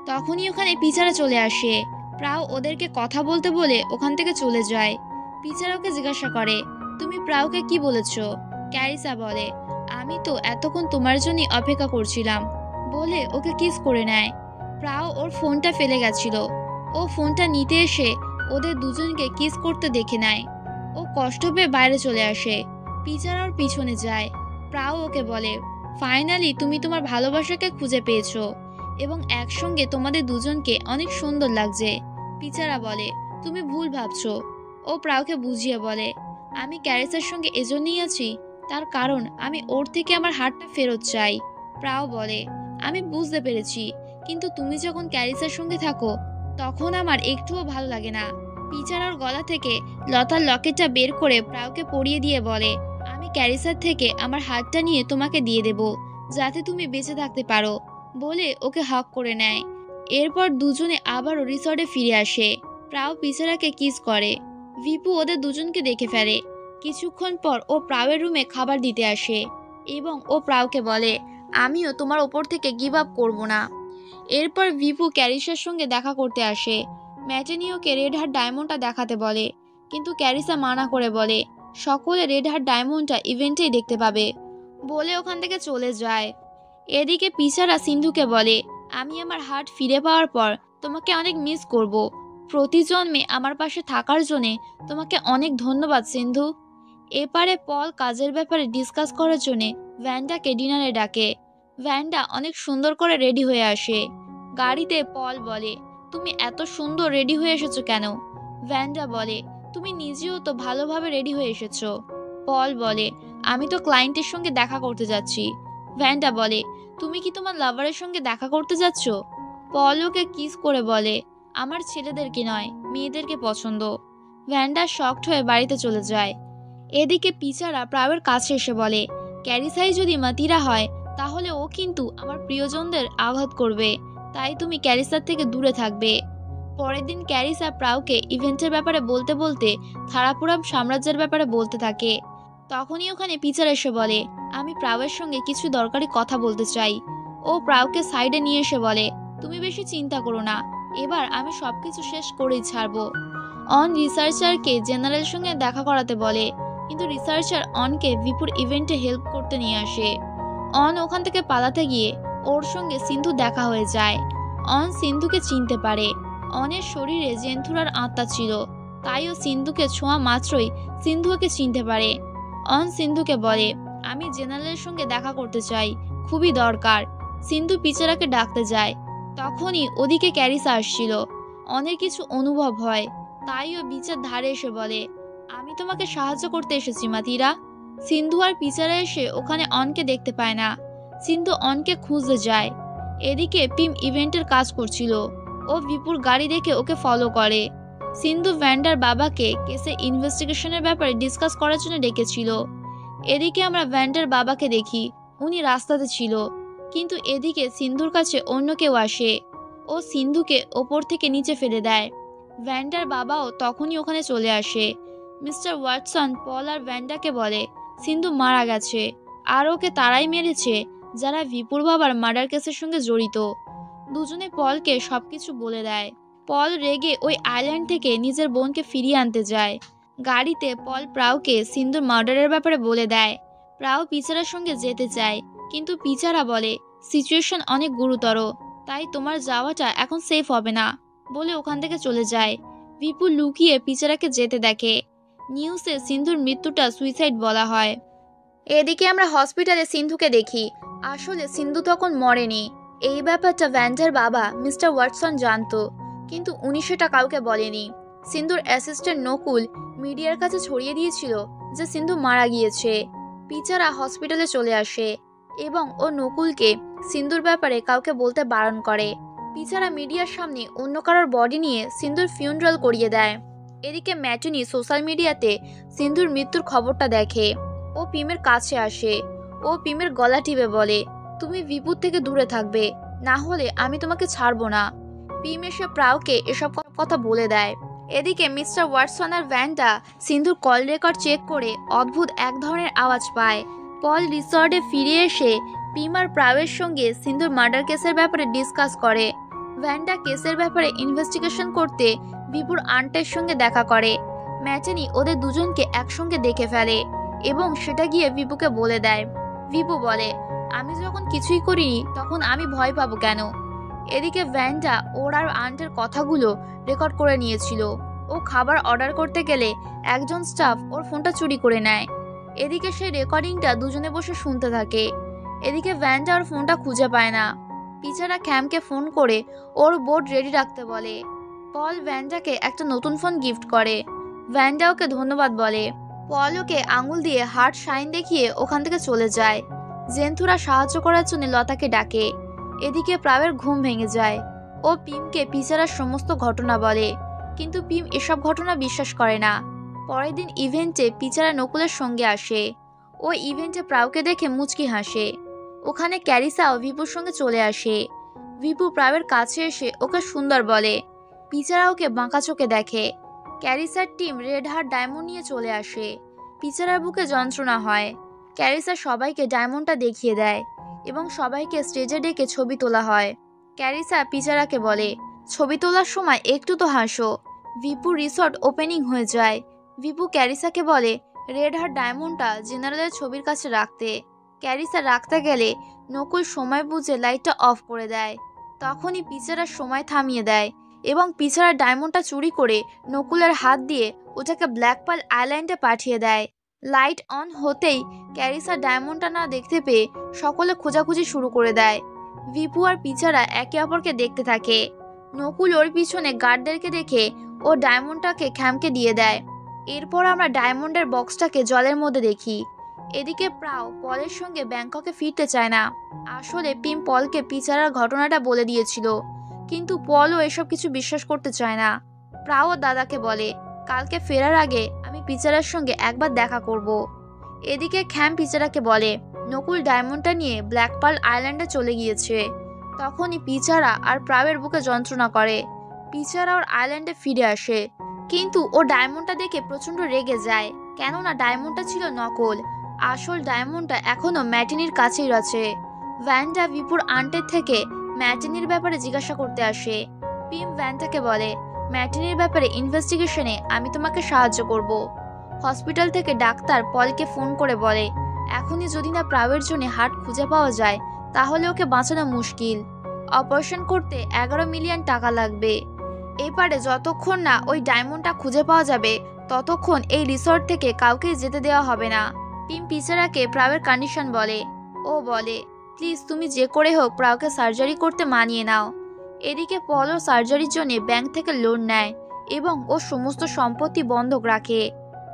[SPEAKER 1] তখনই ওখানে পিচারা চলে আসে। প্রাউ ওদেরকে কথা বলতে বলে ওখান থেকে চলে যায়। পিচারা ওকে জিজ্ঞাসা করে, তুমি প্রাউকে কি বলেছো? ক্যারিসা বলে, আমি তো এতক্ষণ তোমার জন্যই অপেক্ষা করছিলাম, বলে ওকে কিস করে নেয়। প্রাউ ওর ফোনটা ফেলে গেছিল। ও ফোনটা নিতে এসে ওদের দুজনকে কিস করতে দেখে নেয়। ও কষ্ট পেয়ে বাইরে চলে আসে। পিচারা ওর পিছনে যায়। প্রাউ ওকে বলে, ফাইনালি তুমি তোমার ভালোবাসাকে খুঁজে পেয়েছো এবং একসঙ্গে তোমাদের দুজনকে অনেক সুন্দর লাগছে। পিচারা বলে, তুমি ভুল ভাবছো। ও প্রাউকে বুঝিয়ে বলে, আমি ক্যারিসার সঙ্গে এজন্যই আছি, তার কারণ আমি ওর থেকে আমার হাতটা ফেরত চাই। প্রাউ বলে, আমি বুঝতে পেরেছি, কিন্তু তুমি যখন ক্যারিসার সঙ্গে থাকো তখন আমার একটুও ভালো লাগে না। পিচারার গলা থেকে লতার লকেটটা বের করে প্রাউকে পরিয়ে দিয়ে বলে, আমি ক্যারিসার থেকে আমার হাতটা নিয়ে তোমাকে দিয়ে দেব, যাতে তুমি বেঁচে থাকতে পারো, বলে ওকে হক করে নেয়। এরপর দুজনে আবারও রিসর্টে ফিরে আসে। প্রাউ পিচারাকে কিস করে। ভিপু ওদের দুজনকে দেখে ফেলে। কিছুক্ষণ পর ও প্রাউয়ের রুমে খাবার দিতে আসে এবং ও প্রাউকে বলে, আমিও তোমার ওপর থেকে গিভ আপ করবো না। এরপর ভিপু ক্যারিসার সঙ্গে দেখা করতে আসে। ম্যাটেনিওকে রেড হার্ট ডায়মন্ডটা দেখাতে বলে, কিন্তু ক্যারিসা মানা করে বলে, সকলে রেড হার্ট ডায়মন্ডটা ইভেন্টেই দেখতে পাবে, বলে ওখান থেকে চলে যায়। এদিকে পিচারা সিন্ধুকে বলে, আমি আমার হার্ট ফিরে পাওয়ার পর তোমাকে অনেক মিস করব। প্রতি জন্মে আমার পাশে থাকার জন্যে তোমাকে অনেক ধন্যবাদ সিন্ধু। এপারে পল কাজের ব্যাপারে ডিসকাস করার জন্যে ভ্যান্ডাকে ডিনারে ডাকে। ভ্যান্ডা অনেক সুন্দর করে রেডি হয়ে আসে। গাড়িতে পল বলে, তুমি এত সুন্দর রেডি হয়ে এসেছো কেন? ভ্যান্ডা বলে, তুমি নিজেও তো ভালোভাবে রেডি হয়ে এসেছো। পল বলে, আমি তো ক্লায়েন্টের সঙ্গে দেখা করতে যাচ্ছি। ভ্যান্ডা বলে, তুমি কি তোমার লাভারের সঙ্গে দেখা করতে যাচ্ছ? পল ওকে কিস করে বলে, আমার ছেলেদেরকে নয়, মেয়েদেরকে পছন্দ। ভ্যান্ডা শকড হয়ে বাড়িতে চলে যায়। এদিকে পিচারা প্রাউয়ের কাছে এসে বলে, ক্যারিসাই যদি মাতিরা হয় তাহলে ও কিন্তু আমার প্রিয়জনদের আঘাত করবে, তাই তুমি ক্যারিসার থেকে দূরে থাকবে। পরের দিন ক্যারিসা প্রাউকে ইভেন্টের ব্যাপারে বলতে বলতে থারাপুরাম সাম্রাজ্যের ব্যাপারে বলতে থাকে। তখনই ওখানে পিচার এসে বলে, আমি প্রাউয়ের সঙ্গে কিছু দরকারি কথা বলতে চাই। ও প্রাউকে সাইডে নিয়ে এসে বলে, তুমি বেশি চিন্তা করো না, এবার আমি সবকিছু শেষ করেই ছাড়বো। অন রিসার্চারকে জেনারেল সঙ্গে দেখা করাতে বলে, কিন্তু রিসার্চার অনকে ভিপুর ইভেন্টে হেল্প করতে নিয়ে আসে। অন ওখান থেকে পালাতে গিয়ে ওর সঙ্গে সিন্ধু দেখা হয়ে যায়। অন সিন্ধুকে চিনতে পারে। অনের শরীরে জেন্থুরার আত্মা ছিল, তাই ও সিন্ধুকে ছোঁয়া মাত্রই সিন্ধু ওকে চিনতে পারে। অন সিন্ধুকে বলে, আমি জেনারেলের সঙ্গে দেখা করতে চাই, খুবই দরকার। সিন্ধু পিচারাকে ডাকতে যায়। তখনই ওদিকে ক্যারিসা আসছিল। অনেক কিছু অনুভব হয়, তাই ও বিচের ধারে এসে বলে, আমি তোমাকে সাহায্য করতে এসেছি মাতিরা। সিন্ধু আর পিচারা এসে ওখানে অনকে দেখতে পায় না। সিন্ধু অনকে খুঁজতে যায়। এদিকে পিম ইভেন্টের কাজ করছিল। ও বিপুর গাড়ি দেখে ওকে ফলো করে। সিন্ধু ভ্যান্ডার বাবাকে কেসে ইনভেস্টিগেশনের ব্যাপারে ডিসকাস করার জন্য ডেকেছিল। এদিকে আমরা ভ্যান্ডার বাবাকে দেখি, উনি রাস্তাতে ছিল। কিন্তু এদিকে সিন্ধুর কাছে অন্য কেউ আসে। ও সিন্ধুকে ওপর থেকে নিচে ফেলে দেয়। ভ্যান্ডার বাবাও তখনই ওখানে চলে আসে। মিস্টার ওয়াটসন পল আর ভ্যান্ডাকে বলে সিন্ধু মারা গেছে, আর ওকে তারাই মেরেছে যারা বিপুর বাবার মার্ডার কেসের সঙ্গে জড়িত। দুজনে পলকে সবকিছু বলে দেয়। পল রেগে ওই আইল্যান্ড থেকে নিজের বোনকে ফিরিয়ে আনতে যায়। গাড়িতে পল প্রাউকে সিন্ধুর মার্ডারের ব্যাপারে বলে দেয়। প্রাউ পিচারার সঙ্গে যেতে চায়, কিন্তু পিচারা বলে সিচুয়েশন অনেক গুরুতর, তাই তোমার যাওয়াটা এখন সেফ হবে না বলে ওখান থেকে চলে যায়। বিপুল লুকিয়ে পিচারাকে যেতে দেখে। নিউজে সিন্ধুর মৃত্যুটা সুইসাইড বলা হয়। এদিকে আমরা হসপিটালে সিন্ধুকে দেখি। আসলে সিন্ধু তখন মরেনি। এই ব্যাপারটা ভ্যান্ডার বাবা মিস্টার ওয়াটসন জানতো, কিন্তু উনি সেটা কাউকে বলেনি। সিন্ধুর অ্যাসিস্ট্যান্ট নকুল মিডিয়ার কাছে ছড়িয়ে দিয়েছিল যে সিন্ধু মারা গিয়েছে। পিচারা হসপিটালে চলে আসে এবং ও নকুলকে সিন্ধুর ব্যাপারে কাউকে বলতে বারণ করে। পিচারা মিডিয়ার সামনে অন্য কারোর বডি নিয়ে সিন্ধুর ফিউনারাল করিয়ে দেয়। এদিকে ম্যাটনি সোশ্যাল মিডিয়াতে সিন্ধুর মৃত্যুর খবরটা দেখে। ও পিমের কাছে আসে। ও পিমের গলা টিপে বলে, তুমি বিপুর থেকে দূরে থাকবে, না হলে আমি তোমাকে ছাড়বো না। পিম এসে প্রাউকে এসব কথা বলে দেয়। এদিকে মিস্টার ওয়াটসন আর ভ্যান্ডা সিন্ধুর কল রেকর্ড চেক করে অদ্ভুত এক ধরনের আওয়াজ পায়। পল রিসর্টে ফিরে এসে পিম আর প্রাউয়ের সঙ্গে সিন্ধুর মার্ডার কেসের ব্যাপারে ডিসকাস করে। ভ্যান্ডা কেসের ব্যাপারে ইনভেস্টিগেশন করতে বিপুর আন্টের সঙ্গে দেখা করে। ম্যাটেনি ওদের দুজনকে একসঙ্গে দেখে ফেলে এবং সেটা গিয়ে বিপুকে বলে দেয়। বিপু বলে, আমি যখন কিছুই করিনি তখন আমি ভয় পাবো কেন? এদিকে ভ্যান্ডা ওর আর আন্টের কথাগুলো রেকর্ড করে নিয়েছিল। ও খাবার অর্ডার করতে গেলে একজন স্টাফ ওর ফোনটা চুরি করে নেয়। এদিকে সেই রেকর্ডিংটা দুজনে বসে শুনতে থাকে। এদিকে ভ্যান্ডা ওর ফোনটা খুঁজে পায় না। পিচারা ক্যামকে ফোন করে ওর বোর্ড রেডি রাখতে বলে। পল ভ্যান্ডাকে একটা নতুন ফোন গিফট করে। ভ্যান্ডা ওকে ধন্যবাদ বলে। পল ওকে আঙুল দিয়ে হার্ট সাইন দেখিয়ে ওখান থেকে চলে যায়। জেন্থুরা সাহায্য করার জন্য লতাকে ডাকে। এদিকে প্রাবের ঘুম ভেঙে যায়। ও পিমকে পিচারার সমস্ত ঘটনা বলে, কিন্তু পিম এসব ঘটনা বিশ্বাস করে না। পরের দিন ইভেন্টে পিচারা নকুলের সঙ্গে আসে। ও ইভেন্টে প্রাউকে দেখে মুচকি হাসে। ওখানে ক্যারিসাও ভিপুর সঙ্গে চলে আসে। ভিপু প্রাবের কাছে এসে ওকে সুন্দর বলে। পিচারা ওকে বাঁকা চোখে দেখে। ক্যারিসার টিম রেড হার্ট ডায়মন্ড নিয়ে চলে আসে। পিচারার বুকে যন্ত্রণা হয়। ক্যারিসা সবাইকে ডায়মন্ডটা দেখিয়ে দেয় এবং সবাইকে স্টেজে ডেকে ছবি তোলা হয়। ক্যারিসা পিচারাকে বলে, ছবি তোলার সময় একটু তো হাসো। ভিপু রিসর্ট ওপেনিং হয়ে যায়। ভিপু ক্যারিসাকে বলে রেড হার্ট ডায়মন্ডটা জেনারেলের ছবির কাছে রাখতে। ক্যারিসা রাখতে গেলে নকুল সময় বুঝে লাইটটা অফ করে দেয়। তখনই পিচারার সময় থামিয়ে দেয় এবং পিচারা ডায়মন্ডটা চুরি করে নকুলের হাত দিয়ে ওটাকে ব্ল্যাক পার্ল আইল্যান্ডে পাঠিয়ে দেয়। লাইট অন হতেই ক্যারিসা ডায়মন্ডটা না দেখতে পেয়ে সকলে খোঁজাখুঁজি শুরু করে দেয়। ভিপু আর পিচারা একে অপরকে দেখতে থাকে। নকুল ওর পিছনে গার্ডদেরকে দেখে ও ডায়মন্ডটাকে খ্যামকে দিয়ে দেয়। এরপর আমরা ডায়মন্ডের বক্সটাকে জলের মধ্যে দেখি। এদিকে প্রাও পলের সঙ্গে ব্যাংককে ফিরতে চায় না। আসলে পিম পলকে পিচারার ঘটনাটা বলে দিয়েছিল, কিন্তু পলও এসব কিছু বিশ্বাস করতে চায় না। প্রাও দাদাকে বলে, কালকে ফেরার আগে আমি পিচারার সঙ্গে একবার দেখা করব। এদিকে খ্যাম পিচারাকে বলে নকুল ডায়মন্ডটা নিয়ে ব্ল্যাক পার্ল আইল্যান্ডে চলে গিয়েছে। তখনই পিচারা আর প্রাবের বুকে যন্ত্রণা করে। পিচারা ওর আইল্যান্ডে ফিরে আসে, কিন্তু ও ডায়মন্ডটা দেখে প্রচন্ড রেগে যায়, কেননা ডায়মন্ডটা ছিল নকল। আসল ডায়মন্ডটা এখনো ম্যাটিনির কাছেই আছে। ভ্যান্ডা ভিপুর আন্টের থেকে ম্যাটিনির ব্যাপারে জিজ্ঞাসা করতে আসে। পিম ভ্যান্ডাকে বলে, ম্যাটিনির ব্যাপারে ইনভেস্টিগেশনে আমি তোমাকে সাহায্য করব। হসপিটাল থেকে ডাক্তার পলকে ফোন করে বলে, এখনই যদি না প্রাবের জন্য হার্ট খুঁজে পাওয়া যায় তাহলে ওকে বাঁচানো মুশকিল। অপারেশন করতে 11 মিলিয়ন টাকা লাগবে। এবারে যতক্ষণ না ওই ডায়মন্ডটা খুঁজে পাওয়া যাবে ততক্ষণ এই রিসর্ট থেকে কাউকে যেতে দেওয়া হবে না। পিম পিচারাকে প্রাবের কন্ডিশন বলে। ও বলে, প্লিজ তুমি যে করে হোক প্রাউকে সার্জারি করতে মানিয়ে নাও। এদিকে পল ও সার্জারির জন্য ব্যাংক থেকে লোন নেয় এবং ও সমস্ত সম্পত্তি বন্ধক রাখে।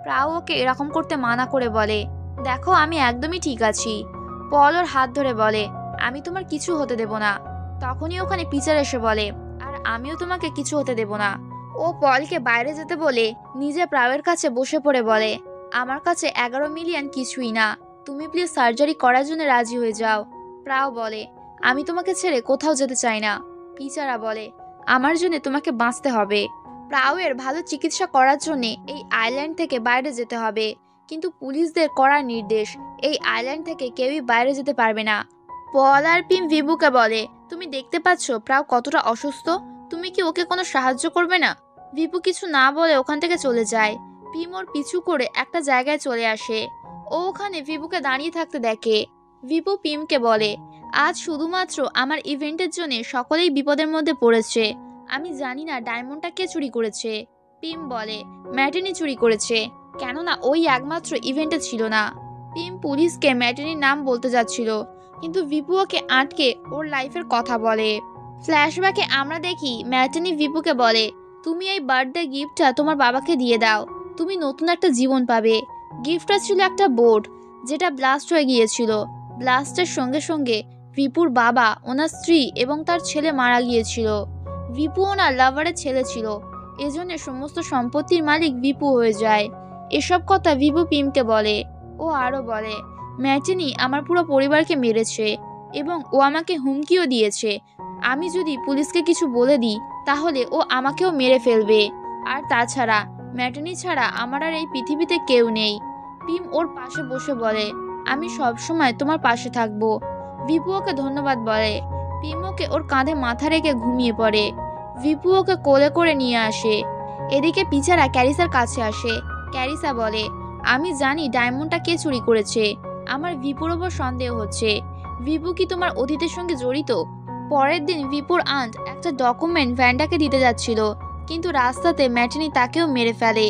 [SPEAKER 2] প্রাও ওকে এরকম করতে মানা করে বলে, দেখো আমি একদমই ঠিক আছি। পল ওর হাত ধরে বলে, আমি তোমার কিছু হতে দেব না। তখনই ওখানে পিচার এসে বলে, আর আমিও তোমাকে কিছু হতে দেব না। ও পলকে বাইরে যেতে বলে নিজে প্রাওয়ের কাছে বসে পড়ে বলে, আমার কাছে 11 মিলিয়ন কিছুই না, তুমি প্লিজ সার্জারি করার জন্য রাজি হয়ে যাও। প্রাও বলে, আমি তোমাকে ছেড়ে কোথাও যেতে চাই না। পিচারা বলে, আমার জন্য তোমাকে বাঁচতে হবে। প্রাওয়ের ভালো চিকিৎসা করার জন্য এই আইল্যান্ড থেকে বাইরে যেতে হবে, কিন্তু পুলিশদের করার নির্দেশ, এই আইল্যান্ড থেকে কেউই বাইরে যেতে পারবে না। পল আর পিম ভিবুকে বলে, তুমি দেখতে পাচ্ছ প্রাও কতটা অসুস্থ, তুমি কি ওকে কোনো সাহায্য করবে না? ভিপু কিছু না বলে ওখান থেকে চলে যায়। পিম ওর পিছু করে একটা জায়গায় চলে আসে। ও ওখানে ভিপুকে দাঁড়িয়ে থাকতে দেখে। ভিপু পিমকে বলে, আজ শুধুমাত্র আমার ইভেন্টের জন্য সকলেই বিপদের মধ্যে পড়েছে। আমি জানি না ডায়মন্ডটা কে চুরি করেছে। পিম বলে, ম্যাটিনি চুরি করেছে, কেননা ওই একমাত্র ইভেন্টে ছিল না। পিম পুলিশকে ম্যাটিনির নাম বলতে যাচ্ছিল, কিন্তু ভিপু ওকে আটকে ওর লাইফের কথা বলে। ফ্ল্যাশব্যাকে আমরা দেখি ম্যাটিনি ভিপুকে বলে, তুমি এই বার্থডে গিফটটা তোমার বাবাকে দিয়ে দাও, তুমি নতুন একটা জীবন পাবে। গিফটটা ছিল একটা বোর্ড, যেটা ব্লাস্ট হয়ে গিয়েছিল। ব্লাস্টের সঙ্গে সঙ্গে ভিপুর বাবা, ওনার স্ত্রী এবং তার ছেলে মারা গিয়েছিল। ভিপু ওনার লাভারের ছেলে ছিল, এজন্য সমস্ত সম্পত্তির মালিক ভিপু হয়ে যায়। এসব কথা ভিপু পিমকে বলে। ও আরো বলে, ম্যাটিনি আমার পুরো পরিবারকে মেরেছে এবং ও আমাকে হুমকিও দিয়েছে, আমি যদি পুলিশকে কিছু বলে দিই তাহলে ও আমাকেও মেরে ফেলবে। আর তাছাড়া ম্যাটিনি ছাড়া আমার আর এই পৃথিবীতে কেউ নেই। পিম ওর পাশে বসে বলে, আমি সব সময় তোমার পাশে থাকবো। ভিপু ওকে ধন্যবাদ বলে। পিম ওকে ওর কাঁধে মাথা রেখে ঘুমিয়ে পড়ে। ভিপু ওকে কোলে করে নিয়ে আসে। এদিকে পিচারা ক্যারিসার কাছে আসে। ক্যারিসা বলে, আমি জানি ডায়মন্ডটা কে চুরি করেছে, আমার ভিপুর ওপর সন্দেহ হচ্ছে। ভিপু কি তোমার অতীতের সঙ্গে জড়িত? পরের দিন ভিপুর আন্ট একটা ডকুমেন্ট ভ্যান্ডাকে দিতে যাচ্ছিল, কিন্তু রাস্তাতে ম্যাটিনি তাকেও মেরে ফেলে।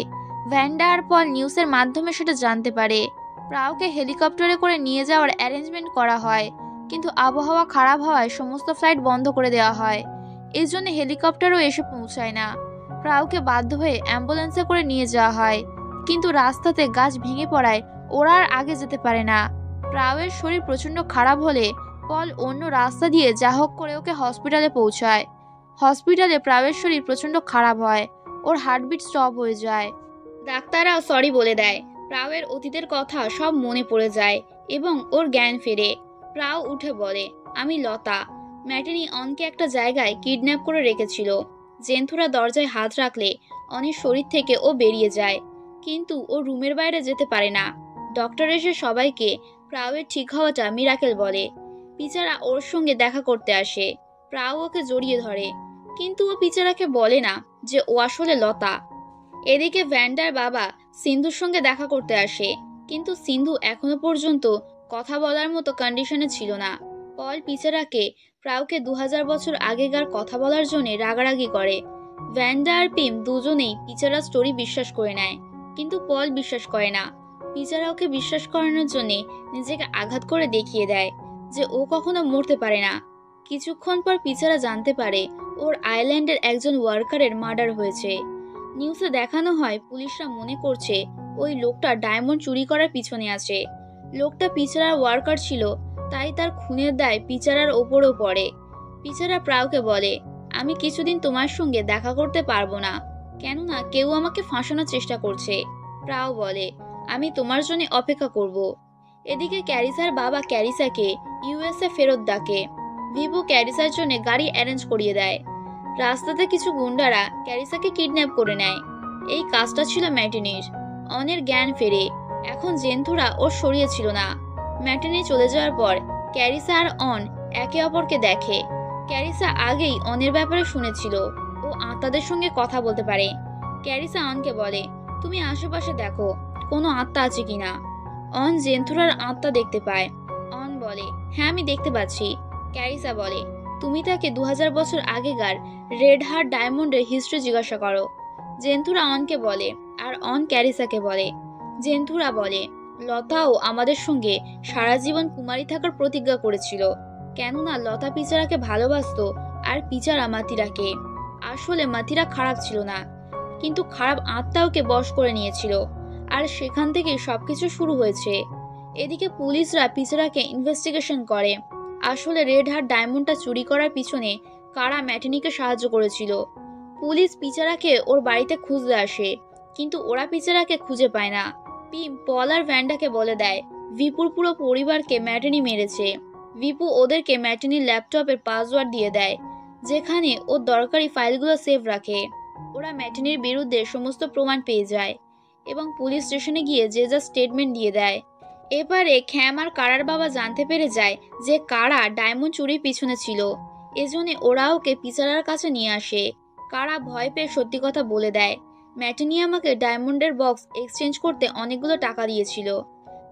[SPEAKER 2] ভ্যান্ডা আর পল নিউজের মাধ্যমে সেটা জানতে পারে। প্রাওকে হেলিকপ্টারে করে নিয়ে যাওয়ার অ্যারেঞ্জমেন্ট করা হয়, কিন্তু আবহাওয়া খারাপ হওয়ায় সমস্ত ফ্লাইট বন্ধ করে দেওয়া হয়। এর জন্য হেলিকপ্টারও এসে পৌঁছায় না। প্রাওকে বাধ্য হয়ে অ্যাম্বুলেন্সে করে নিয়ে যাওয়া হয়, কিন্তু রাস্তাতে গাছ ভেঙে পড়ায় ওরা আর আগে যেতে পারে না। প্রাওয়ের শরীর প্রচন্ড খারাপ হলে পল অন্য রাস্তা দিয়ে যা হোক করে ওকে হসপিটালে পৌঁছায়। হসপিটালে প্রাওয়ের শরীর প্রচন্ড খারাপ হয়, ওর হার্টবিট স্টপ হয়ে যায়। ডাক্তাররাও সরি বলে দেয়। প্রাওয়ের অতীতের কথা সব মনে পড়ে যায় এবং ওর জ্ঞান ফেরে। প্রাও উঠে বলে, আমি লতা। ম্যাটিনি অনকে একটা জায়গায় কিডন্যাপ করে রেখেছিল। জেন্থুরা দরজায় হাত রাখলে অনের শরীর থেকে ও বেরিয়ে যায়, কিন্তু ও রুমের বাইরে যেতে পারে না। ডক্টর এসে সবাইকে প্রাওয়ের ঠিক হওয়াটা মিরাকেল বলে। পিচারা ওর সঙ্গে দেখা করতে আসে। প্রাও ওকে জড়িয়ে ধরে, কিন্তু ও পিচারাকে বলে না যে ও আসলে লতা। এদিকে ভ্যান্ডার বাবা সিন্ধুর সঙ্গে দেখা করতে আসে, কিন্তু সিন্ধু এখনো পর্যন্ত কথা বলার মতো কন্ডিশনে ছিল না। পল পিচারাকে প্রাওকে 2000 বছর আগেকার কথা বলার জন্য রাগারাগি করে। ভ্যান্ডা আর পিম দুজনেই পিচারা স্টোরি বিশ্বাস করে নেয়, কিন্তু পল বিশ্বাস করে না। পিচারা ওকে বিশ্বাস করানোর জন্য নিজেকে আঘাত করে দেখিয়ে দেয় যে ও কখনো মরতে পারে না। কিছুক্ষণ পর পিচারা জানতে পারে ওর আইল্যান্ডের একজন ওয়ার্কারের মার্ডার হয়েছে। নিউজে দেখানো হয় পুলিশরা মনে করছে ওই লোকটা ডায়মন্ড চুরি করার পিছনে আছে। লোকটা পিচারার ওয়ার্কার ছিল, তাই তার খুনের দায় পিচারার ওপরও পড়ে। পিচারা প্রাওকে বলে, আমি কিছুদিন তোমার সঙ্গে দেখা করতে পারবো না, কেননা কেউ আমাকে ফাঁসানোর চেষ্টা করছে। প্রাও বলে, আমি তোমার জন্য অপেক্ষা করব। এদিকে ক্যারিসার বাবা ক্যারিসাকে ইউএসএ ফেরত ডাকে। ভিভু ক্যারিসার জন্য গাড়ি অ্যারেঞ্জ করিয়ে দেয়। রাস্তাতে কিছু গুন্ডারা ক্যারিসাকে কিডন্যাপ করে নেয়। এই কাজটা ছিল ম্যাটিনির। অনের জ্ঞান ফেরে। এখন জেন্থুরা ওর সরিয়ে ছিল না। ম্যাটিনি চলে যাওয়ার পর ক্যারিসা আর অন একে অপরকে দেখে। ক্যারিসা আগেই অনের ব্যাপারে শুনেছিল, ও আত্মাদের সঙ্গে কথা বলতে পারে। ক্যারিসা অনকে বলে, তুমি আশেপাশে দেখো কোনো আত্মা আছে কিনা। অন জেন্থুরার আত্মা দেখতে পায়। অন বলে, হ্যাঁ আমি দেখতে পাচ্ছি। ক্যারিসা বলে, তুমি তাকে 2000 বছর আগেকার রেড হার্ট ডায়মন্ডের হিস্ট্রি জিজ্ঞাসা করো। জেন্থুরা অনকে বলে, আর অন ক্যারিসাকে বলে। জেন্থুরা বলে, লতাও আমাদের সঙ্গে সারা জীবন কুমারী থাকার প্রতিজ্ঞা করেছিল, কেননা লতা পিচারাকে ভালোবাসতো আর পিচারা মাতিরাকে। আসলে মাতিরা খারাপ ছিল না, কিন্তু খারাপ আত্মা ওকে বশ করে নিয়েছিল। আর সেখান থেকে সবকিছু শুরু হয়েছে। এদিকে পুলিশরা পিচারাকে ইনভেস্টিগেশন করে। আসলে রেড হার্ট ডায়মন্ডটা চুরি করার পিছনে কারা ম্যাটিনিকে সাহায্য করেছিল। পুলিশ পিচারাকে ওর বাড়িতে খুঁজতে আসে, কিন্তু ওরা পিচারাকে খুঁজে পায় না। পিম পল আর ভ্যান্ডাকে বলে দেয় ভিপুর পুরো পরিবারকে ম্যাটিনি মেরেছে। ভিপু ওদেরকে ম্যাটিনির ল্যাপটপের পাসওয়ার্ড দিয়ে দেয়, যেখানে ওর দরকারি ফাইলগুলো সেভ রাখে। ওরা ম্যাটিনির বিরুদ্ধে সমস্ত প্রমাণ পেয়ে যায় এবং পুলিশ স্টেশনে গিয়ে যে যা স্টেটমেন্ট দিয়ে দেয়। এবারে খ্যাম আর কারার বাবা জানতে পেরে যায় যে কারা ডায়মন্ড চুরির পিছনে ছিল। এজন্য ওরা ওকে পিচারার কাছে নিয়ে আসে। কারা ভয় পেয়ে সত্যি কথা বলে দেয়, ম্যাটিনি আমাকে ডায়মন্ডের বক্স এক্সচেঞ্জ করতে অনেকগুলো টাকা দিয়েছিল।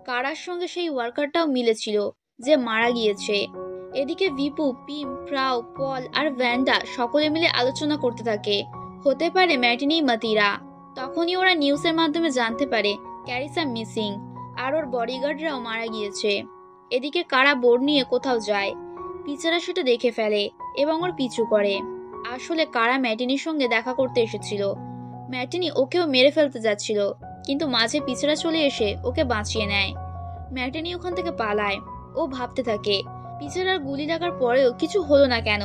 [SPEAKER 2] কারার সঙ্গে সেই ওয়ার্কারটাও মিলেছিল যে মারা গিয়েছে। এদিকে ভিপু, পিম, প্রাউ, পল আর ভ্যান্ডা সকলে মিলে আলোচনা করতে থাকে হতে পারে ম্যাটিনি মাতিরা। তখনই ওরা নিউজের মাধ্যমে জানতে পারে ক্যারিসা মিসিং আর ওর বডিগার্ডরাও মারা গিয়েছে। এদিকে কারা বোর্ড নিয়ে কোথাও যায়। পিচারা সেটা দেখে ফেলে এবং ওর পিছু করে। আসলে কারা ম্যাটিনির সঙ্গে দেখা করতে এসেছিল। ম্যাটিনি ওকেও মেরে ফেলতে যাচ্ছিল, কিন্তু মাঝে পিচারা চলে এসে ওকে বাঁচিয়ে নেয়। ম্যাটিনি ওখান থেকে পালায়। ও ভাবতে থাকে পিচারার গুলি লাগার পরেও কিছু হলো না কেন।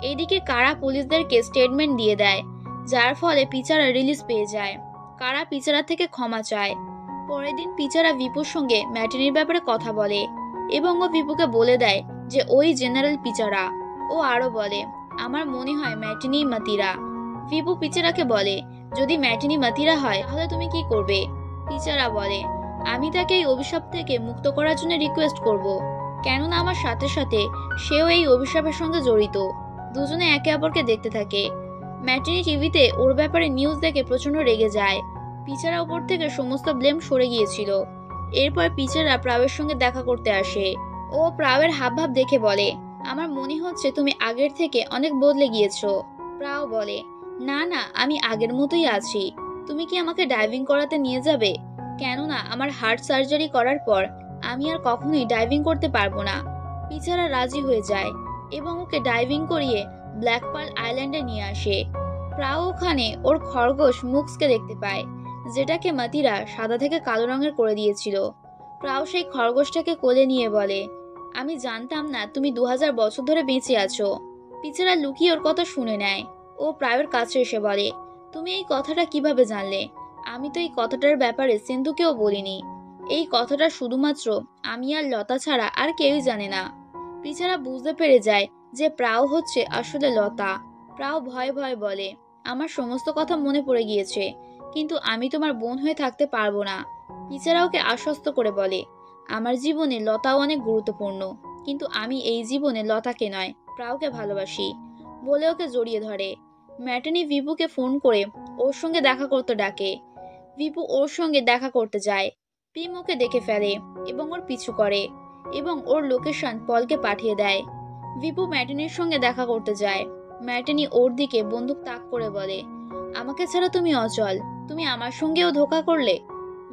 [SPEAKER 2] এইদিকে কারা পুলিশদেরকে স্টেটমেন্ট দিয়ে দেয়, যার ফলে পিচারা রিলিজ পেয়ে যায়। কারা পিচারা থেকে ক্ষমা চায়। পরের দিন পিচারা ভিপুর সঙ্গে ম্যাটিনির ব্যাপারে কথা বলে এবং ও ভিপুকে বলে দেয় যে ওই জেনারেল পিচারা। ও আরো বলে আমার মনে হয় ম্যাটিনি মাতিরা। ভিপু পিচারাকে বলে যদি ম্যাটিনি মাতিরা হয় তাহলে তুমি কি করবে। পিচারা বলে আমি তাকে এই অভিশাপ থেকে মুক্ত করার জন্য রিকোয়েস্ট করব, কেননা আমার সাথে সাথে সেও এই অভিশাপের সঙ্গে জড়িত। দুজনে একে অপরকে দেখতে থাকে। ম্যাটিনি টিভিতে ওর ব্যাপারে নিউজ দেখে প্রচন্ড রেগে যায়। পিচারা উপর থেকে সমস্ত ব্লেম সরে গিয়েছিল। এরপর পিচারা প্রাবের সঙ্গে দেখা করতে আসে। ও প্রাবের হাবভাব দেখে বলে আমার মনে হচ্ছে তুমি আগের থেকে অনেক বদলে গিয়েছো। প্রাও বলে না না, আমি আগের মতোই আছি। তুমি কি আমাকে ডাইভিং করাতে নিয়ে যাবে? কেননা আমার হার্ট সার্জারি করার পর আমি আর কখনোই ডাইভিং করতে পারবো না। পিচারা রাজি হয়ে যায় এবং ওকে ডাইভিং করিয়ে ব্ল্যাক পার্ল আইল্যান্ডে নিয়ে আসে। প্রাও ওখানে ওর খরগোশ মুক্সকে দেখতে পায়, যেটাকে মাতিরা সাদা থেকে কালো রঙের করে দিয়েছিল। প্রাও সেই খরগোশটাকে কোলে নিয়ে বলে আমি জানতাম না তুমি 2000 বছর ধরে বেঁচে আছো। পিচারা লুকিয়ে ওর কথা শুনে নেয়। ও প্রায়ের কাছে এসে বলে তুমি এই কথাটা কিভাবে জানলে? আমি তো এই কথাটার ব্যাপারে সিন্ধুকেও বলিনি। এই কথাটা শুধুমাত্র আমি আর লতা ছাড়া আর কেউই জানে না। পিচারা বুঝতে পেরে যায় যে প্রাও হচ্ছে আসলে লতা। প্রাও ভয়ে ভয়ে বলে আমার সমস্ত কথা মনে পড়ে গিয়েছে, কিন্তু আমি তোমার বোন হয়ে থাকতে পারবো না। পিচারা ওকে আশ্বস্ত করে বলে আমার জীবনে লতাও অনেক গুরুত্বপূর্ণ, কিন্তু আমি এই জীবনে লতাকে নয় প্রাওকে ভালোবাসি বলে ওকে জড়িয়ে ধরে। ম্যাটিনি ভিপুকে ফোন করে ওর সঙ্গে দেখা করতে ডাকে। ভিপু ওর সঙ্গে দেখা করতে যায়। পিম ওকে দেখে ফেলে এবং ওর পিছু করে এবং ওর লোকেশন পলকে পাঠিয়ে দেয়। ভিপু ম্যাটিনির সঙ্গে দেখা করতে যায়। ম্যাটিনি ওর দিকে বন্দুক তাক করে বলে আমাকে ছাড়া তুমি অচল, তুমি আমার সঙ্গেও ধোঁকা করলে।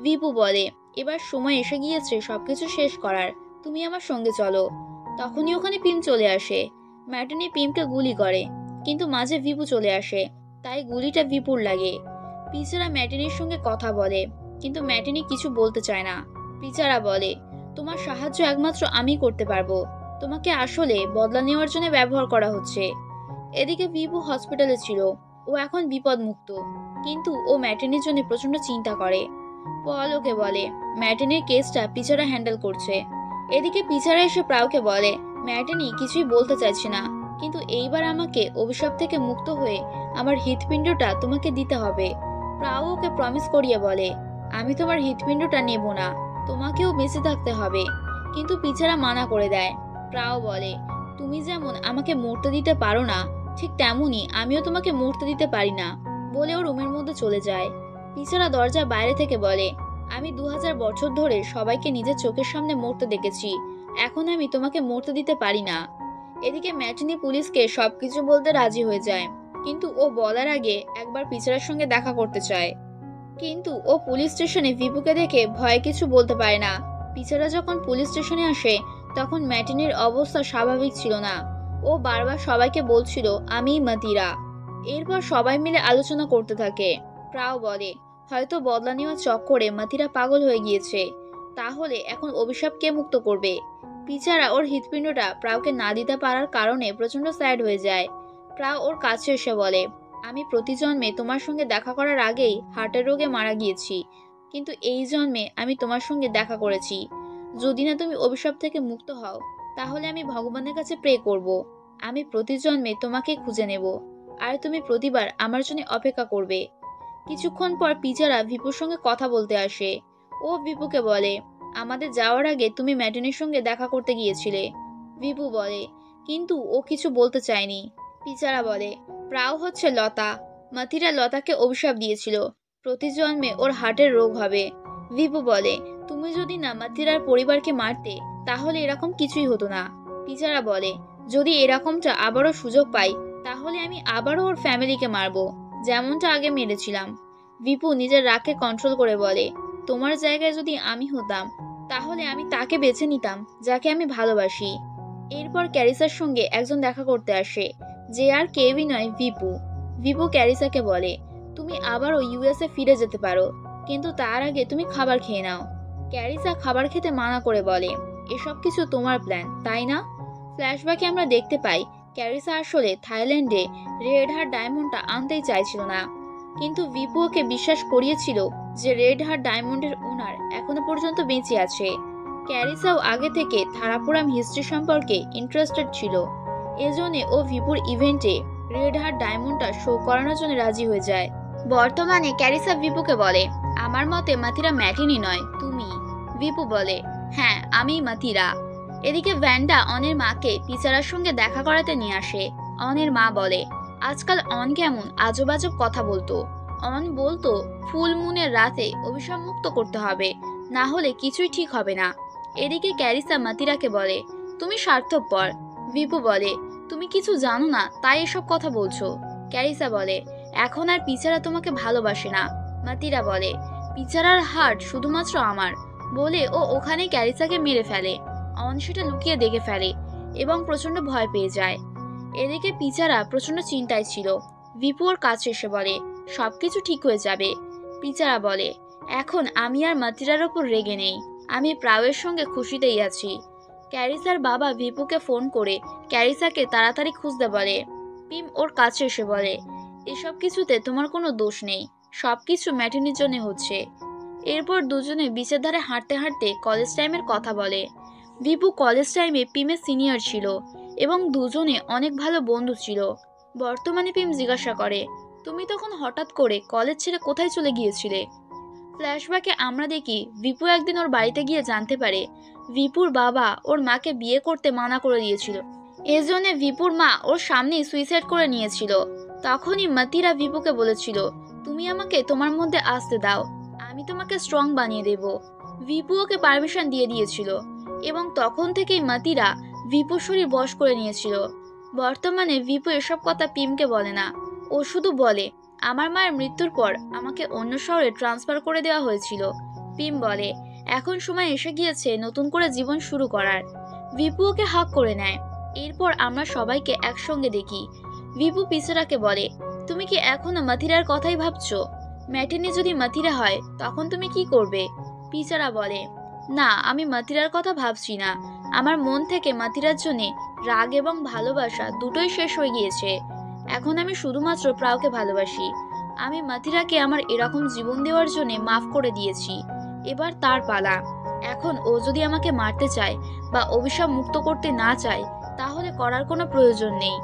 [SPEAKER 2] ভিপু বলে এবার সময় এসে গিয়েছে সবকিছু শেষ করার, তুমি আমার সঙ্গে চলো। তখনই ওখানে পিম চলে আসে। ম্যাটিনি পিমকে গুলি করে, কিন্তু মাঝে ভিপু চলে আসে, তাই গুলিটা ভিপুর লাগে। পিচারা ম্যাটিনির সঙ্গে কথা বলে, কিন্তু ম্যাটিনি কিছু বলতে চায় না। পিচারা বলে তোমার সাহায্য একমাত্র আমি করতে পারবো, তোমাকে আসলে বদলা নেওয়ার জন্য ব্যবহার করা হচ্ছে। এদিকে ভিপু হসপিটালে ছিল। ও এখন বিপদ মুক্ত, কিন্তু ও ম্যাটিনির জন্য প্রচন্ড চিন্তা করে। পল ওকে বলে ম্যাটিনির কেসটা পিচারা হ্যান্ডেল করছে। এদিকে পিচারা এসে প্রাউকে বলে ম্যাটিনি কিছুই বলতে চাইছে না, কিন্তু এইবার আমাকে অভিশাপ থেকে মুক্ত হয়ে আমার হৃৎপিণ্ডটা তোমাকে দিতে হবে। প্রাউ ওকে প্রমিস করিয়ে বলে আমি তোমার হৃৎপিণ্ডটা নেব না, তোমাকেও বেঁচে থাকতে হবে। কিন্তু পিচারা মানা করে দেয়। প্রাউ বলে তুমি যেমন আমাকে মরতে দিতে পারো না, ঠিক তেমনই আমিও তোমাকে মরতে দিতে পারি না বলে ও রুমের মধ্যে চলে যায়। পিচারা দরজার বাইরে থেকে বলে আমি 2000 বছর ধরে সবাইকে নিজের চোখের সামনে মরতে দেখেছি, এখন আমি তোমাকে মরতে দিতে পারি না। এদিকে ম্যাটিনি পুলিশকে সবকিছু বলতে রাজি হয়ে যায়, কিন্তু ও বলার আগে একবার পিচারার সঙ্গে দেখা করতে চায়। কিন্তু ও পুলিশ স্টেশনে ভিপুকে দেখে ভয়ে কিছু বলতে পারে না। পিচারা যখন পুলিশ স্টেশনে আসে তখন ম্যাটিনির অবস্থা স্বাভাবিক ছিল না। ও বারবার সবাইকে বলছিল আমিই মাতিরা। এরপর সবাই মিলে আলোচনা করতে থাকে। প্রাও বলে হয়তো বদলা নেওয়ার চক্করে মাথিরা পাগল হয়ে গিয়েছে। তাহলে এখন অভিশাপ কে মুক্ত করবে? পিচারা ওর হৃৎপিণ্ডটা প্রাউকে না দিতে পারার কারণে প্রচন্ড স্যাড হয়ে যায়। প্রাউ ওর কাছে এসে বলে, আমি প্রতি জন্মে তোমার সঙ্গে দেখা করার আগেই হার্টের রোগে মারা গিয়েছি, কিন্তু এই জন্মে আমি তোমার সঙ্গে দেখা করেছি। যদি না তুমি অভিশাপ থেকে মুক্ত হও, তাহলে আমি ভগবানের কাছে প্রে করব। আমি প্রতি জন্মে তোমাকে খুঁজে নেব, আর তুমি প্রতিবার আমার জন্য অপেক্ষা করবে। কিছুক্ষণ পর পিচারা ভিপুর সঙ্গে কথা বলতে আসে। ও ভিপুকে বলে, আমাদের যাওয়ার আগে তুমি ম্যাটিনের সঙ্গে দেখা করতে গিয়েছিলে। ভিপু বলে, কিন্তু ও কিছু বলতে চায়নি। পিচারা বলে, প্রাউ হচ্ছে লতা। মাথিরা লতাকে অভিশাপ দিয়েছিল, প্রতি জন্মে ওর হার্টের রোগ হবে। ভিপু বলে, তুমি যদি না মাথিরার পরিবারকে মারতে, তাহলে এরকম কিছুই হতো না। পিচারা বলে, যদি এরকমটা আবারও সুযোগ পাই, তাহলে আমি আবারও ওর ফ্যামিলিকে মারবো, যেমনটা আগে মেরেছিলাম। ভিপু নিজের রাগকে কন্ট্রোল করে বলে, তোমার জায়গায় যদি আমি হতাম, তাহলে আমি তাকে বেছে নিতাম যাকে আমি ভালোবাসি। এরপর ক্যারিসার সঙ্গে একজন দেখা করতে আসে, যে আর কেউই নয়, ভিপু। ভিপু ক্যারিসাকে বলে, তুমি আবারও ইউএসএ ফিরে যেতে পারো, কিন্তু তার আগে তুমি খাবার খেয়ে নাও। ক্যারিসা খাবার খেতে মানা করে বলে, এসব কিছু তোমার প্ল্যান, তাই না? ফ্ল্যাশব্যাকে আমরা দেখতে পাই ক্যারিসা আসলে থাইল্যান্ডে রেড হার্ট ডায়মন্ডটা আনতেই চাইছিল না, কিন্তু ভিপু ওকে বিশ্বাস করিয়েছিল যে রেড হার্ট ডায়মন্ডের ওনার এখনো পর্যন্ত বেঁচে আছে। ক্যারিসাও আগে থেকে থারাপুরাম হিস্ট্রি সম্পর্কে ইন্টারেস্টেড ছিল, এজন্য ও ভিপুর ইভেন্টে রেড হার্ট ডায়মন্ডটা শো করানোর জন্য রাজি হয়ে যায়। বর্তমানে ক্যারিসা ভিপুকে বলে, আমার মতে মাথিরা ম্যাটিনি নয়, তুমি। ভিপু বলে, হ্যাঁ আমি মাথিরা। এদিকে ভ্যান্ডা অনের মাকে পিচারার সঙ্গে দেখা করাতে নিয়ে আসে। অনের মা বলে, আজকাল অন কেমন আজব আজব কথা বলতো। অন বলতো ফুল মুনের রাতে অভিশাপ মুক্ত করতে হবে, না হলে কিছুই ঠিক হবে না। এদিকে ক্যারিসা মাথিরাকে বলে, তুমি স্বার্থপর। ভিপু বলে, তুমি কিছু জানো না তাই এসব কথা বলছো। ক্যারিসা বলে, এখন আর পিচারা তোমাকে ভালোবাসে না। মাথিরা বলে, পিচারার হার্ট শুধুমাত্র আমার, বলে ও ওখানে ক্যারিসাকে মেরে ফেলে। অন সেটা লুকিয়ে দেখে ফেলে এবং প্রচন্ড ভয় পেয়ে যায়। এদিকে পিচারা প্রচন্ড চিন্তায় ছিল। ভিপু ওর কাছে এসে বলে, সবকিছু ঠিক হয়ে যাবে। পিচারা বলে, এখন আমি আর মাথিরার ওপর রেগে নেই, আমি প্রাউয়ের সঙ্গে খুশিতেই আছি। ক্যারিসার বাবা ভিপুকে ফোন করে ক্যারিসাকে তাড়াতাড়ি খুঁজতে বলে। পিম ওর কাছে এসে বলে, এসব কিছুতে তোমার কোনো দোষ নেই, সবকিছু ম্যাটিনির জন্য হচ্ছে। এরপর দুজনে বিচের ধারে হাঁটতে হাঁটতে কলেজ টাইমের কথা বলে। ভিপু কলেজ টাইমে পিমের সিনিয়র ছিল এবং দুজনে অনেক ভালো বন্ধু ছিল। বর্তমানে পিম জিজ্ঞাসা করে, তুমি তখন হঠাৎ করে কলেজ ছেড়ে কোথায় চলে গিয়েছিলে? ফ্ল্যাশব্যাকে আমরা দেখি ভিপু একদিন ওর বাড়িতে গিয়ে জানতে পারে ভিপুর বাবা ওর মাকে বিয়ে করতে মানা করে দিয়েছিল, এজন্য ভিপুর মা ওর সামনেই সুইসাইড করে নিয়েছিল। তখনই মাথিরা ভিপুকে বলেছিল, তুমি আমাকে তোমার মধ্যে আসতে দাও, আমি তোমাকে স্ট্রং বানিয়ে দেব। ভিপু ওকে পারমিশন দিয়ে দিয়েছিল এবং তখন থেকেই মাথিরা ভিপুর শরীর বশ করে নিয়েছিল। বর্তমানে ভিপু এসব কথা পিমকে বলে না, ও শুধু বলে, আমার মায়ের মৃত্যুর পর আমাকে অন্য শহরে ট্রান্সফার করে দেওয়া হয়েছিল। পিম বলে, এখন সময় এসে গিয়েছে নতুন করে জীবন শুরু করার। ভিপু ওকে হাক করে নেয়। এরপর আমরা সবাইকে একসঙ্গে দেখি। ভিপু পিচারাকে বলে, তুমি কি এখনো মাথিরার কথাই ভাবছো? ম্যাটিনি যদি মাথিরা হয় তখন তুমি কি করবে? পিচারা বলে, না, আমি মাথিরার কথা ভাবছি না, আমার মন থেকে মাথিরার জন্য রাগ এবং ভালোবাসা দুটোই শেষ হয়ে গিয়েছে। এখন আমি শুধুমাত্র প্রাউকে ভালোবাসি। আমি মাথিরাকে আমার এরকম জীবন দেওয়ার জন্য মাফ করে দিয়েছি, এবার তার পালা। এখন ও যদি আমাকে মারতে চায় বা অভিশাপ মুক্ত করতে না চায়, তাহলে করার কোনো প্রয়োজন নেই।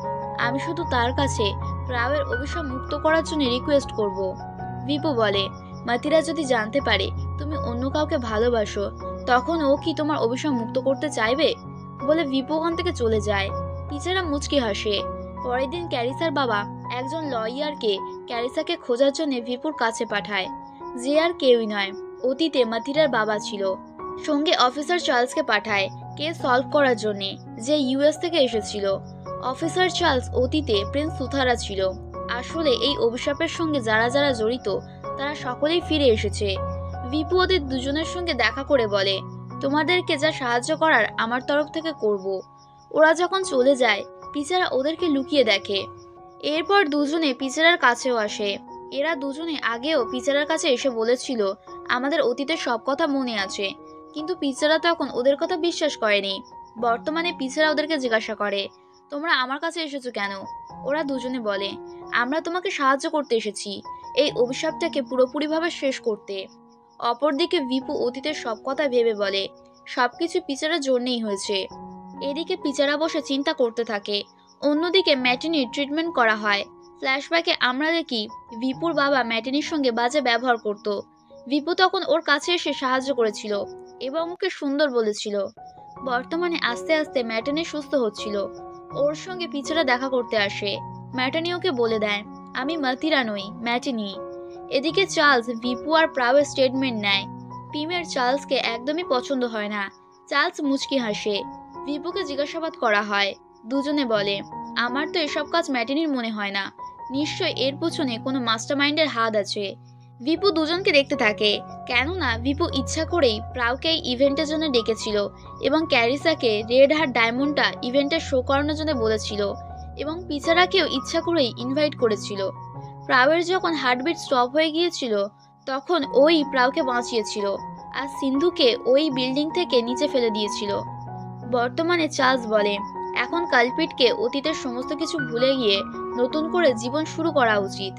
[SPEAKER 2] আমি শুধু তার কাছে প্রাউয়ের অভিশাপ মুক্ত করার জন্য রিকোয়েস্ট করব। ভিপু বলে, মাথিরা যদি জানতে পারে তুমি অন্য কাউকে ভালোবাসো, তখন ও কি তোমার অভিশাপ মুক্ত করতে চাইবে? বলে ভিপু ওখান থেকে চলে যায়। পিচারা মুচকি হাসে। পরের দিন ক্যারিসার বাবা একজন লয়ারকে ক্যারিসাকে খোঁজার জন্য ভিপুর কাছে পাঠায়, যে আর কেউই নয়, অতীতে মাথিরার বাবা ছিল। সঙ্গে অফিসার চার্লসকে পাঠায় কেস সলভ করার জন্য, যে ইউএস থেকে এসেছিল। অফিসার চার্লস অতীতে প্রিন্স সুথারা ছিল। আসলে এই অভিশাপের সঙ্গে যারা যারা জড়িত তারা সকলেই ফিরে এসেছে। ভিপু ওদের দুজনের সঙ্গে দেখা করে বলে, তোমাদেরকে যা সাহায্য করার আমার তরফ থেকে করব। ওরা যখন চলে যায়, পিচারা ওদেরকে লুকিয়ে দেখে। এরপর দুজনে পিচারার কাছেও আসে। এরা দুজনে আগেও পিচারার কাছে এসে বলেছিল আমাদের অতীতের সব কথা মনে আছে, কিন্তু পিচারা তখন ওদের কথা বিশ্বাস করেনি। বর্তমানে পিচারা ওদেরকে জিজ্ঞাসা করে, তোমরা আমার কাছে এসেছো কেন? ওরা দুজনে বলে, আমরা তোমাকে সাহায্য করতে এসেছি, এই অভিশাপটাকে পুরোপুরিভাবে শেষ করতে। অপরদিকে ভিপু অতীতের সব কথা ভেবে বলে, সবকিছু পিচারার জন্যই হয়েছে। এদিকে পিচারা বসে চিন্তা করতে থাকে। অন্যদিকে ম্যাটিনির ট্রিটমেন্ট করা হয়। ফ্ল্যাশব্যাকে আমরা দেখি ভিপুর বাবা ম্যাটিনির সঙ্গে বাজে ব্যবহার করত। ভিপু তখন ওর কাছে এসে সাহায্য করেছিল এবং ওকে সুন্দর বলেছিল। বর্তমানে আস্তে আস্তে ম্যাটিনি সুস্থ হচ্ছিল। ওর সঙ্গে পিচারা দেখা করতে আসে। ম্যাটিনি ওকে বলে দেয়, আমি মাতিরা নই, ম্যাটিনি। এদিকে চার্লস ভিপু আর প্রাউয়ের স্টেটমেন্ট নেয়। পিমের চার্লসকে একদমই পছন্দ হয় না। চার্লস মুচকি হাসে। ভিপুকে জিজ্ঞাসাবাদ করা হয়। দুজনে বলে, আমার তো এসব কাজ ম্যাটিনির মনে হয় না, নিশ্চয় এর পেছনে কোনো মাস্টারমাইন্ডের হাত আছে। ভিপু দুজনকে দেখতে থাকে, কেননা ভিপু ইচ্ছা করেই প্রাউকে এই ইভেন্টের জন্য ডেকেছিল এবং ক্যারিসাকে রেড হার্ট ডায়মন্ডটা ইভেন্টে শো করানোর জন্য বলেছিল এবং পিচারাকেও ইচ্ছা করেই ইনভাইট করেছিল। প্রাউয়ের যখন হার্টবিট স্টপ হয়ে গিয়েছিল তখন ওই প্রাউকে বাঁচিয়েছিল আর সিন্ধুকে ওই বিল্ডিং থেকে নিচে ফেলে দিয়েছিল। বর্তমানে চার্লস বলে, এখন কালপিটকে অতীতের সমস্ত কিছু ভুলে গিয়ে নতুন করে জীবন শুরু করা উচিত।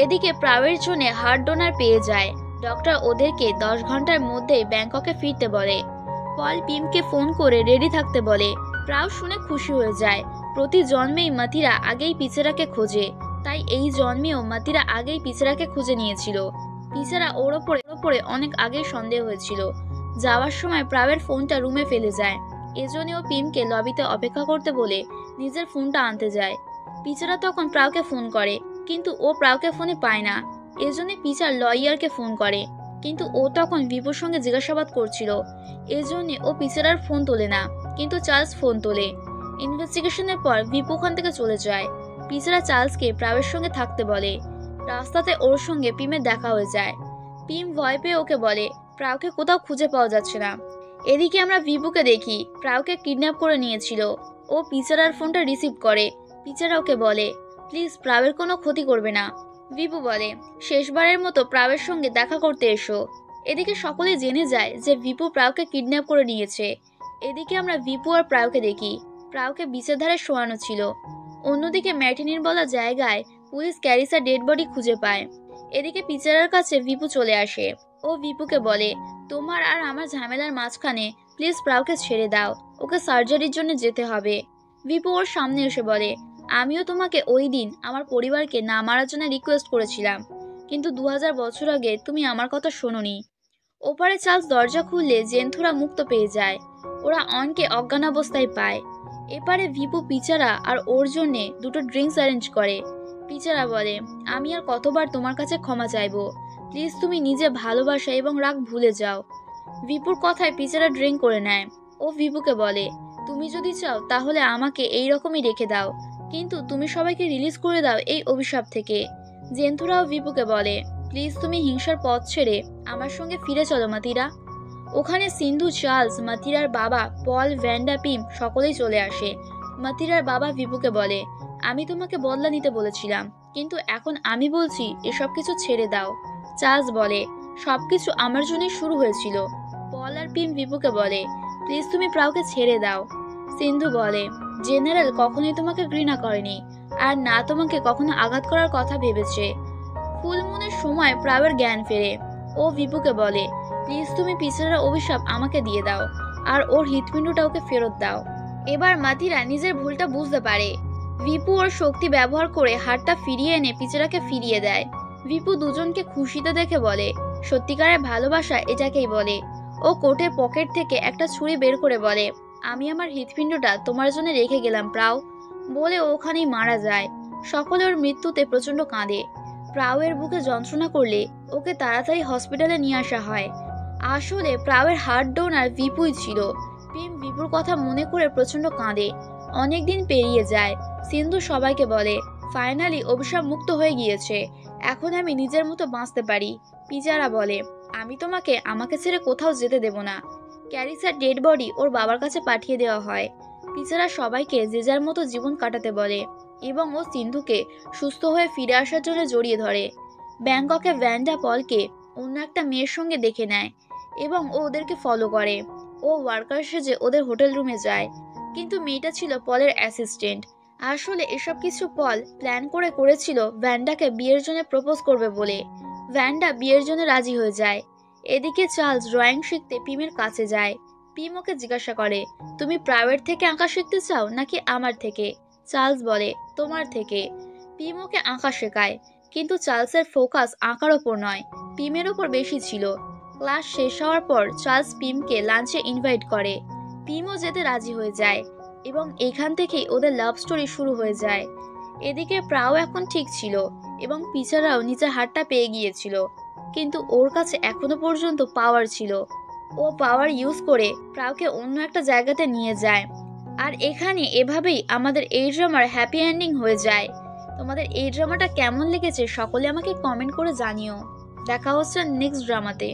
[SPEAKER 2] এদিকে প্রাউয়ের জন্য হার্ট ডোনার পেয়ে যায়। ডক্টর ওদেরকে 10 ঘন্টার মধ্যেই ব্যাংককে ফিরতে বলে। পল পিমকে ফোন করে রেডি থাকতে বলে। প্রাউ শুনে খুশি হয়ে যায়। প্রতি জন্মেই মাতিরা আগেই পিচারাকে খোঁজে, তাই এই জন্মেও মাতিরা আগেই পিচারাকে খুঁজে নিয়েছিল। পিচারা ওর ওপরে অনেক আগেই সন্দেহ হয়েছিল। যাওয়ার সময় প্রাউয়ের ফোনটা রুমে ফেলে যায়। এজন্য ও পিমকে লবিতে অপেক্ষা করতে বলে নিজের ফোনটা আনতে যায়। পিচারা তখন প্রাউকে ফোন করে, কিন্তু ও প্রাউকে ফোনে পায় না। এজন্য পিচার লয়ারকে ফোন করে, কিন্তু ও তখন ভিপুর সঙ্গে জিজ্ঞাসাবাদ করছিল। এজন্য ও পিচারার ফোন তোলে না, কিন্তু চার্লস ফোন তোলে। ইনভেস্টিগেশনের পর ভিপু ওখান থেকে চলে যায়। পিচারা চার্লসকে প্রাউয়ের সঙ্গে থাকতে বলে। রাস্তাতে ওর সঙ্গে পিমের দেখা হয়ে যায়। পিম ভয় পেয়ে ওকে বলে, প্রাউকে কোথাও খুঁজে পাওয়া যাচ্ছে না। এদিকে আমরা ভিপুকে দেখি প্রাউকে কিডন্যাপ করে নিয়েছিল। ও পিচারার ফোনটা রিসিভ করে। পিচারা ওকে বলে, প্লিজ প্রাউয়ের কোনো ক্ষতি করবে না। ভিপু বলে, শেষবারের মতো প্রাউয়ের সঙ্গে দেখা করতে এসো। এদিকে সকলে জেনে যায় যে ভিপু প্রাউকে কিডন্যাপ করে নিয়েছে। এদিকে আমরা ভিপু আর প্রাউকে দেখি। প্রাউকে বিচের ধারে শোয়ানো ছিল। অন্যদিকে ম্যাটিনির বলা জায়গায় পুলিশ ক্যারিসার ডেড বডি খুঁজে পায়। এদিকে পিচারার কাছে ভিপু চলে আসে। ও ভিপুকে বলে, তোমার আর আমার ঝামেলার মাঝখানে প্লিজ প্রাউকে ছেড়ে দাও, ওকে সার্জারির জন্য যেতে হবে। ভিপু ওর সামনে এসে বলে, আমিও তোমাকে ওই দিন আমার পরিবারকে না মারার জন্য রিকোয়েস্ট করেছিলাম, কিন্তু 2000 বছর আগে তুমি আমার কথা শোনোনি। ওপারে চার্লস দরজা খুললে জেন্থুরা মুক্ত পেয়ে যায়। ওরা অনকে অজ্ঞানাবস্থায় পায়। এপারে ভিপু পিচারা আর ওর জন্যে দুটো ড্রিঙ্কস অ্যারেঞ্জ করে। পিচারা বলে, আমি আর কতবার তোমার কাছে ক্ষমা চাইবো, প্লিজ তুমি নিজে ভালোবাসা এবং রাগ ভুলে যাও। ভিপুর কথায় পিচারা ড্রিঙ্ক করে নেয়। ও ভিপুকে বলে, তুমি যদি চাও তাহলে আমাকে এই রকমই রেখে দাও, কিন্তু তুমি সবাইকে রিলিজ করে দাও এই অভিশাপ থেকে। জেন্থুরাও ভিপুকে বলে, প্লিজ তুমি হিংসার পথ ছেড়ে আমার সঙ্গে ফিরে চলো মাতিরা। ওখানে সিন্ধু, চার্লস, মাতিরার বাবা পল, ভ্যান্ডা, পিম সকলেই চলে আসে। মাতিরার বাবা ভিপুকে বলে, আমি তোমাকে বদলা নিতে বলেছিলাম, কিন্তু এখন আমি বলছি এসব কিছু ছেড়ে দাও। চার্লস বলে, সবকিছু আমার জন্যই শুরু হয়েছিল। পল আর পিম ভিপুকে বলে, প্লিজ তুমি প্রাউকে ছেড়ে দাও। সিন্ধু বলে, জেনারেল কখনোই তোমাকে ঘৃণা করেনি, আর না তোমাকে কখনো আঘাত করার কথা ভেবেছে। ফুলমুনের সময় প্রাউয়ের জ্ঞান ফেরে। ও ভিপুকে বলে, প্লিজ তুমি পিছারের অভিশাপ আমাকে দিয়ে দাও, আর ওর হৃৎপিণ্ডটা ওকে ফেরত দাও। এবার মাতিরা নিজের ভুলটা বুঝতে পারে। ভিপু ওর শক্তি ব্যবহার করে হাতটা ফিরিয়ে এনে পিছারাকে ফিরিয়ে দেয়। ভিপু দুজনকে খুশিতে দেখে বলে, সত্যিকারের ভালোবাসা এটাকেই বলে। ও কোটের পকেট থেকে একটা ছুরি বের করে বলে, আমি আমার হৃৎপিণ্ডটা তোমার জন্য রেখে গেলাম প্রাউ, বলে ও ওখানেই মারা যায়। সকলে ওর মৃত্যুতে প্রচন্ড কাঁদে। প্রাউয়ের বুকে যন্ত্রণা করলে ওকে তাড়াতাড়ি হসপিটালে নিয়ে আসা হয়। আসলে প্রাউয়ের হার্ট ডোনার ভিপুই ছিল। পিম ভিপুর কথা মনে করে প্রচন্ড কাঁদে। অনেকদিন পেরিয়ে যায়। সিন্ধু সবাইকে বলে, ফাইনালি অভিশাপ মুক্ত হয়ে গিয়েছে, এখন আমি নিজের মতো বাঁচতে পারি। পিজারা বলে, আমি তোমাকে আমাকে ছেড়ে কোথাও যেতে দেব না। ক্যারিসার ডেড বডি ওর বাবার কাছে পাঠিয়ে দেওয়া হয়। পিজারা সবাইকে যে যার মতো জীবন কাটাতে বলে এবং ও সিন্ধুকে সুস্থ হয়ে ফিরে আসার জন্য জড়িয়ে ধরে। ব্যাংককে ভ্যান্ডা পলকে অন্য একটা মেয়ের সঙ্গে দেখে নেয় এবং ও ওদেরকে ফলো করে। ও ওয়ার্কার সেজে ওদের হোটেল রুমে যায়, কিন্তু মেয়েটা ছিল পলের অ্যাসিস্ট্যান্ট। আসলে এসব কিছু পল প্ল্যান করে করেছিল ভ্যান্ডাকে বিয়ের জন্য প্রপোজ করবে বলে। ভ্যান্ডা বিয়ের জন্য রাজি হয়ে যায়। এদিকে চার্লস ড্রয়িং শিখতে পিমের কাছে যায়। পিম ওকে জিজ্ঞাসা করে, তুমি প্রাইভেট থেকে আঁকা শিখতে চাও নাকি আমার থেকে? চার্লস বলে, তোমার থেকে। পিম ওকে আঁকা শেখায়, কিন্তু চার্লসের ফোকাস আঁকার ওপর নয়, পিমের ওপর বেশি ছিল। ক্লাস শেষ হওয়ার পর চার্লস পিমকে লাঞ্চে ইনভাইট করে। পিমও যেতে রাজি হয়ে যায় এবং এখান থেকেই ওদের লাভ স্টোরি শুরু হয়ে যায়। এদিকে প্রাও এখন ঠিক ছিল এবং পিচারাও নিজের হাতটা পেয়ে গিয়েছিল, কিন্তু ওর কাছে এখনো পর্যন্ত পাওয়ার ছিল। ও পাওয়ার ইউজ করে প্রাওকে অন্য একটা জায়গাতে নিয়ে যায়। আর এখানে এভাবেই আমাদের এই ড্রামার হ্যাপি এন্ডিং হয়ে যায়। তোমাদের এই ড্রামাটা কেমন লেগেছে সকলে আমাকে কমেন্ট করে জানিও। দেখা হচ্ছে নেক্সট ড্রামাতে।